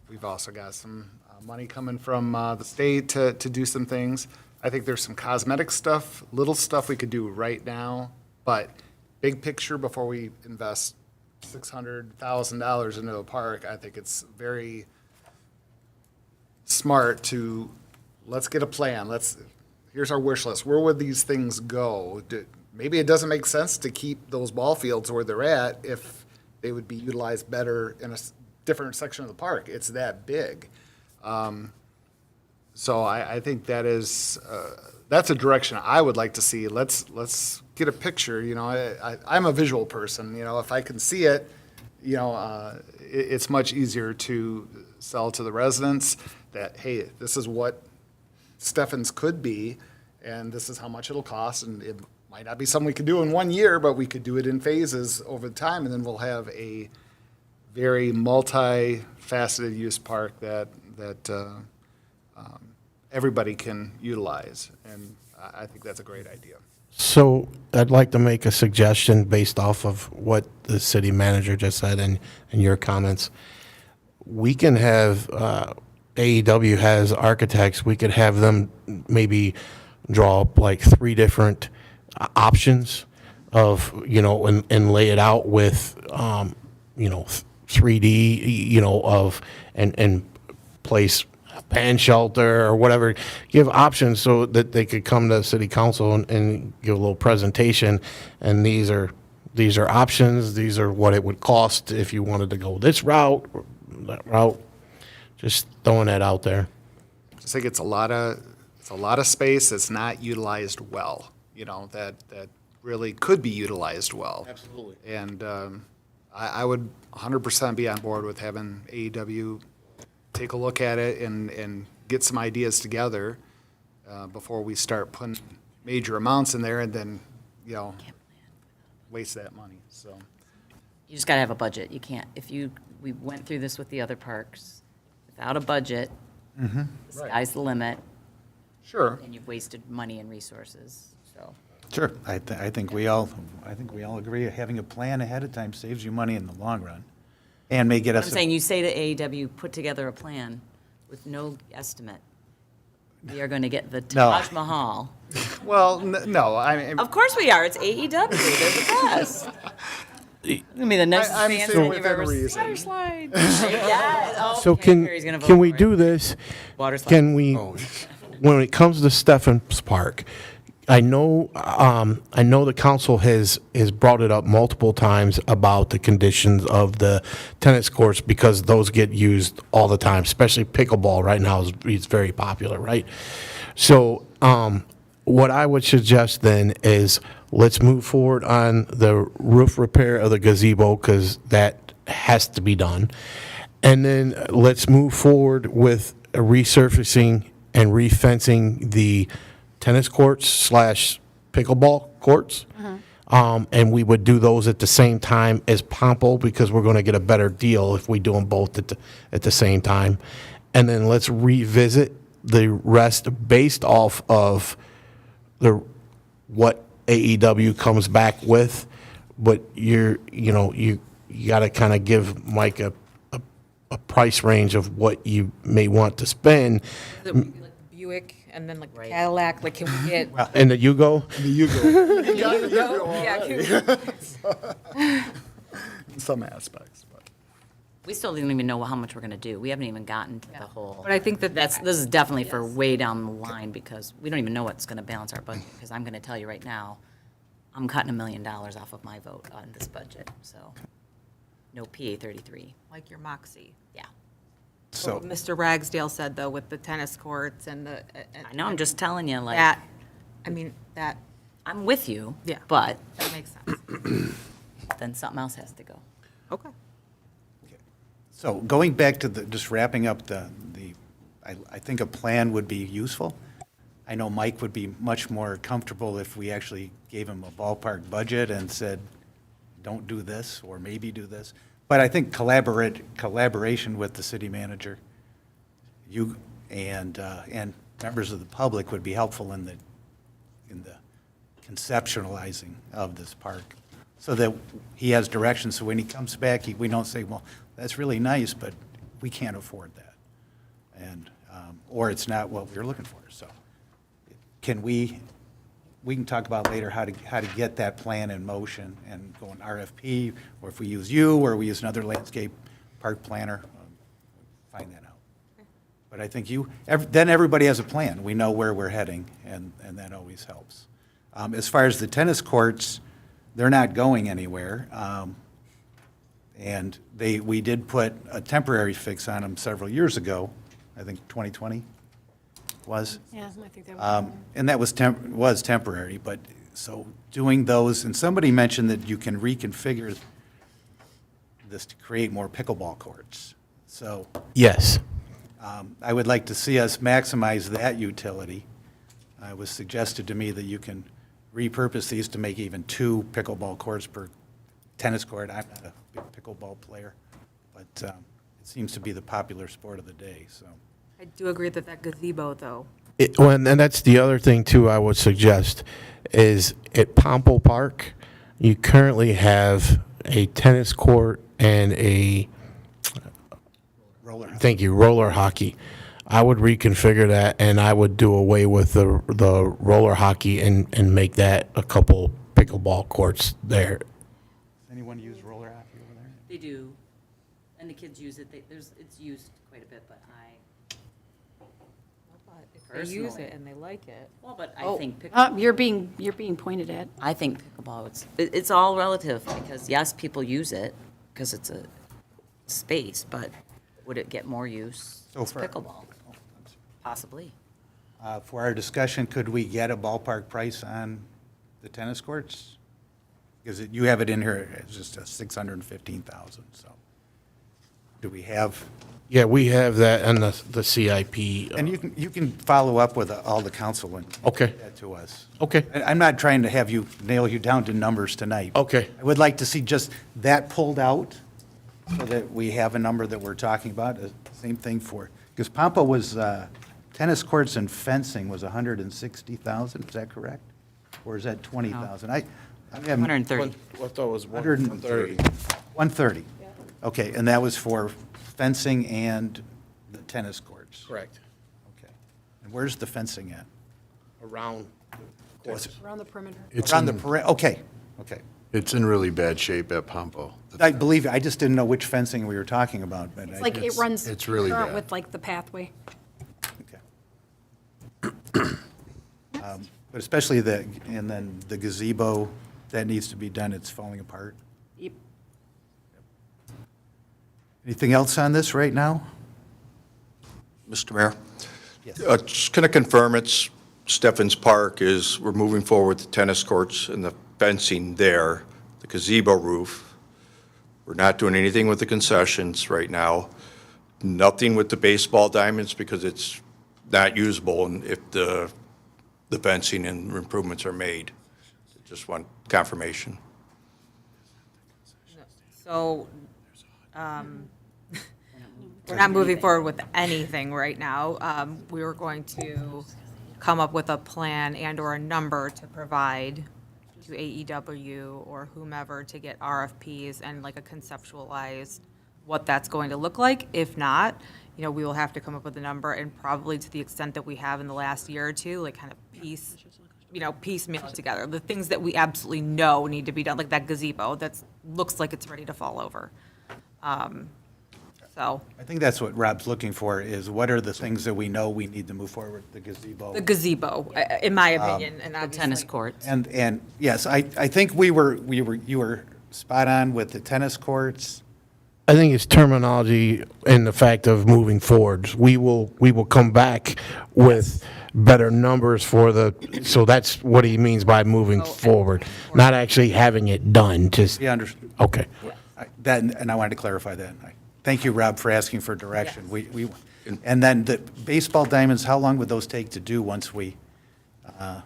We've also got some money coming from the state to do some things. I think there's some cosmetic stuff, little stuff we could do right now, but big picture, before we invest $600,000 into a park, I think it's very smart to, let's get a plan. Here's our wish list. Where would these things go? Maybe it doesn't make sense to keep those ball fields where they're at if they would be utilized better in a different section of the park. It's that big. So I think that's a direction I would like to see. Let's get a picture. You know, I'm a visual person. You know, if I can see it, you know, it's much easier to sell to the residents that, hey, this is what Steffens could be, and this is how much it'll cost, and it might not be something we could do in 1 year, but we could do it in phases over time, and then we'll have a very multi-faceted use park that everybody can utilize, and I think that's a great idea. So I'd like to make a suggestion based off of what the city manager just said and your comments. We can have, AEW has architects, we could have them maybe draw up like 3 different options of, you know, and lay it out with, you know, 3D, you know, of, and place a pan shelter or whatever, give options so that they could come to city council and give a little presentation. And these are options. These are what it would cost if you wanted to go this route, or that route. Just throwing that out there. I just think it's a lot of space that's not utilized well, you know, that really could be utilized well. Absolutely. And I would 100% be on board with having AEW take a look at it and get some ideas together before we start putting major amounts in there and then, you know, waste that money, so. You just gotta have a budget. You can't, we went through this with the other parks. Without a budget, the sky's the limit, Sure. and you've wasted money and resources, so. Sure. I think we all agree having a plan ahead of time saves you money in the long run and may get I'm us. saying, you say to AEW, put together a plan with no estimate. We are going to get the No. Taj Mahal. Well, no, I mean. Of course we are. It's AEW. They're the best. I mean, the nicest I'm fans saying you've within ever seen. reason. Water slide. Yeah. Oh, So okay, Perry's gonna vote can we for it. do this? Water slide. Can we, when it comes to Steffens Park, I know the council has brought it up multiple times about the conditions of the tennis courts because those get used all the time, especially pickleball right now is very popular, right? So, what I would suggest then is let's move forward on the roof repair of the gazebo because that has to be done. And then let's move forward with resurfacing and refencing the tennis courts / pickleball courts. And we would do those at the same time as Pompo because we're going to get a better deal if we do them both at the same time. And then let's revisit the rest based off of what AEW comes back with. But you got to kind of give Mike a price range of what you may want to spend. Like Buick and then like Cadillac, like can we get? And the Yugo? In some aspects, but. We still don't even know how much we're going to do. We haven't even gotten to the whole. But I think that this is definitely for way down the line because we don't even know what's going to balance our budget. Because I'm going to tell you right now, I'm cutting $1 million off of my vote on this budget. So no PA 33. like your Moxie. Yeah. So, What Mr. Ragsdale said though with the tennis courts and the. I know. I'm just telling you, like That, I mean, that, I'm with you. Yeah. But that makes sense. then something else has to go. Okay. so going back to just wrapping up I think a plan would be useful. I know Mike would be much more comfortable if we actually gave him a ballpark budget and said, don't do this, or maybe do this. But I think collaboration with the city manager, you and members of the public would be helpful in the conceptualizing of this park, so that he has direction, so when he comes back, we don't say, well, that's really nice, but we can't afford that. And, or it's not what we're looking for, so. We can talk about later how to get that plan in motion and go an RFP, or if we use you, or we use another landscape park planner, find that out. But I think then everybody has a plan. We know where we're heading, and that always helps. As far as the tennis courts, they're not going anywhere. And we did put a temporary fix on them several years ago, I think 2020 was. Yeah, I think that was. And that was temporary, but, so doing those, and somebody mentioned that you can reconfigure this to create more pickleball courts. So Yes. I would like to see us maximize that utility. It was suggested to me that you can repurpose these to make even 2 pickleball courts per tennis court. I'm not a big pickleball player, but it seems to be the popular sport of the day, so. I do agree that gazebo though. And that's the other thing too I would suggest is at Pompo Park, you currently have a tennis court and roller hockey. I would reconfigure that and I would do away with the roller hockey and make that a couple pickleball courts there. Does anyone use roller hockey over there? They do, and the kids use it. It's used quite a bit, but They use Personally. it and they like it. well, but I think pickleball. You're being pointed at. I think pickleball, it's all relative, because yes, people use it, because it's a space, but would it get more use? So It's for- pickleball, possibly. For our discussion, could we get a ballpark price on the tennis courts? Because you have it in here, it's just a $615,000, so. Do we have, Yeah, we have that in the CIP. and you can follow up with all the council and Okay. get that to us. Okay. I'm not trying to nail you down to numbers tonight. Okay. I would like to see just that pulled out, so that we have a number that we're talking about. Same thing because Pampa was, tennis courts and fencing was $160,000, is that correct? Or is that 20,000? I have 130. I thought it was 130. 130. Okay, and that was for fencing and the tennis courts? Correct. Okay. And where's the fencing at? Around. Around the perimeter. Around the okay, okay. It's in really bad shape at Pompo. I believe, I just didn't know which fencing we were talking about, but It's like it runs it's really current bad. with like the pathway. Okay. But especially and then the gazebo, that needs to be done, it's falling apart. Yep. Anything else on this right now? Mr. Mayor? Yes. Just going to confirm it's Steffens Park we're moving forward with the tennis courts and the fencing there, the gazebo roof. We're not doing anything with the concessions right now. Nothing with the baseball diamonds because it's not usable and if the fencing and improvements are made. Just want confirmation. So, we're not moving forward with anything right now. We were going to come up with a plan and/or a number to provide to AEW or whomever to get RFPs and like a conceptualized what that's going to look like. If not, we will have to come up with a number and probably to the extent that we have in the last year or two, like kind of piecemeal it together. The things that we absolutely know need to be done, like that gazebo that looks like it's ready to fall over. So I think that's what Rob's looking for, is what are the things that we know we need to move forward, the gazebo. the gazebo, in my opinion, and The obviously. tennis courts. And yes, I think you were spot on with the tennis courts. I think it's terminology and the fact of moving forwards. We will come back with better numbers so that's what he means by moving forward, not actually having it done, just, Yeah, understood. okay. And I wanted to clarify that. Thank you, Rob, for asking for direction. And then the baseball diamonds, how long would those take to do once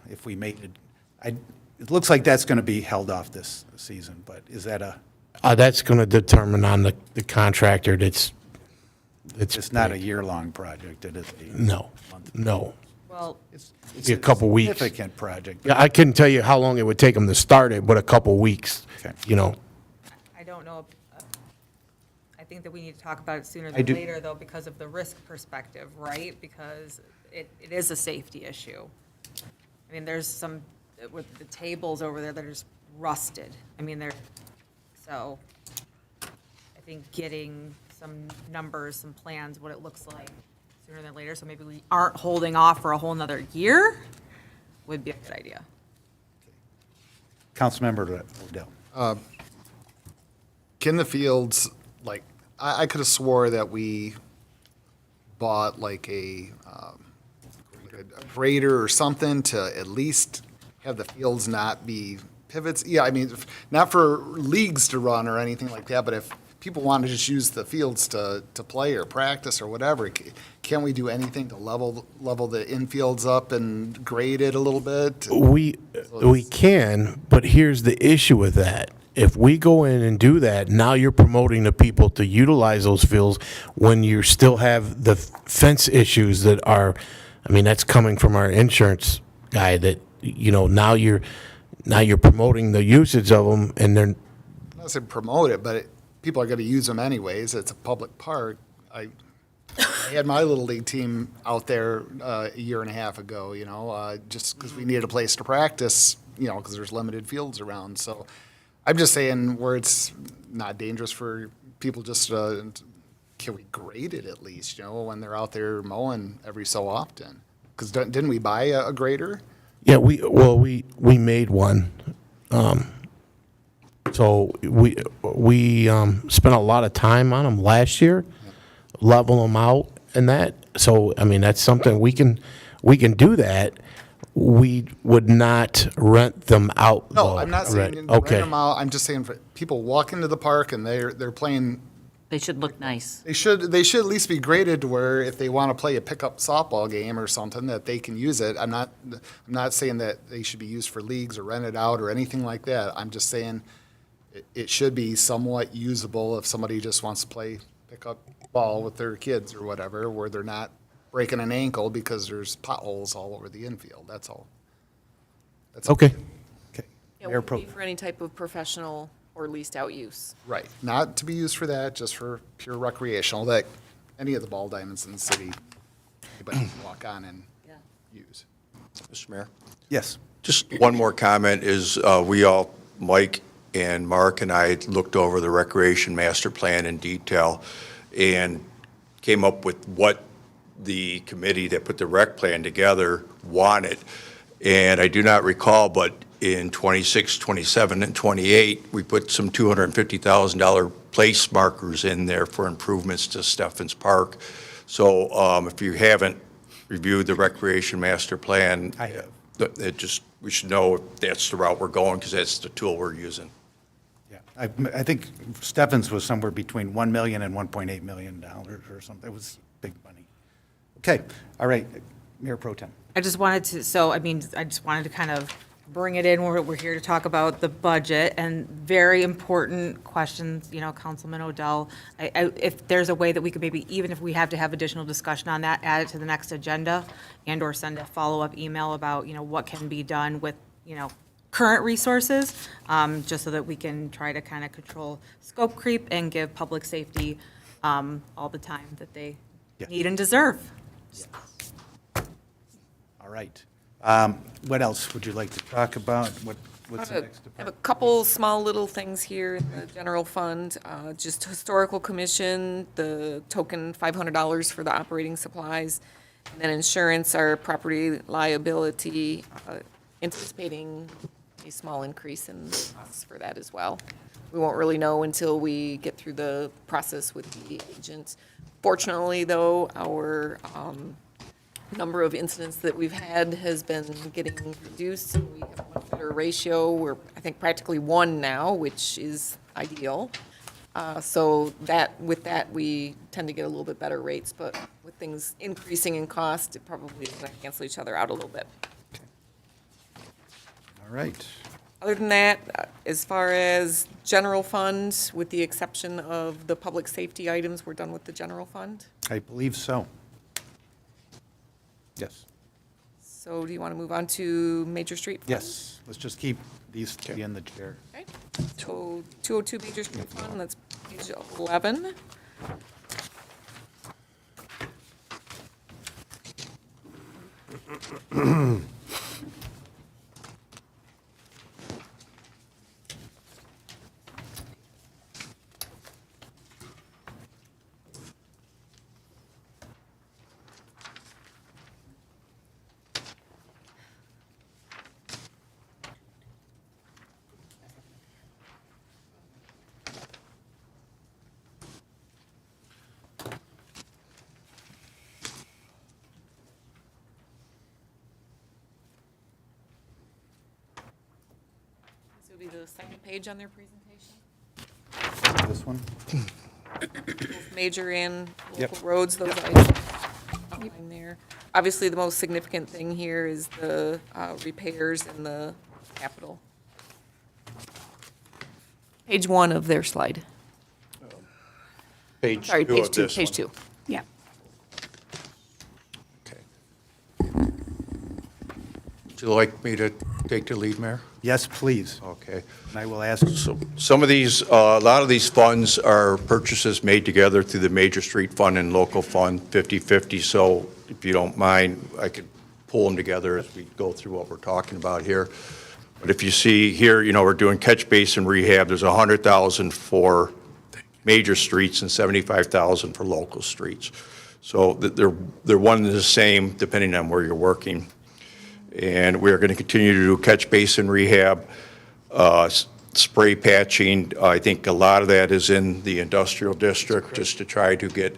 if we made it? It looks like that's going to be held off this season, but is that That's going to determine on the contractor it's not a year-long project, it is No. Well, It's Be a couple weeks. Significant project. Yeah, I couldn't tell you how long it would take them to start it, but a couple weeks, Okay. I don't know. I think that we need to talk about it sooner I than do- later, though, because of the risk perspective, right? Because it is a safety issue. I mean, there's some, with the tables over there that are just rusted. So I think getting some numbers, some plans, what it looks like sooner than later, so maybe we aren't holding off for a whole nother year, would be a good idea. Councilmember Odell. Can the fields, like, I could have swore that we bought like a grader or something to at least have the fields not be pivots. Yeah, not for leagues to run or anything like that, but if people want to just use the fields to play or practice or whatever, can we do anything to level the infields up and grade it a little bit? We can, but here's the issue with that. If we go in and do that, now you're promoting the people to utilize those fields when you still have the fence issues that are, that's coming from our insurance guy that, now you're promoting the usage of them and they're, I'm not saying promote it, but people are going to use them anyways. It's a public park. I had my little league team out there a year and a half ago, just because we needed a place to practice, because there's limited fields around. So I'm just saying where it's not dangerous for people just can we grade it at least, when they're out there mowing every so often? Because didn't we buy a grader? yeah, we made one. So we spent a lot of time on them last year, level them out and that. So, that's something we can do that. We would not rent them out, No, though. I'm not saying rent Okay. them out. I'm just saying for people walk into the park and they're playing. They should look nice. They should at least be graded to where if they want to play a pickup softball game or something that they can use it. I'm not saying that they should be used for leagues or rented out or anything like that. I'm just saying it should be somewhat usable if somebody just wants to play pickup ball with their kids or whatever, where they're not breaking an ankle because there's potholes all over the infield. That's all. That's Okay. Okay. It Mayor would Pro, be for any type of professional or leased out use. right. Not to be used for that, just for pure recreational, that any of the ball diamonds in the city, anybody can walk on and use. Mr. Mayor? yes. Just one more comment is, we all, Mike and Mark and I looked over the recreation master plan in detail and came up with what the committee that put the rec plan together wanted. And I do not recall, but in 26, 27, and 28, we put some $250,000 place markers in there for improvements to Steffens Park. So if you haven't reviewed the recreation master plan, I have. we should know if that's the route we're going, because that's the tool we're using. Yeah. I think Steffens was somewhere between $1 million and $1.8 million or something. It was big money. Okay, all right. Mayor Pro Tem. I just wanted to, I just wanted to kind of bring it in. We're here to talk about the budget and very important questions, Councilman Odell. If there's a way that we could maybe, even if we have to have additional discussion on that, add it to the next agenda and/or send a follow-up email about, what can be done with, current resources, just so that we can try to kind of control scope creep and give public safety all the time that they need and deserve. All right. What else would you like to talk about? What's the next I have a department? couple small little things here in the general fund, just historical commission, the token $500 for the operating supplies, and then insurance, our property liability, anticipating a small increase in costs for that as well. We won't really know until we get through the process with the agent. Fortunately, though, our number of incidents that we've had has been getting reduced, and we have a much better ratio. We're, I think, practically 1 now, which is ideal. So with that, we tend to get a little bit better rates, but with things increasing in cost, it probably is going to cancel each other out a little bit. All right. Other than that, as far as general fund, with the exception of the public safety items, we're done with the general fund. I believe so. Yes. So do you want to move on to Major Street Fund? Yes. Let's just keep these three in the chair. Okay. So 202 Major Street Fund, that's page 11. This will be the second page on their presentation. This one? Both major and Yep. local roads, those items outlined there. Obviously, the most significant thing here is the repairs and the capital. Page 1 of their slide. Page Sorry, 2 page of 2, this page one. 2. Yeah. Okay. Would you like me to take the lead, Mayor? Yes, please. Okay. And I will ask, So some of these, a lot of these funds are purchases made together through the Major Street Fund and local fund, 50/50. So if you don't mind, I could pull them together as we go through what we're talking about here. But if you see here, we're doing catch basin rehab. There's 100,000 for major streets and 75,000 for local streets. So they're one and the same depending on where you're working. And we are going to continue to do catch basin rehab, spray patching. I think a lot of that is in the industrial district, just to try to get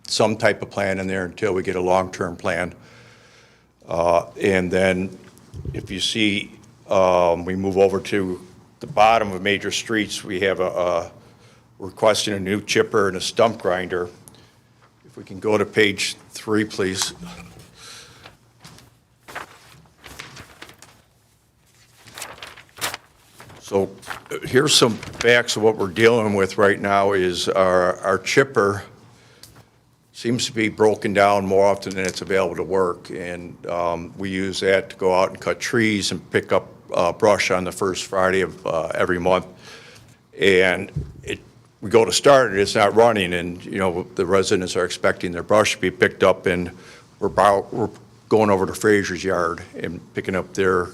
some type of plan in there until we get a long-term plan. And then if you see, we move over to the bottom of major streets, we have requesting a new chipper and a stump grinder. If we can go to page 3, please. So here's some facts of what we're dealing with right now is our chipper seems to be broken down more often than it's available to work. And we use that to go out and cut trees and pick up brush on the first Friday of every month. And we go to start it, it's not running, and, you know, the residents are expecting their brush to be picked up, and we're going over to Fraser's yard and picking up their.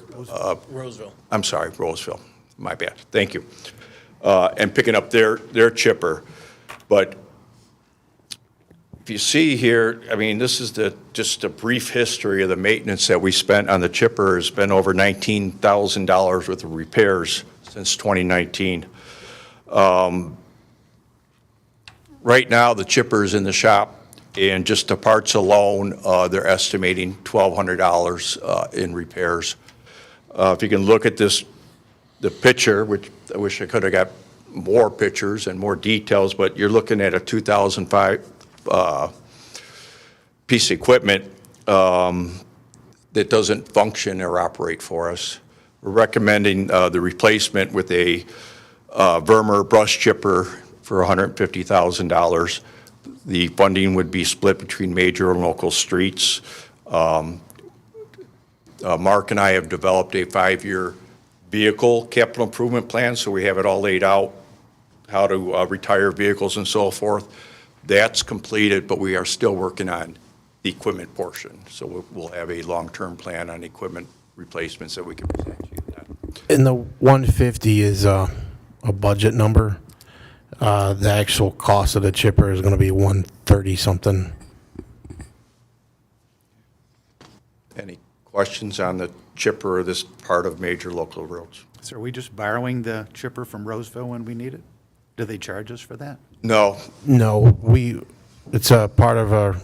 Roseville. I'm sorry, Roseville, my bad, thank you. And picking up their chipper. But if you see here, I mean, this is just a brief history of the maintenance that we spent on the chipper. Has been over $19,000 worth of repairs since 2019. Right now, the chipper's in the shop, and just the parts alone, they're estimating $1,200 in repairs. If you can look at the picture, which I wish I could have got more pictures and more details, but you're looking at a 2005 piece of equipment that doesn't function or operate for us. We're recommending the replacement with a Vermeer brush chipper for $150,000. The funding would be split between major and local streets. Mark and I have developed a 5-year vehicle capital improvement plan, so we have it all laid out, how to retire vehicles and so forth. That's completed, but we are still working on the equipment portion. So we'll have a long-term plan on equipment replacements that we can present to you then. And the 150 is a budget number. The actual cost of the chipper is going to be 130 something. Any questions on the chipper or this part of major local roads? So are we just borrowing the chipper from Roseville when we need it? Do they charge us for that? No. No, it's a part of our,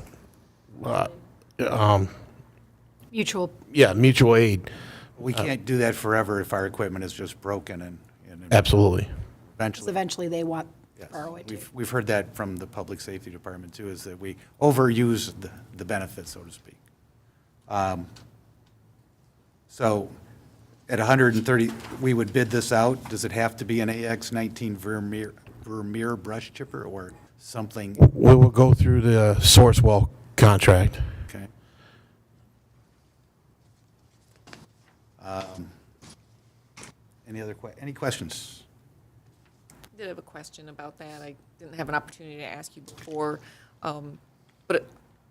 Mutual. mutual aid. We can't do that forever if our equipment is just broken and Absolutely. eventually. They want Yes. to borrow it too. We've heard that from the Public Safety Department too, is that we overuse the benefit, so to speak. So at 130, we would bid this out. Does it have to be an AX-19 Vermeer brush chipper or something? We will go through the Sourcewell contract. Okay. Any questions? I did have a question about that. I didn't have an opportunity to ask you before. But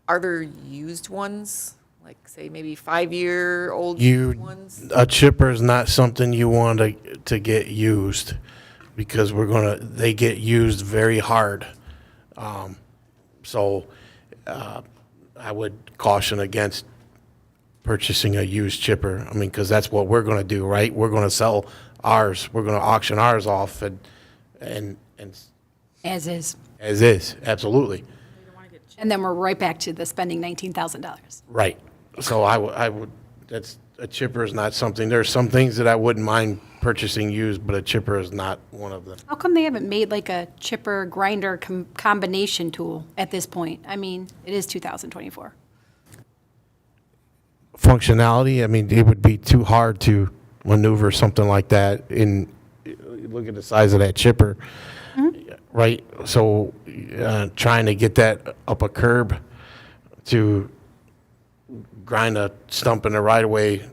are there used ones, like, say, maybe 5-year-old ones? A chipper is not something you want to get used because they get used very hard. So I would caution against purchasing a used chipper. I mean, because that's what we're going to do, right? We're going to sell ours. We're going to auction ours off and As is. as is, absolutely. And then we're right back to the spending $19,000. Right. So I would, that's, a chipper is not something, there's some things that I wouldn't mind purchasing used, but a chipper is not one of them. How come they haven't made like a chipper grinder combination tool at this point? I mean, it is 2024. Functionality, I mean, it would be too hard to maneuver something like that look at the size of that chipper, right? So trying to get that up a curb to grind a stump in the right of way.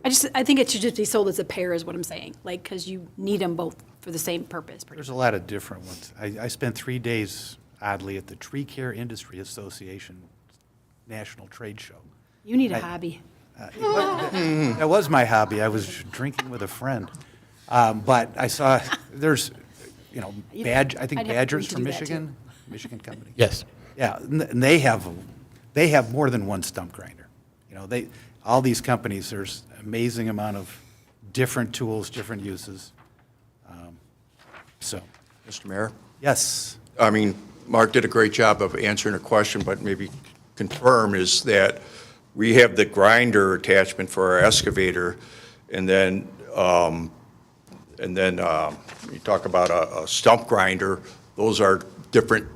I think it should just be sold as a pair is what I'm saying, like, because you need them both for the same purpose. There's a lot of different ones. I spent 3 days, oddly, at the Tree Care Industry Association National Trade Show. You need a hobby. That was my hobby. I was drinking with a friend. But I saw, there's, I think I'd have Badgers to from do that, too. Michigan company. Yes. Yeah, and they have more than one stump grinder. All these companies, there's amazing amount of different tools, different uses. So, Mr. Mayor? yes. I mean, Mark did a great job of answering a question, but maybe confirm is that we have the grinder attachment for our excavator, and then you talk about a stump grinder, those are different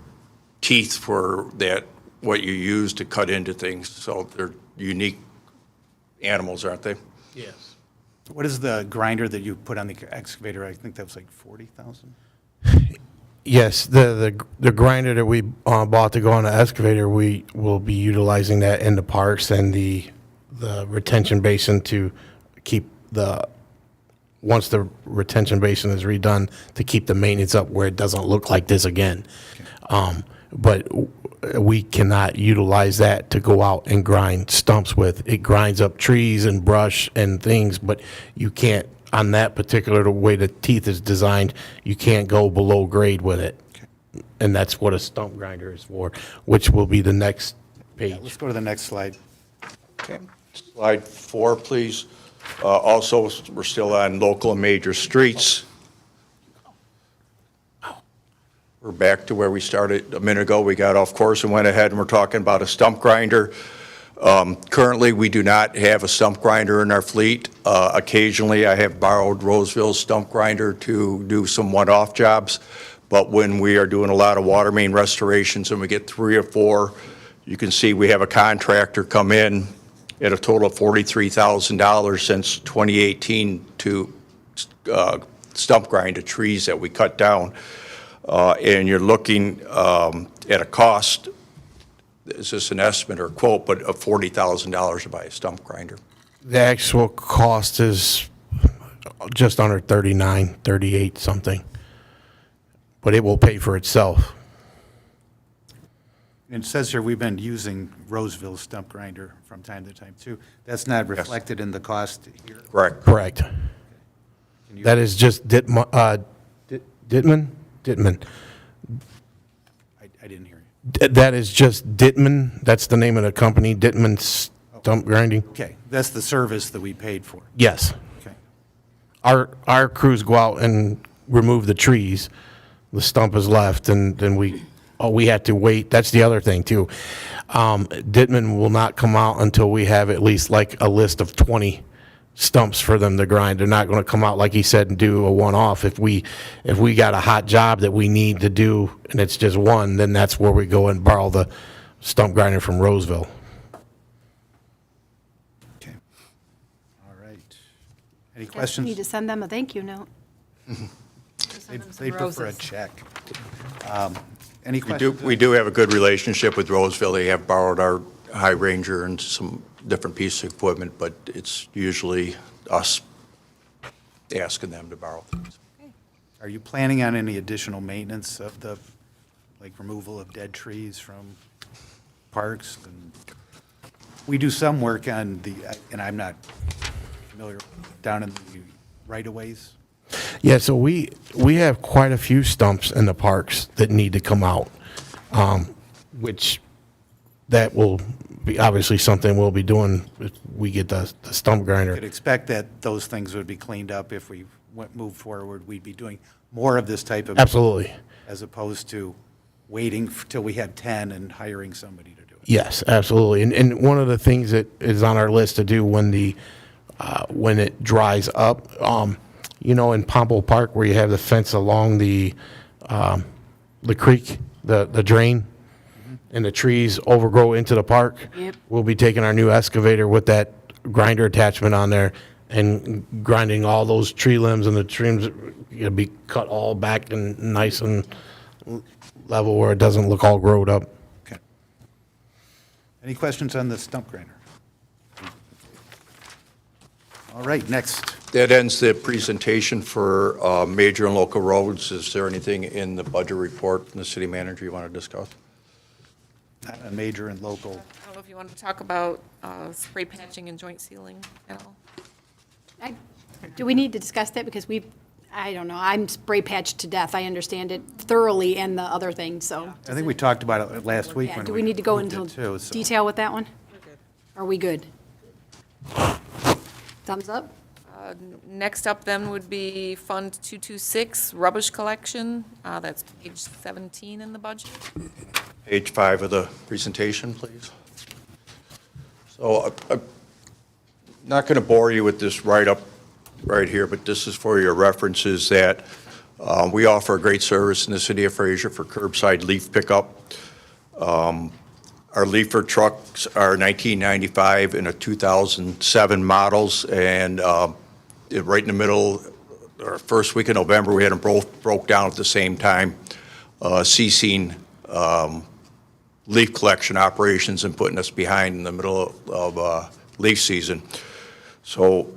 teeth for that, what you use to cut into things, so they're unique animals, aren't they? Yes. What is the grinder that you put on the excavator? I think that was like 40,000? Yes, the grinder that we bought to go on the excavator, we will be utilizing that in the parks and the retention basin to keep once the retention basin is redone, to keep the maintenance up where it doesn't look like this again. But we cannot utilize that to go out and grind stumps with. It grinds up trees and brush and things, but you can't, on that particular, the way the teeth is designed, you can't go below grade with it. And that's what a stump grinder is for, which will be the next page. Let's go to the next slide. Okay. Slide 4, please. Also, we're still on local and major streets. We're back to where we started a minute ago. We got off course and went ahead, and we're talking about a stump grinder. Currently, we do not have a stump grinder in our fleet. Occasionally, I have borrowed Roseville's stump grinder to do some one-off jobs, but when we are doing a lot of water main restorations and we get 3 or 4, you can see we have a contractor come in at a total of $43,000 since 2018 to stump grind the trees that we cut down. And you're looking at a cost, is this an estimate or a quote, but of $40,000 to buy a stump grinder. The actual cost is just under 39, 38 something, but it will pay for itself. And it says here we've been using Roseville's stump grinder from time to time, too. That's not reflected in the cost here? Correct. Correct. Can you- That is just Dittman? I didn't hear you. That is just Dittman. That's the name of the company, Dittman Stump Grinding. Okay, that's the service that we paid for. Yes. Okay. Our crews go out and remove the trees. The stump is left, and then we have to wait. That's the other thing, too. Dittman will not come out until we have at least like a list of 20 stumps for them to grind. They're not going to come out, like he said, and do a one-off. If we got a hot job that we need to do and it's just one, then that's where we go and borrow the stump grinder from Roseville. Okay. All right. Any Guess we questions? need to send them a thank you note. They prefer a check. Any We questions? do have a good relationship with Roseville. They have borrowed our High Ranger and some different pieces of equipment, but it's usually us asking them to borrow things. Are you planning on any additional maintenance of the, like removal of dead trees from parks? And we do some work on the, and I'm not familiar, down in the right-of-ways. Yeah, so we have quite a few stumps in the parks that need to come out, which that will be obviously something we'll be doing if we get the stump grinder. Could expect that those things would be cleaned up if we moved forward. We'd be doing more of this type of. Absolutely. As opposed to waiting till we have 10 and hiring somebody to do it. Yes, absolutely. And one of the things that is on our list to do when it dries up, in Pompo Park where you have the fence along the creek, the drain, and the trees overgrow into the park. Yep. We'll be taking our new excavator with that grinder attachment on there and grinding all those tree limbs, and the trims will be cut all back and nice and level where it doesn't look all growed up. Okay. Any questions on the stump grinder? All right, next. That ends the presentation for major and local roads. Is there anything in the budget report from the city manager you want to discuss? Not a major and local. I don't know if you want to talk about spray patching and joint sealing at all. Do we need to discuss that? Because I don't know, I'm spray patched to death. I understand it thoroughly and the other thing, so. I think we talked about it last week Yeah, when do we need to go moved into it too, so. detail with that one? Are we good? Thumbs up? Next up then would be Fund 226, rubbish collection. That's page 17 in the budget. Page 5 of the presentation, please. So I'm not going to bore you with this write-up right here, but this is for your references that we offer a great service in the city of Fraser for curbside leaf pickup. Our leafer trucks are 1995 and a 2007 models, and right in the middle, or first week of November, we had them both broke down at the same time. ceasing leaf collection operations and putting us behind in the middle of leaf season. So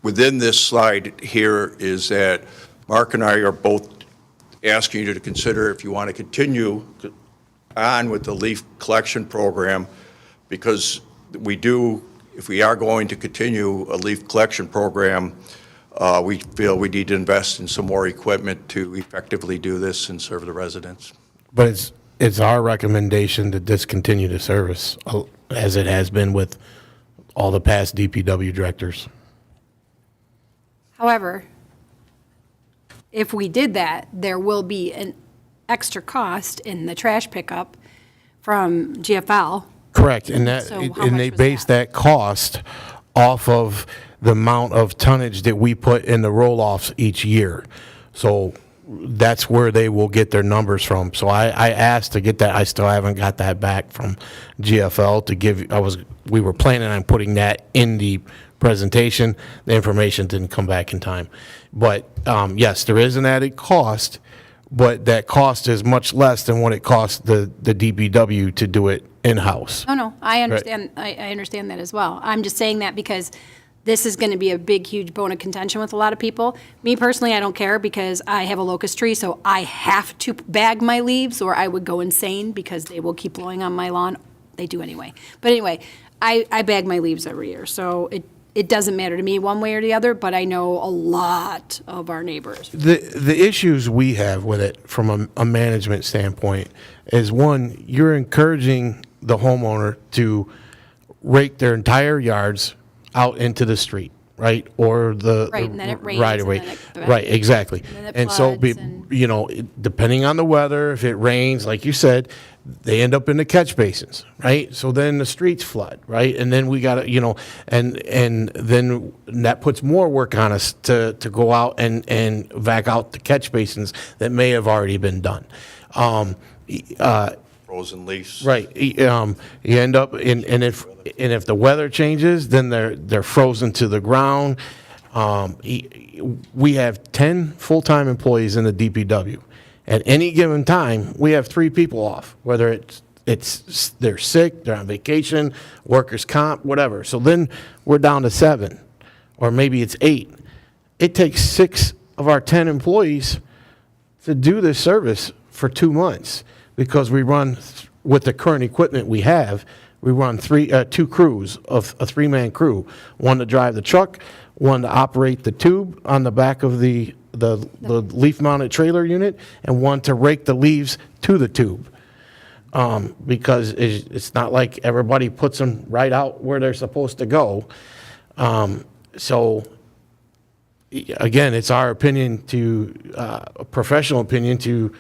within this slide here is that Mark and I are both asking you to consider if you want to continue on with the leaf collection program, because if we are going to continue a leaf collection program, we feel we need to invest in some more equipment to effectively do this and serve the residents. But it's our recommendation to discontinue the service, as it has been with all the past DPW directors. However, if we did that, there will be an extra cost in the trash pickup from GFL. Correct, and So how and much they was base that cost off of the amount of tonnage that we put in the roll-offs each year. So that's where they will get their numbers from. So I asked to get that. I still haven't got that back from GFL to give. We were planning on putting that in the presentation. The information didn't come back in time. But yes, there is an added cost, but that cost is much less than what it costs the DPW to do it in-house. No, I understand, I understand that as well. I'm just saying that because this is going to be a big, huge bone of contention with a lot of people. Me personally, I don't care because I have a locust tree, so I have to bag my leaves or I would go insane because they will keep blowing on my lawn. They do anyway. But anyway, I bag my leaves every year, so it doesn't matter to me one way or the other, but I know a lot of our neighbors. The issues we have with it from a management standpoint is, one, you're encouraging the homeowner to rake their entire yards out into the street, right? Or the Right, and then it rains, right and away. then it- Right, exactly. And then it And so, floods and- depending on the weather, if it rains, like you said, they end up in the catch basins, right? So then the streets flood, right? And then we got to, and then that puts more work on us to go out and vac out the catch basins that may have already been done. Frozen leaves. Right. You end up and if the weather changes, then they're frozen to the ground. We have 10 full-time employees in the DPW. At any given time, we have 3 people off, whether it's they're sick, they're on vacation, workers' comp, whatever. So then we're down to 7, or maybe it's 8. It takes 6 of our 10 employees to do this service for 2 months, because we run, with the current equipment we have, we run 2 crews of a 3-man crew, one to drive the truck, one to operate the tube on the back of the leaf-mounted trailer unit, and one to rake the leaves to the tube. Because it's not like everybody puts them right out where they're supposed to go. So, again, it's our opinion a professional opinion to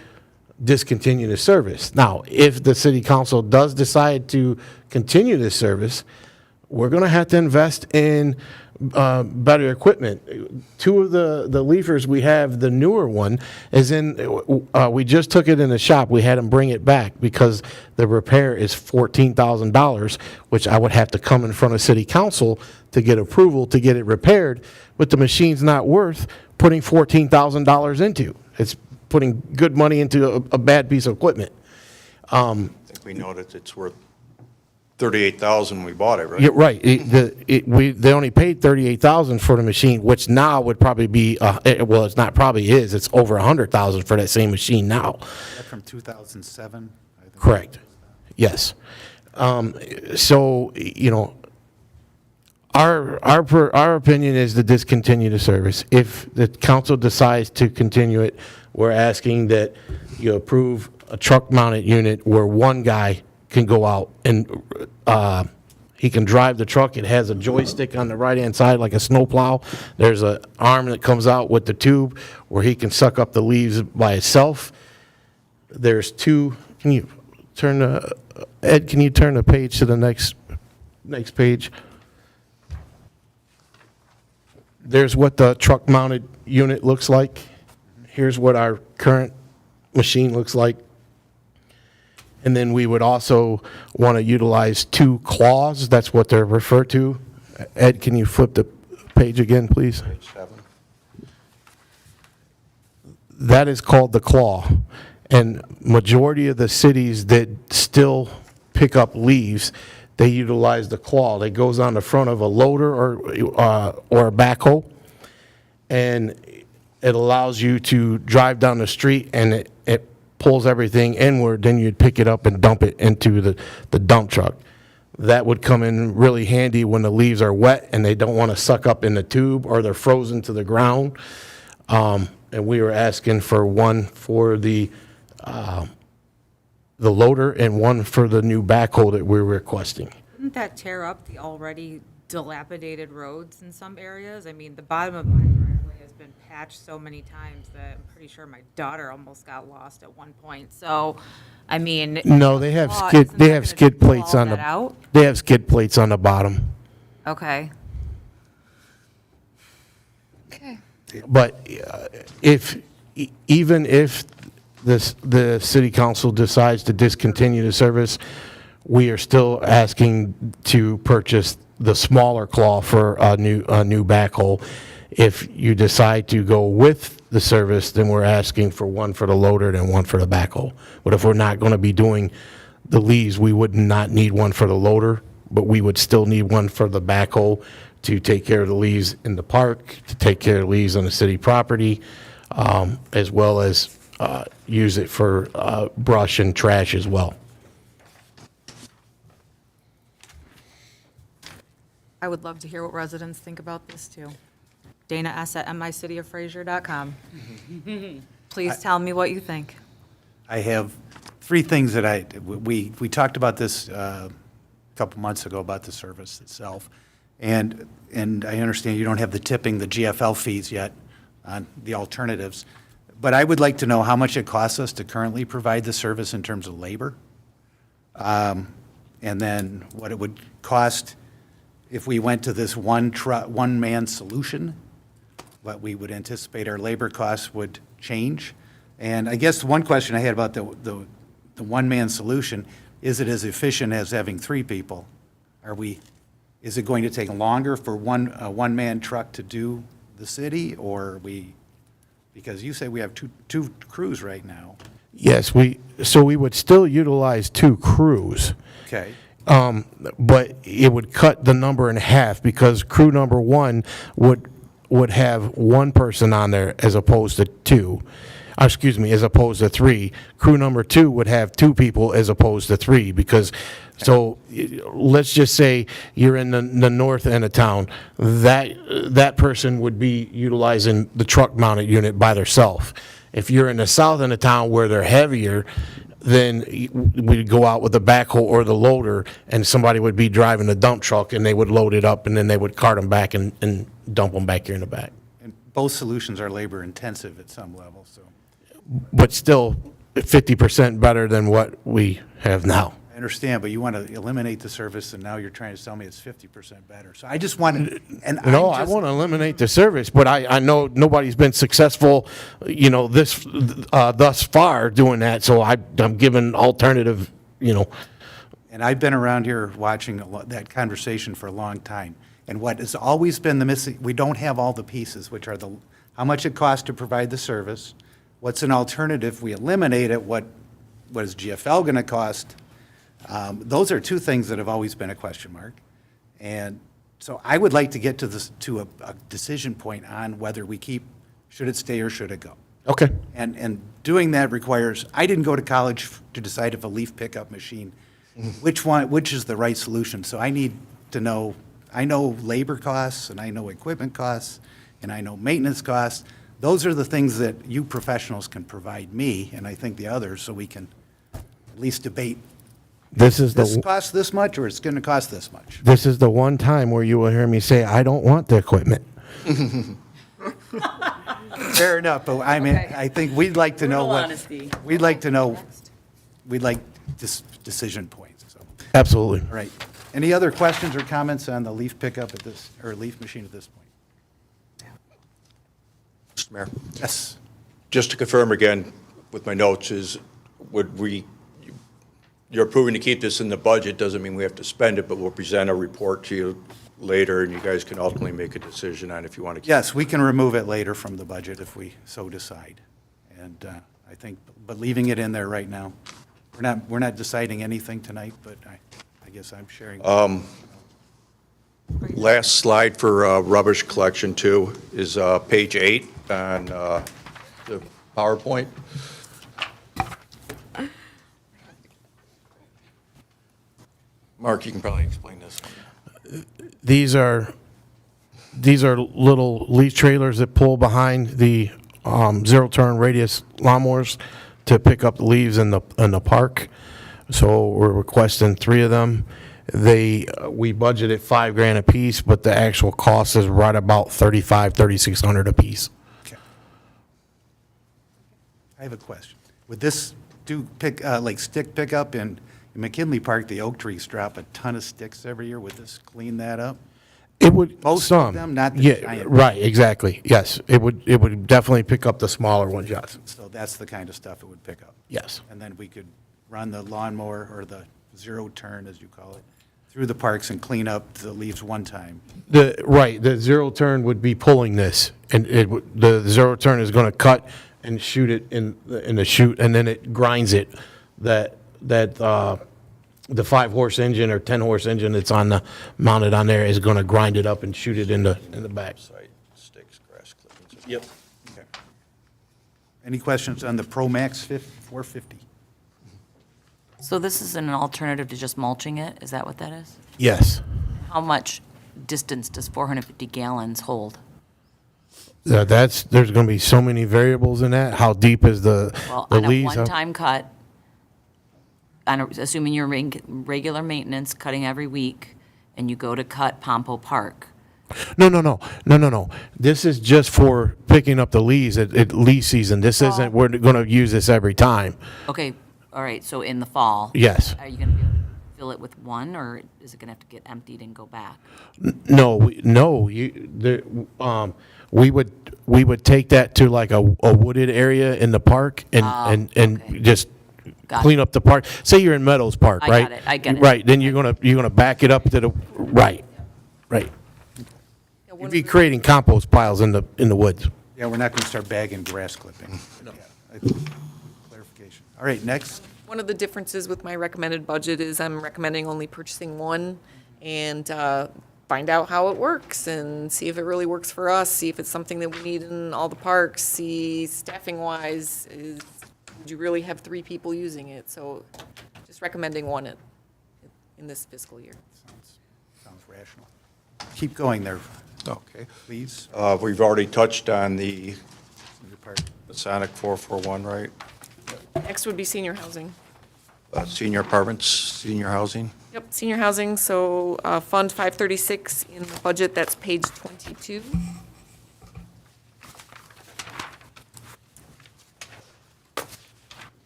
discontinue the service. Now, if the city council does decide to continue this service, we're going to have to invest in better equipment. 2 of the leafers we have, the newer one is we just took it in the shop. We had them bring it back because the repair is $14,000, which I would have to come in front of city council to get approval to get it repaired, but the machine's not worth putting $14,000 into. It's putting good money into a bad piece of equipment. I think we know that it's worth $38,000 when we bought it, right? Yeah, right. They only paid $38,000 for the machine, which now would probably be well, it's not probably is. It's over $100,000 for that same machine now. That from 2007? I think. Correct. Yes. So our opinion is to discontinue the service. If the council decides to continue it, we're asking that you approve a truck-mounted unit where one guy can go out and he can drive the truck. It has a joystick on the right-hand side like a snowplow. There's an arm that comes out with the tube where he can suck up the leaves by himself. There's 2. Can you turn Ed? Can you turn the page to the next page? There's what the truck-mounted unit looks like. Here's what our current machine looks like. And then we would also want to utilize 2 claws. That's what they're referred to. Ed, can you flip the page again, please? Page 7. that is called the claw. And majority of the cities that still pick up leaves, they utilize the claw. That goes on the front of a loader or a backhoe. And it allows you to drive down the street and it pulls everything inward. Then you'd pick it up and dump it into the dump truck. That would come in really handy when the leaves are wet and they don't want to suck up in the tube or they're frozen to the ground. And we were asking for one for the loader and one for the new backhoe that we're requesting. Wouldn't that tear up the already dilapidated roads in some areas? I mean, the bottom of my driveway has been patched so many times that I'm pretty sure my daughter almost got lost at one point. So, I mean. No, they have skid plates on they have skid plates on the bottom. Okay. But even if the city council decides to discontinue the service, we are still asking to purchase the smaller claw for a new backhoe. If you decide to go with the service, then we're asking for one for the loader and one for the backhoe. But if we're not going to be doing the leaves, we would not need one for the loader, but we would still need one for the backhoe to take care of the leaves in the park, to take care of the leaves on the city property, as well as use it for brush and trash as well. I would love to hear what residents think about this too. Dana S. at micityofFraser.com. Please tell me what you think. I have three things that we talked about this a couple months ago about the service itself. And I understand you don't have the tipping, the GFL fees yet on the alternatives. But I would like to know how much it costs us to currently provide the service in terms of labor. And then what it would cost if we went to this one-man solution, what we would anticipate our labor costs would change. And I guess one question I had about the one-man solution, is it as efficient as having three people? Is it going to take longer for a one-man truck to do the city, or because you say we have two crews right now? Yes, so we would still utilize two crews. Okay. But it would cut the number in half because crew number one would have one person on there as opposed to two. As opposed to three. Crew number two would have two people as opposed to three because, so let's just say you're in the north end of town. That person would be utilizing the truck mounted unit by themselves. If you're in the south end of town where they're heavier, then we'd go out with the backhoe or the loader and somebody would be driving the dump truck and they would load it up and then they would cart them back and dump them back here in the back. And both solutions are labor intensive at some level, so. But still 50% better than what we have now. I understand, but you want to eliminate the service, and now you're trying to tell me it's 50% better. So I just wanted, and I want to eliminate the service, but I know nobody's been successful, thus far doing that, so I'm giving alternative, And I've been around here watching that conversation for a long time. And what has always been the missing, we don't have all the pieces, which are how much it costs to provide the service, what's an alternative, we eliminate it, what is GFL going to cost? Those are two things that have always been a question mark. And so I would like to get to a decision point on whether we should it stay or should it go? Okay. And doing that requires, I didn't go to college to decide if a leaf pickup machine, which is the right solution. So I need to know, I know labor costs, and I know equipment costs, and I know maintenance costs. Those are the things that you professionals can provide me, and I think the others, so we can at least debate. This Costs this much, or it's going to cost this much? This is the one time where you will hear me say, I don't want the equipment. Fair enough, but I mean, I think we'd like to know we'd like decision points, so. Absolutely. All right. Any other questions or comments on the leaf pickup or leaf machine at this point? Mr. Mayor, Yes. just to confirm again with my notes is, you're approving to keep this in the budget, doesn't mean we have to spend it, but we'll present a report to you later, and you guys can ultimately make a decision on if you want to keep it. Yes, we can remove it later from the budget if we so decide. And I think, but leaving it in there right now, we're not deciding anything tonight, but I guess I'm sharing. Last slide for rubbish collection too is page 8 on the PowerPoint. Mark, you can probably explain this. These are little leaf trailers that pull behind the zero-turn radius lawnmowers to pick up the leaves in the park. So we're requesting 3 of them. We budgeted $5,000 a piece, but the actual cost is right about $3,600 a piece. Okay. I have a question. Would this do like stick pickup in McKinley Park? The oak trees drop a ton of sticks every year. Would this clean that up? It would, Most some. of them, not the Yeah, giant. right, exactly, yes. It would definitely pick up the smaller ones, yes. So that's the kind of stuff it would pick up. Yes. And then we could run the lawnmower, or the zero turn, as you call it, through the parks and clean up the leaves one time. The zero turn would be pulling this, and the zero turn is gonna cut and shoot it in the chute, and then it grinds it. The 5-horse engine or 10-horse engine that's mounted on there is gonna grind it up and shoot it in the back. Sticks, grass clippings. Yep. Okay. Any questions on the Pro Max 450? So this is an alternative to just mulching it? Is that what that is? Yes. How much distance does 450 gallons hold? There's gonna be so many variables in that. How deep is the Well, the on a leaves? one-time cut, assuming you're regular maintenance, cutting every week, and you go to cut Pompo Park. No. This is just for picking up the leaves at leaf season. This isn't, we're gonna use this every time. Okay, all right, so in the fall? Yes. Are you going to be able to fill it with one, or is it going to have to get emptied and go back? We would take that to like a wooded area in the park and okay. just Got clean it. up the park. Say you're in Meadows Park, I right? got it. Right, then you're gonna back it up to the, right. Yeah, one You'd of be the- creating compost piles in the woods. Yeah, we're not going to start bagging grass clipping. No. Yeah, clarification. All right, next. One of the differences with my recommended budget is I'm recommending only purchasing one and find out how it works and see if it really works for us, see if it's something that we need in all the parks, see staffing-wise, would you really have 3 people using it? So just recommending one in this fiscal year. Sounds rational. Keep going there, Okay. please. We've already touched on the Your part. Sonic 441, right? Next would be senior housing. Senior apartments, senior housing. Yep, senior housing, so Fund 536 in the budget, that's page 22.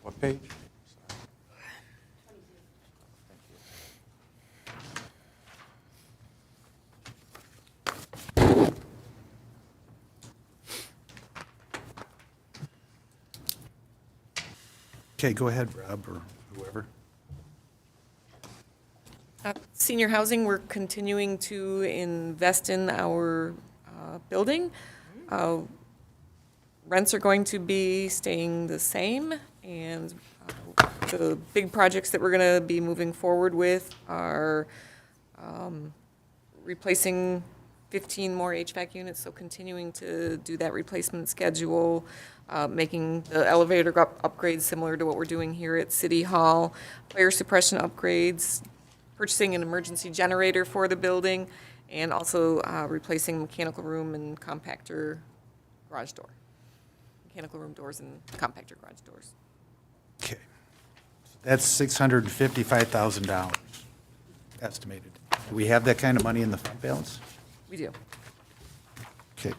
What page? Okay, go ahead, Rob, or whoever. Senior housing, we're continuing to invest in our building. Rents are going to be staying the same, and the big projects that we're going to be moving forward with are replacing 15 more HVAC units, so continuing to do that replacement schedule, making the elevator upgrades similar to what we're doing here at City Hall, fire suppression upgrades, purchasing an emergency generator for the building, and also replacing mechanical room and compactor garage door. Mechanical room doors and compactor garage doors. Okay. That's $655,000 estimated. Do we have that kind of money in the fund balance? We do. Okay.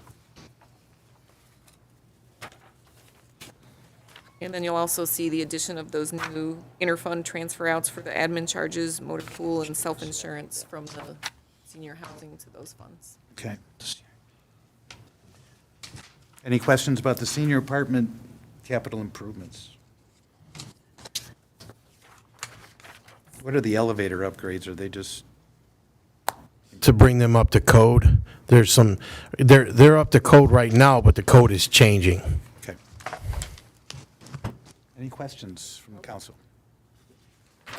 And then you'll also see the addition of those new interfund transfer outs for the admin charges, motor pool, and self-insurance from the senior housing to those funds. Okay. Any questions about the senior apartment capital improvements? What are the elevator upgrades? Are they just, To bring them up to code, they're up to code right now, but the code is changing. okay. Any questions from the council?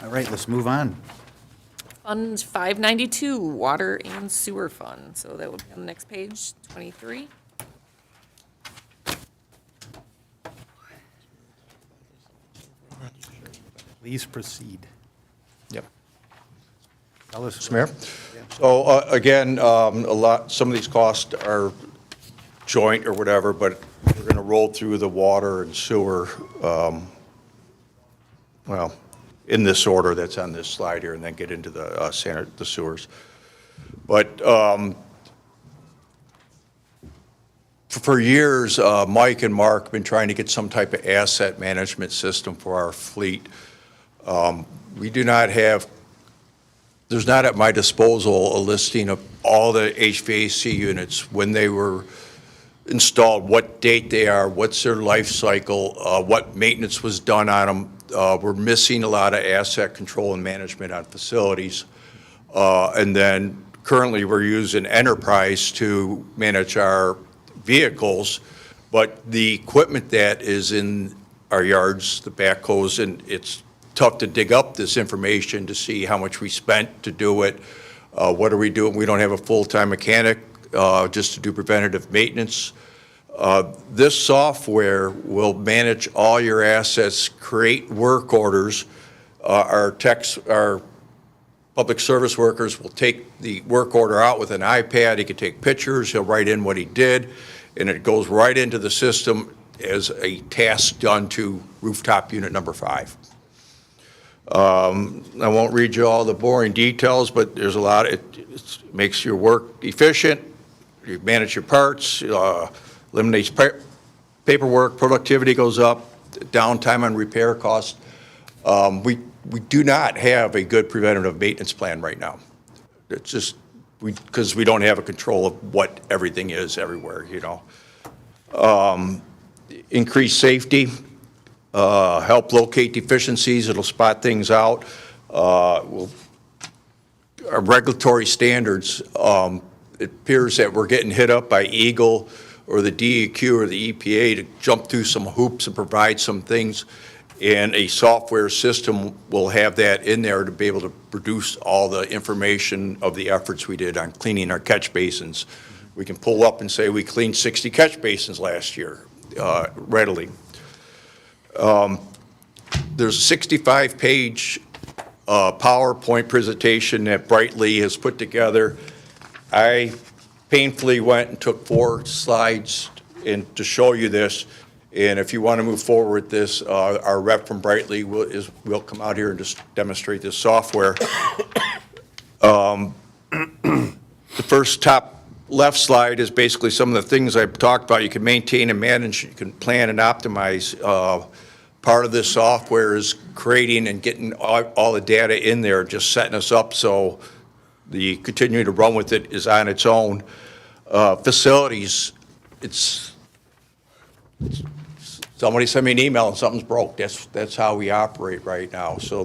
All right, let's move on. Fund 592, Water and Sewer Fund. So that would be on the next page, 23. Please proceed. Yep. Tell us. Mr. Mayor? So again, some of these costs are joint or whatever, but we're going to roll through the water and sewer, well, in this order that's on this slide here, and then get into the sewers. But for years, Mike and Mark have been trying to get some type of asset management system for our fleet. We do not have, there's not at my disposal a listing of all the HVAC units, when they were installed, what date they are, what's their life cycle, what maintenance was done on them. We're missing a lot of asset control and management on facilities. And then currently we're using Enterprise to manage our vehicles, but the equipment that is in our yards, the backhoes, and it's tough to dig up this information to see how much we spent to do it. What are we doing? We don't have a full-time mechanic just to do preventative maintenance. This software will manage all your assets, create work orders. Our techs, our public service workers will take the work order out with an iPad. He can take pictures, he'll write in what he did, and it goes right into the system as a task done to rooftop unit number 5. I won't read you all the boring details, but there's a lot. It makes your work efficient. You manage your parts, eliminates paperwork, productivity goes up, downtime on repair costs. We do not have a good preventative maintenance plan right now. It's just because we don't have a control of what everything is everywhere, you know. Increase safety. Help locate deficiencies. It'll spot things out. Our regulatory standards, it appears that we're getting hit up by Eagle or the DEQ or the EPA to jump through some hoops and provide some things, and a software system will have that in there to be able to produce all the information of the efforts we did on cleaning our catch basins. We can pull up and say we cleaned 60 catch basins last year readily. There's a 65-page PowerPoint presentation that Brightly has put together. I painfully went and took 4 slides to show you this. And if you want to move forward with this, our rep from Brightly will come out here and just demonstrate this software. The first top left slide is basically some of the things I've talked about. You can maintain and manage, you can plan and optimize. Part of this software is creating and getting all the data in there, just setting us up so the continuing to run with it is on its own. Facilities, somebody sent me an email and something's broke. That's how we operate right now. So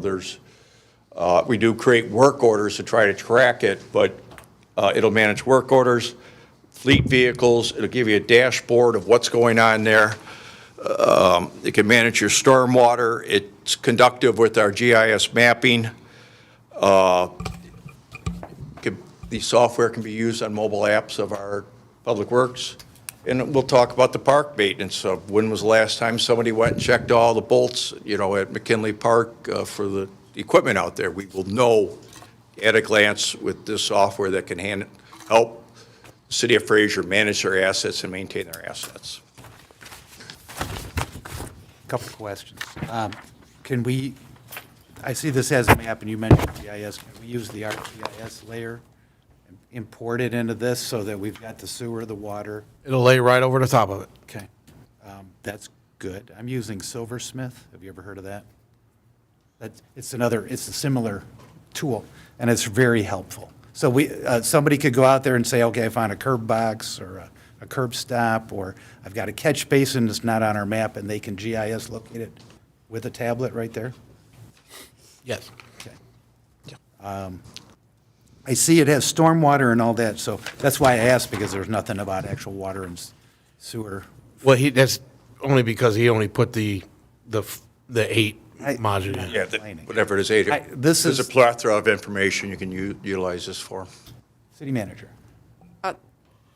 we do create work orders to try to track it, but it'll manage work orders, fleet vehicles. It'll give you a dashboard of what's going on there. It can manage your stormwater. It's conductive with our GIS mapping. The software can be used on mobile apps of our public works. And we'll talk about the park maintenance. When was the last time somebody went and checked all the bolts, at McKinley Park for the equipment out there? We will know at a glance with this software that can help the City of Fraser manage their assets and maintain their assets. Couple of questions. I see this has a map, and you mentioned GIS. Can we use the ArcGIS layer and import it into this so that we've got the sewer, the water? It'll lay right over the top of it. Okay. That's good. I'm using Silversmith. Have you ever heard of that? It's a similar tool, and it's very helpful. So somebody could go out there and say, okay, I found a curb box or a curb stop, or I've got a catch basin that's not on our map, and they can GIS locate it with a tablet right there? Yes. Okay. I see it has stormwater and all that, so that's why I asked, because there's nothing about actual water and sewer. Well, that's only because he only put the the 8 modules. Yeah, Complaining. whatever it is, 8. this There's is- a plethora of information you can utilize this for. City manager.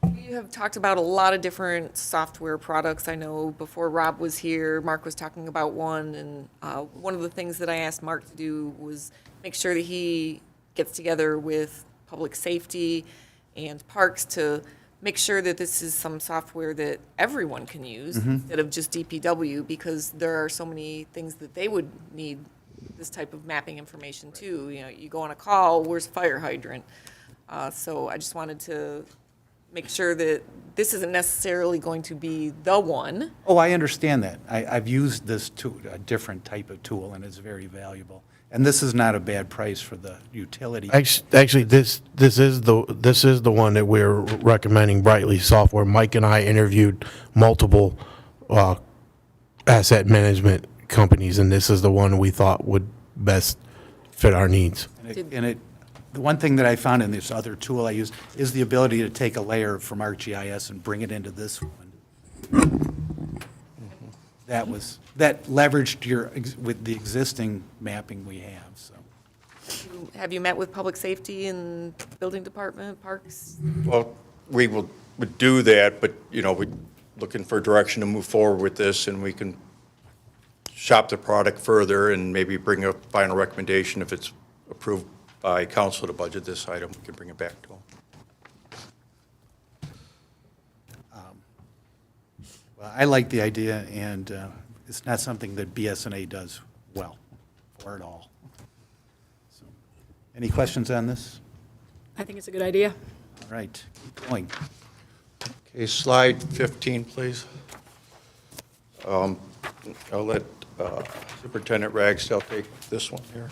We have talked about a lot of different software products. I know before Rob was here, Mark was talking about one, and one of the things that I asked Mark to do was make sure that he gets together with public safety and parks to make sure that this is some software that everyone can use instead of just DPW, because there are so many things that they would need this type of mapping information too. You know, you go on a call, where's a fire hydrant? So I just wanted to make sure that this isn't necessarily going to be the one. Oh, I understand that. I've used this tool, a different type of tool, and it's very valuable. And this is not a bad price for the utility. Actually, this is the one that we're recommending, Brightly Software. Mike and I interviewed multiple asset management companies, and this is the one we thought would best fit our needs. The one thing that I found in this other tool I use is the ability to take a layer from ArcGIS and bring it into this one. That leveraged with the existing mapping we have, so. Have you met with public safety and building department, parks? Well, we would do that, but, you know, we're looking for direction to move forward with this, and we can shop the product further and maybe bring a final recommendation if it's approved by council to budget this item, we can bring it back to them. Well, I like the idea, and it's not something that BSNA does well, or at all. So, any questions on this? I think it's a good idea. All right, keep going. Okay, slide 15, please. I'll let Superintendent Ragsdale take this one here.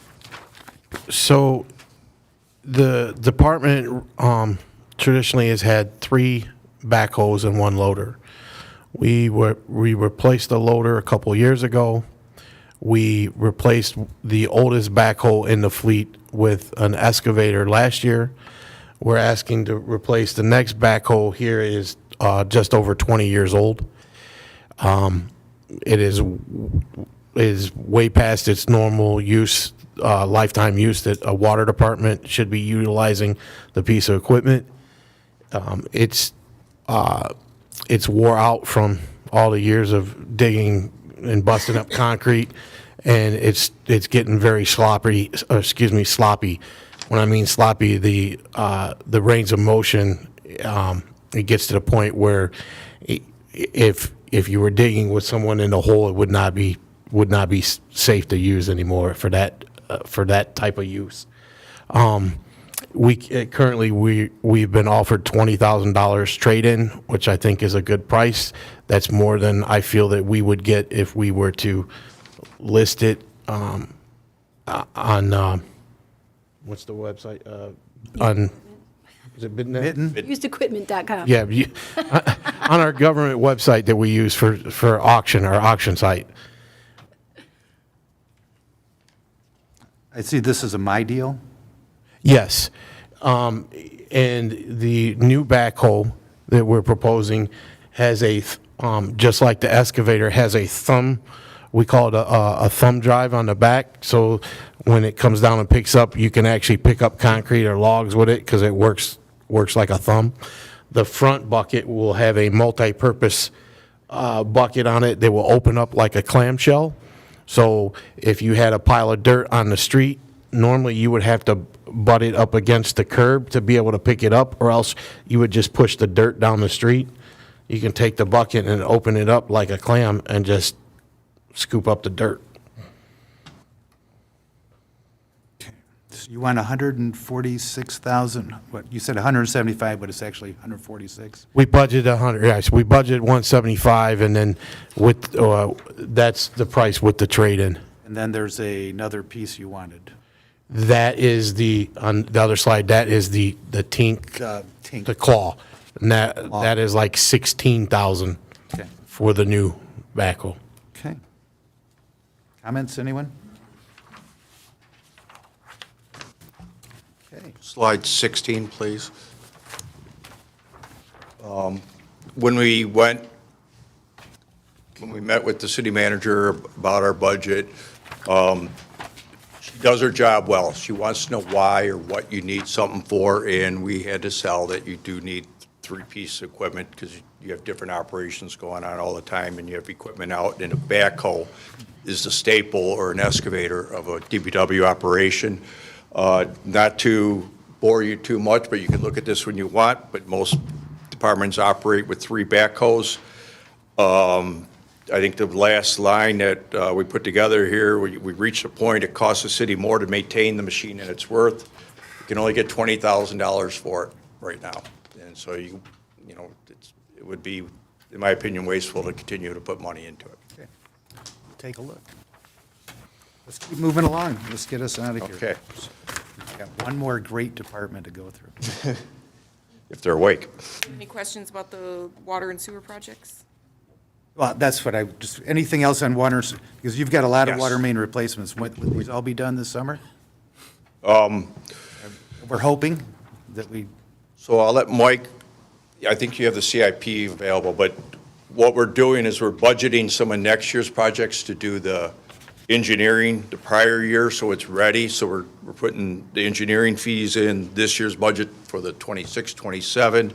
So the department traditionally has had 3 backhoes and 1 loader. We replaced the loader a couple years ago. We replaced the oldest backhoe in the fleet with an excavator last year. We're asking to replace the next backhoe here is just over 20 years old. It is way past its normal use, lifetime use that a water department should be utilizing the piece of equipment. It's wore out from all the years of digging and busting up concrete, and it's getting very sloppy. When I mean sloppy, the range of motion, it gets to the point where if you were digging with someone in the hole, it would not be safe to use anymore for that type of use. Currently we've been offered $20,000 trade-in, which I think is a good price. That's more than I feel that we would get if we were to list it on what's the website? Is it Bidnet? Usedequipment.com. Yeah, on our government website that we use for auction, our auction site. I see this as a my deal. Yes. And the new backhoe that we're proposing has just like the excavator, has a thumb, we call it a thumb drive on the back. So when it comes down and picks up, you can actually pick up concrete or logs with it because it works like a thumb. The front bucket will have a multi-purpose bucket on it that will open up like a clamshell. So if you had a pile of dirt on the street, normally you would have to butt it up against the curb to be able to pick it up, or else you would just push the dirt down the street. You can take the bucket and open it up like a clam and just scoop up the dirt. So you want 146,000, what, you said 175, but it's actually 146? We budgeted 100, yes, we budgeted 175, and then with, that's the price with the trade-in. And then there's another piece you wanted. That is on the other slide, that is the tink, Tink. the claw. And that is like 16,000 Okay. for the new backhoe. Okay. Comments, anyone? Okay. Slide 16, please. When we went when we met with the city manager about our budget. She does her job well. She wants to know why or what you need something for, and we had to sell that you do need three-piece equipment because you have different operations going on all the time, and you have equipment out, and a backhoe is the staple or an excavator of a DPW operation. Not to bore you too much, but you can look at this when you want, but most departments operate with 3 backhoes. I think the last line that we put together here, we reached a point, it costs the city more to maintain the machine than it's worth. You can only get $20,000 for it right now. And so you know, it would be, in my opinion, wasteful to continue to put money into it. Okay. Take a look. Let's keep moving along. Let's get us out of here. Okay. We've got one more great department to go through. If they're awake. Any questions about the water and sewer projects? Well, that's what anything else on water, because you've got a lot of Yes. water main replacements. Would these all be done this summer? We're hoping that So I'll let Mike, I think you have the CIP available, but what we're doing is we're budgeting some of next year's projects to do the engineering the prior year, so it's ready. So we're putting the engineering fees in this year's budget for the 26, 27.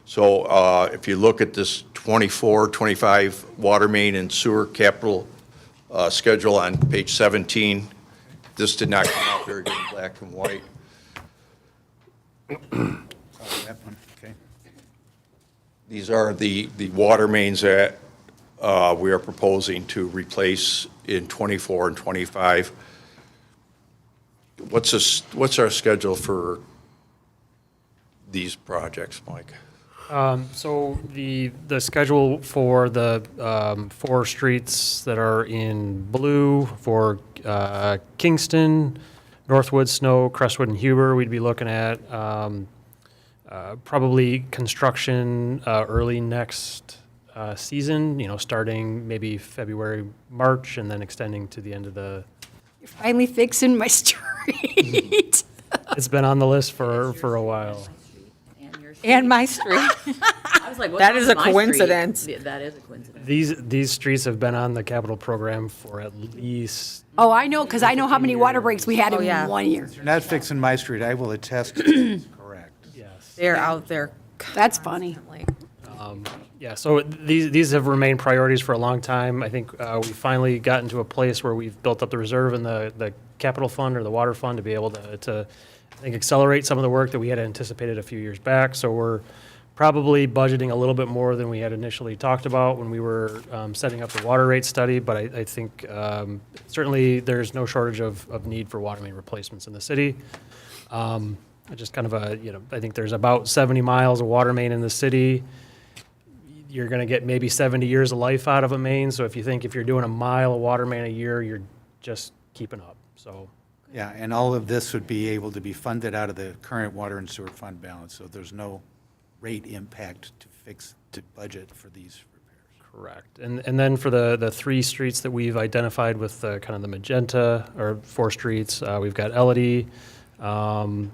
So if you look at this 24, 25 water main and sewer capital schedule on page 17, this did not come out very good in black and white. that one, okay. These are the water mains that we are proposing to replace in 24 and 25. What's our schedule for these projects, Mike? So the schedule for the 4 streets that are in blue for Kingston, Northwood, Snow, Crestwood, and Huber, we'd be looking at probably construction early next season, starting maybe February, March, and then extending to the end of the. You're finally fixing my street. It's been on the list for a while. And my street. I was like, what's That on is a my street? coincidence. Yeah, that is a coincidence. These streets have been on the capital program for at least. Oh, I know, because I know how many water breaks we had in yeah. 1 year. You're not fixing my street. I will attest to this. Correct. Yes. They're out there. That's funny. Yeah, so these have remained priorities for a long time. I think we finally gotten to a place where we've built up the reserve in the capital fund or the water fund to be able to I think, accelerate some of the work that we had anticipated a few years back. So we're probably budgeting a little bit more than we had initially talked about when we were setting up the water rate study. But I think certainly there's no shortage of need for water main replacements in the city. Just kind of I think there's about 70 miles of water main in the city. You're going to get maybe 70 years of life out of a main. So if you're doing a mile of water main a year, you're just keeping up. So. Yeah, and all of this would be able to be funded out of the current water and sewer fund balance, so there's no rate impact to budget for these repairs. Correct. And then for the 3 streets that we've identified with the kind of the magenta, or 4 streets, we've got Elodie, Vernetta,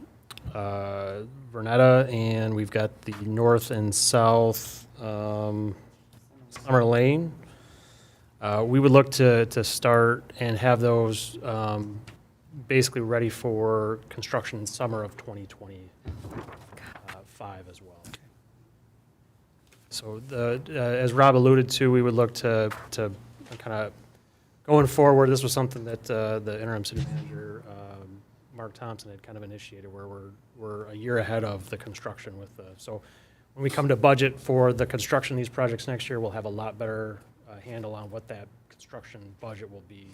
and we've got the north and south Summer Lane. We would look to start and have those basically ready for construction in summer of 2025 as well. So as Rob alluded to, we would look to kind of going forward. This was something that the interim city manager, Mark Thompson, had kind of initiated, where we're a year ahead of the construction with so when we come to budget for the construction of these projects next year, we'll have a lot better handle on what that construction budget will be.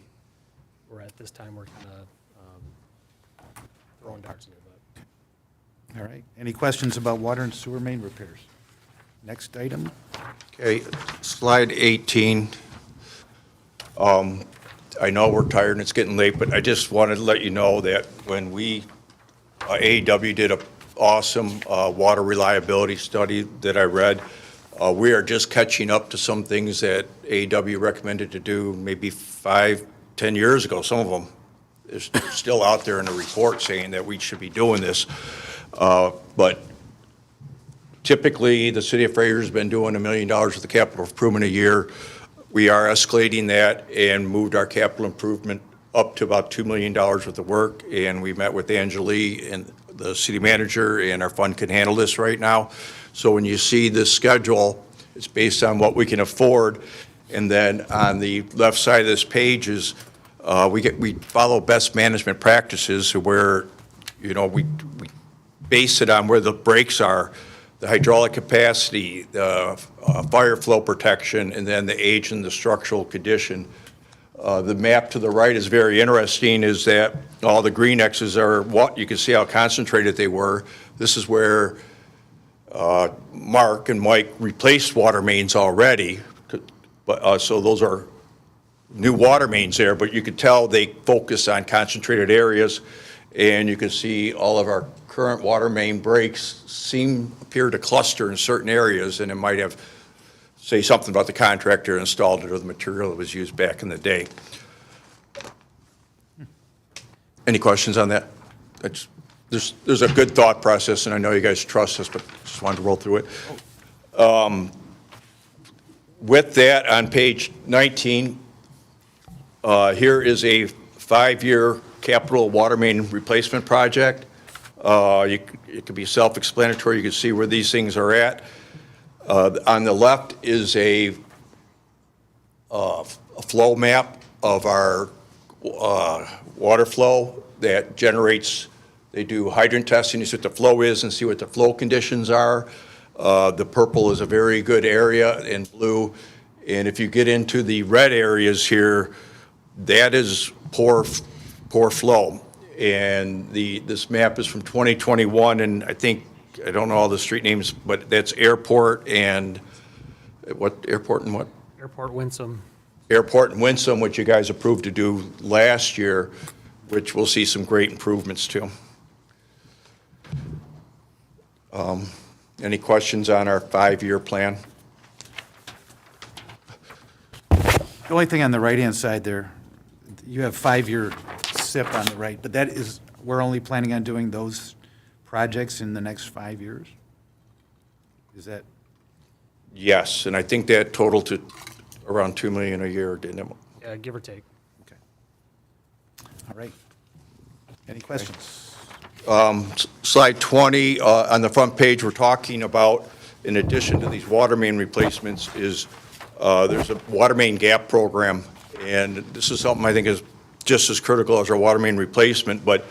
Where at this time, we're kind of throwing darts a little bit. All right. Any questions about water and sewer main repairs? Next item. Okay, slide 18. I know we're tired and it's getting late, but I just wanted to let you know that when AEW did an awesome water reliability study that I read, we are just catching up to some things that AEW recommended to do maybe 5, 10 years ago. Some of them is still out there in the report saying that we should be doing this. But typically, the City of Fraser has been doing $1 million worth of capital improvement a year. we are escalating that and moved our capital improvement up to about $2 million worth of work. And we met with Angelie and the city manager, and our fund can handle this right now. So when you see this schedule, it's based on what we can afford. And then on the left side of this page is, we follow best management practices where, we base it on where the breaks are, the hydraulic capacity, the fire flow protection, and then the age and the structural condition. The map to the right is very interesting, is that all the green X's are what, you can see how concentrated they were. This is where Mark and Mike replaced water mains already, but so those are new water mains there, but you could tell they focus on concentrated areas, and you can see all of our current water main breaks appear to cluster in certain areas, and it might have, say something about the contractor who installed it or the material that was used back in the day. Any questions on that? There's a good thought process, and I know you guys trust us, but just wanted to roll through it. With that, on page 19, here is a 5-year capital water main replacement project. It could be self-explanatory. You can see where these things are at. On the left is a flow map of our water flow that generates, they do hydrant testing, you see what the flow is and see what the flow conditions are. The purple is a very good area, and blue. And if you get into the red areas here, that is poor flow. And this map is from 2021, and I don't know all the street names, but that's Airport and what? Airport and what? Airport Winsome. Airport and Winsome, which you guys approved to do last year, which we'll see some great improvements to. Any questions on our 5-year plan? The only thing on the right-hand side there, you have 5-year SIP on the right, but that is, we're only planning on doing those projects in the next 5 years? Is that? Yes, and I think that totaled to around $2 million a year, didn't it? Yeah, give or take. Okay. All right. Any questions? Slide 20, on the front page, we're talking about, in addition to these water main replacements, is there's a water main gap program, and this is something I think is just as critical as our water main replacement. But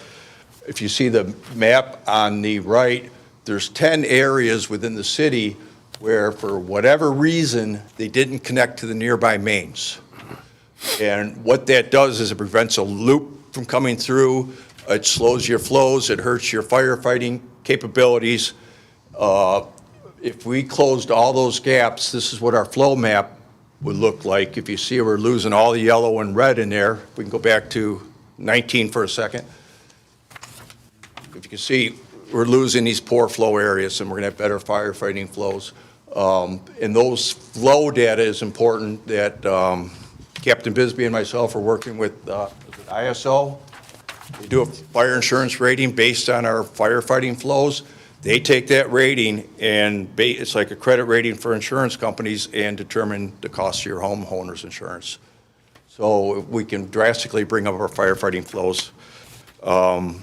if you see the map on the right, there's 10 areas within the city where, for whatever reason, they didn't connect to the nearby mains. And what that does is it prevents a loop from coming through. It slows your flows. It hurts your firefighting capabilities. If we closed all those gaps, this is what our flow map would look like. If you see we're losing all the yellow and red in there, we can go back to 19 for a second. If you can see, we're losing these poor flow areas, and we're going to have better firefighting flows. And those flow data is important that Captain Bisbee and myself are working with ISO. They do a fire insurance rating based on our firefighting flows. They take that rating and it's like a credit rating for insurance companies and determine the cost of your homeowner's insurance. So we can drastically bring up our firefighting flows. What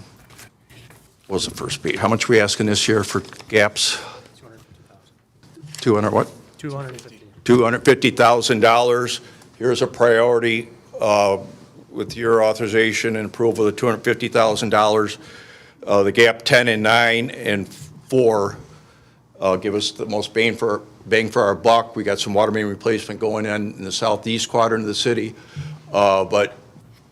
was the first page? How much are we asking this year for gaps? 200 what? 250. $250,000. Here's a priority with your authorization and approval of $250,000. The gap 10 and 9 and 4 give us the most bang for our buck. We got some water main replacement going in the southeast quadrant of the city. But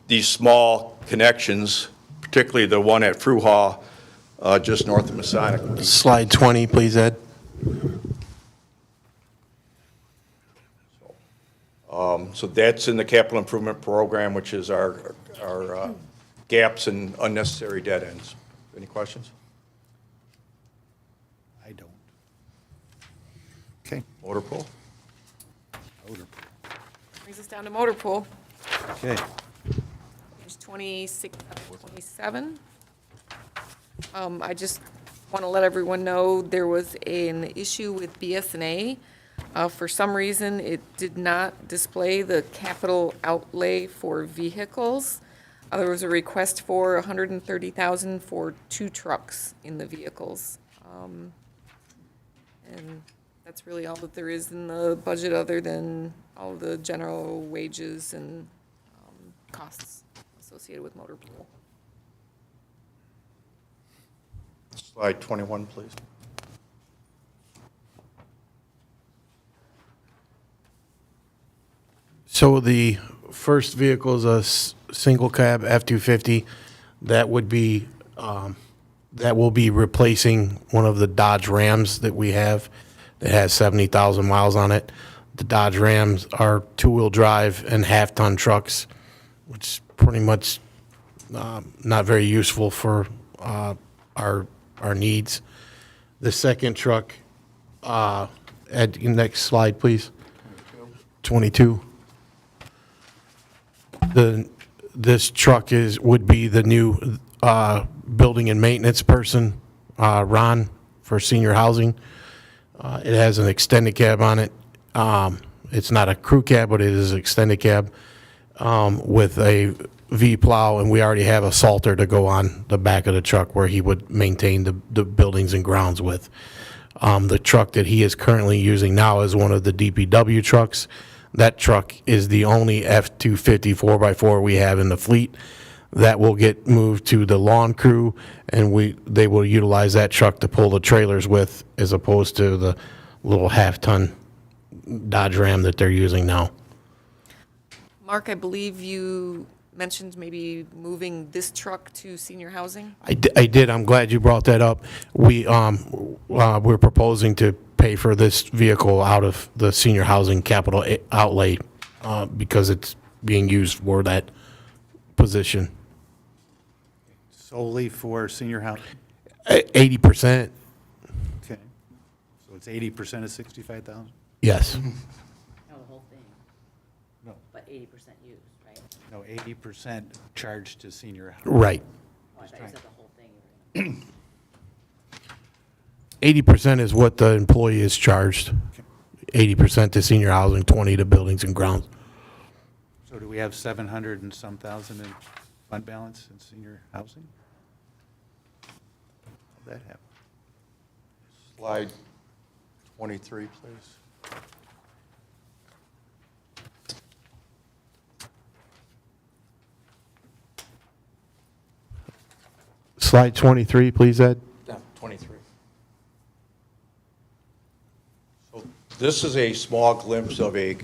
these small connections, particularly the one at Fruha, just north of Masonic. Slide 20, please, Ed. So that's in the capital improvement program, which is our gaps and unnecessary dead ends. Any questions? I don't. Okay. Motor pool? Brings us down to motor pool, Okay. page 26, 27. I just want to let everyone know there was an issue with BSNA For some reason, it did not display the capital outlay for vehicles. There was a request for $130,000 for 2 trucks in the vehicles. And that's really all that there is in the budget, other than all of the general wages and costs associated with motor pool. Slide 21, please. So the first vehicle is a single cab F-250. That would be, that will be replacing one of the Dodge Rams that we have that has 70,000 miles on it. The Dodge Rams are two-wheel drive and half-ton trucks, which is pretty much not very useful for our needs. The second truck, at next slide, please. 22. This truck would be the new building and maintenance person, Ron, for senior housing. It has an extended cab on it. It's not a crew cab, but it is an extended cab with a V-plow, and we already have a salter to go on the back of the truck where he would maintain the buildings and grounds with. The truck that he is currently using now is one of the DPW trucks. That truck is the only F-250 4x4 we have in the fleet. That will get moved to the lawn crew, and they will utilize that truck to pull the trailers with, as opposed to the little half-ton Dodge Ram that they're using now. Mark, I believe you mentioned maybe moving this truck to senior housing? I did. I'm glad you brought that up. We're proposing to pay for this vehicle out of the senior housing capital outlay because it's being used for that position. Solely for senior housing? 80%. Okay. So it's 80% of 65,000? Yes. No, the whole thing. No. But 80% used, right? No, 80% charged to senior housing. Right. Oh, I thought you said the whole thing. 80% is what the employee is charged. 80% to senior housing, 20 to buildings and grounds. So do we have 700 and some thousand in fund balance in senior housing? How'd that happen? Slide 23, please. Slide 23, please, Ed. Yeah, 23. So this is a small glimpse of a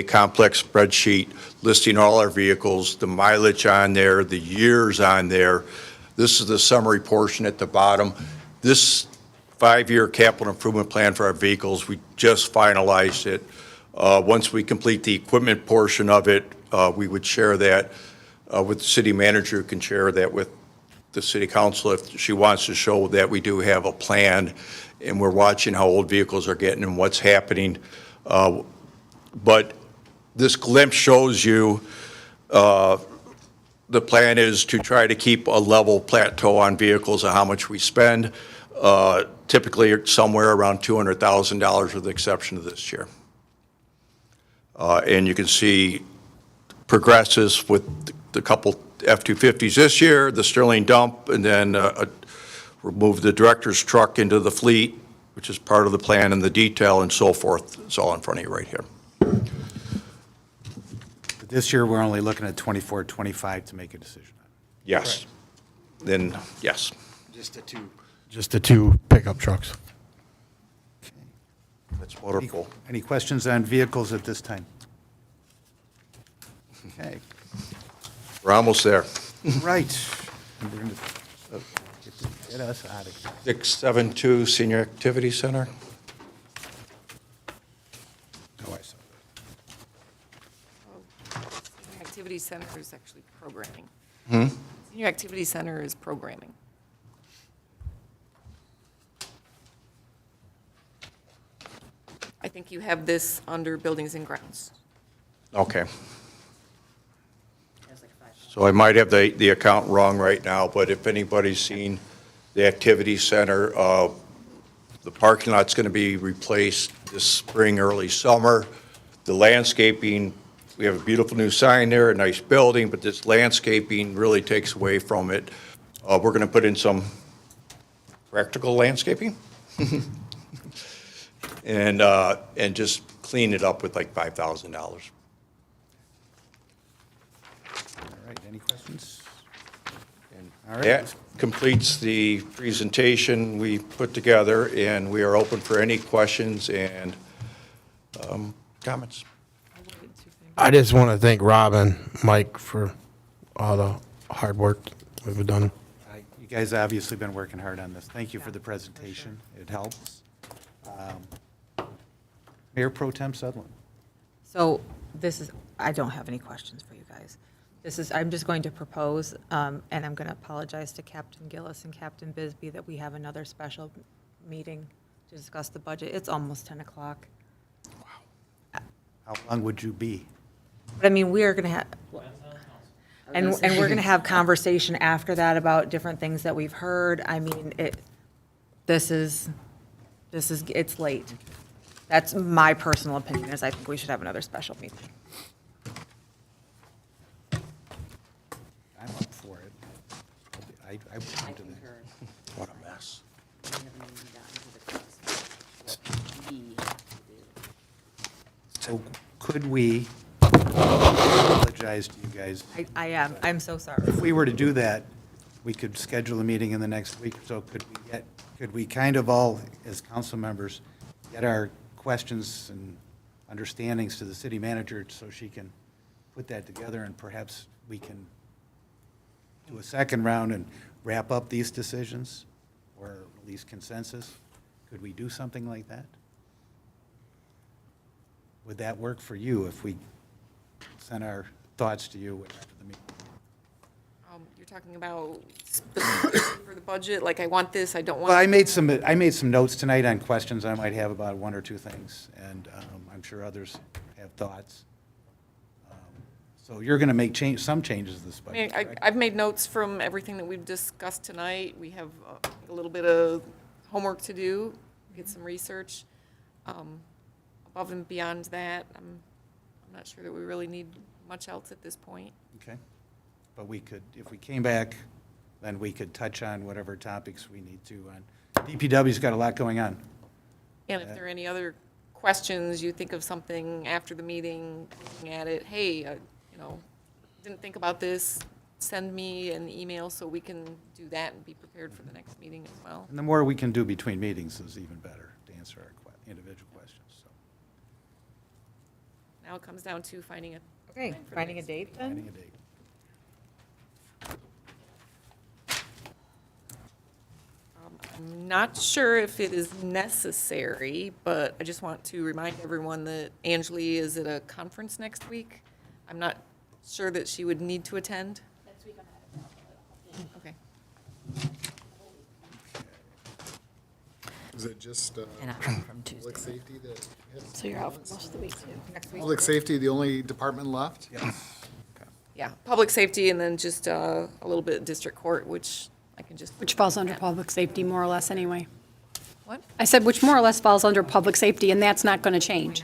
complex spreadsheet listing all our vehicles, the mileage on there, the years on there. This is the summary portion at the bottom. This 5-year capital improvement plan for our vehicles, we just finalized it. Once we complete the equipment portion of it, we would share that with the city manager, who can share that with the city council if she wants to show that we do have a plan and we're watching how old vehicles are getting and what's happening. But this glimpse shows you the plan is to try to keep a level plateau on vehicles and how much we spend. Typically somewhere around $200,000 with the exception of this year. And you can see progresses with the couple F-250s this year, the Sterling dump, and then remove the director's truck into the fleet, which is part of the plan and the detail and so forth. It's all in front of you right here. This year, we're only looking at 24, 25 to make a decision on. Yes. Then, yes. Just the two. Just the two pickup trucks. That's motor pool. Any questions on vehicles at this time? Okay. We're almost there. Right. And we're gonna, get us out of here. 672 Senior Activity Center. Oh, I saw Senior Activity Center is actually programming. Hmm? Senior Activity Center is programming. I think you have this under buildings and grounds. Okay. So I might have the account wrong right now, but if anybody's seen the activity center, The parking lot's going to be replaced this spring, early summer. The landscaping, we have a beautiful new sign there, a nice building, but this landscaping really takes away from it. We're going to put in some practical landscaping and just clean it up with like $5,000. All right, any questions? All right. That completes the presentation we put together, and we are open for any questions and comments. I just want to thank Rob and Mike for all the hard work we've done. You guys obviously been working hard on this. Thank you for the presentation. It helps. Mayor Pro Tem Sutherland. So this is, I don't have any questions for you guys. This is, I'm just going to propose, and I'm going to apologize to Captain Gillis and Captain Bisbee that we have another special meeting to discuss the budget. It's almost 10 o'clock. How long would you be? But I mean, we are going to have, and we're going to have conversation after that about different things that we've heard. I mean, it's late. That's my personal opinion, is I think we should have another special meeting. I'm up for it. I would come to that. What a mess. So could we, apologize to you guys, I am, I'm so sorry. if we were to do that, we could schedule a meeting in the next week, so could we kind of all, as council members, get our questions and understandings to the city manager so she can put that together, and perhaps we can do a second round and wrap up these decisions, or at least consensus? Could we do something like that? Would that work for you if we sent our thoughts to you after the meeting? You're talking about specifically for the budget, like I want this, I don't want. Well, I made some notes tonight on questions I might have about one or two things, and I'm sure others have thoughts. So you're going to make some changes to this I mean, budget, correct? I've made notes from everything that we've discussed tonight. We have a little bit of homework to do, get some research. Above and beyond that, I'm not sure that we really need much else at this point. Okay. But we could, if we came back, then we could touch on whatever topics we need to on. DPW's got a lot going on. And if there are any other questions, you think of something after the meeting, looking at it, hey, didn't think about this, send me an email so we can do that and be prepared for the next meeting as well. And the more we can do between meetings is even better to answer our individual questions, so. Now it comes down to finding a. Okay, time for the finding a next date then? Finding a date. I'm not sure if it is necessary, but I just want to remind everyone that Angeli is at a conference next week. I'm not sure that she would need to attend. Next week I'm Okay. Is it just And I'm from Tuesday. public safety that has? So you're out for most of the week too. Next week? Public safety, the only department left? Yeah, public safety and then just a little bit of district court, which I can just. Which falls under public safety more or less anyway. What? I said which more or less falls under public safety, and that's not going to change.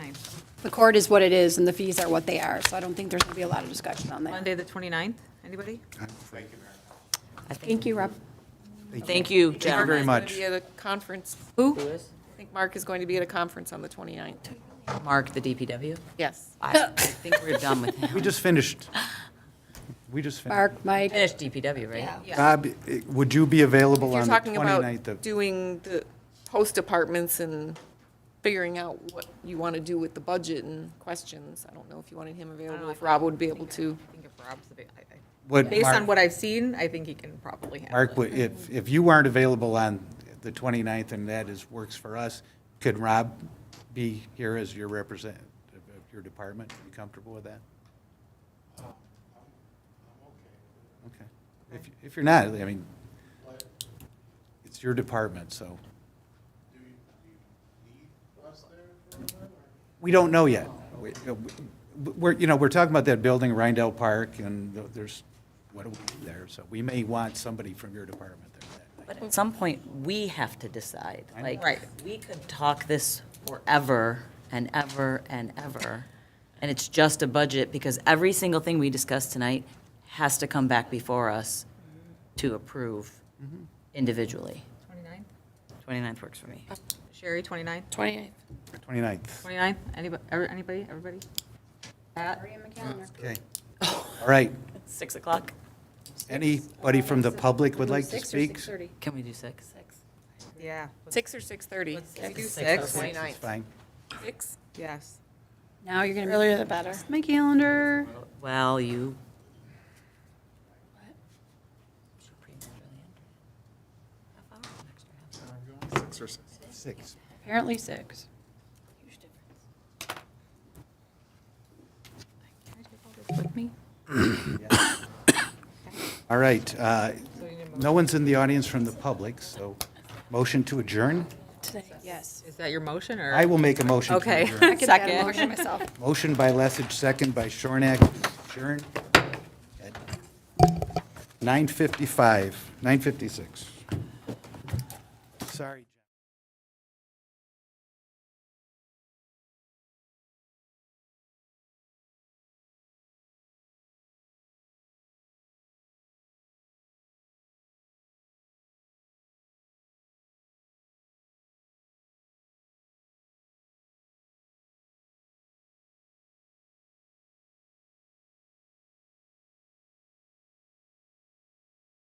The court is what it is, and the fees are what they are, so I don't think there's going to be a lot of discussion on that. Monday, the 29th, anybody? Thank you, Rob. Thank you, Thank you very gentlemen. much. Be at a conference. Who? I think Mark is going to be at a conference on the 29th. Mark, the DPW? Yes. I think we're done with him. We just finished. Mark, Mike, Finished DPW, right? Bob, would you be available If you're on the talking 29th about of? doing the post departments and figuring out what you want to do with the budget and questions, I don't know if you wanted him available, if Rob would be able to. I think if Rob's the big, Would based Mark- on what I've seen, I think he can probably handle Mark, it. if you weren't available on the 29th and that works for us, could Rob be here as your representative of your department? Are you comfortable with that? Okay. If you're not, I mean, it's your department, so. We don't know yet. We're talking about that building, Rindell Park, and there's, what do we do there? So we may want somebody from your department there that night. But at some point, we have to decide. Like, Right. we could talk this forever and ever and ever, and it's just a budget, because every single thing we discuss tonight has to come back before us to approve individually. 29th? 29th works for me. Sherry, 29th? 28th. 29th. 29th? Anybody? Everybody? Pat? Okay. All right. 6 o'clock? Anybody from the public would like to speak? Can we do 6? Yeah. 6 or 6:30? Let's do 6. It's fine. 6? Yes. Now you're gonna be. Earlier the better. My calendar. Well, you. Six or six. 6. Apparently 6. With me? All right. No one's in the audience from the public, so motion to adjourn? Today. Yes. Is that your motion, or? I will make a motion to Okay. adjourn. I could add a Second. motion myself. Motion by Lessig, second by Shornack. Adjourn at 9:56. Sorry.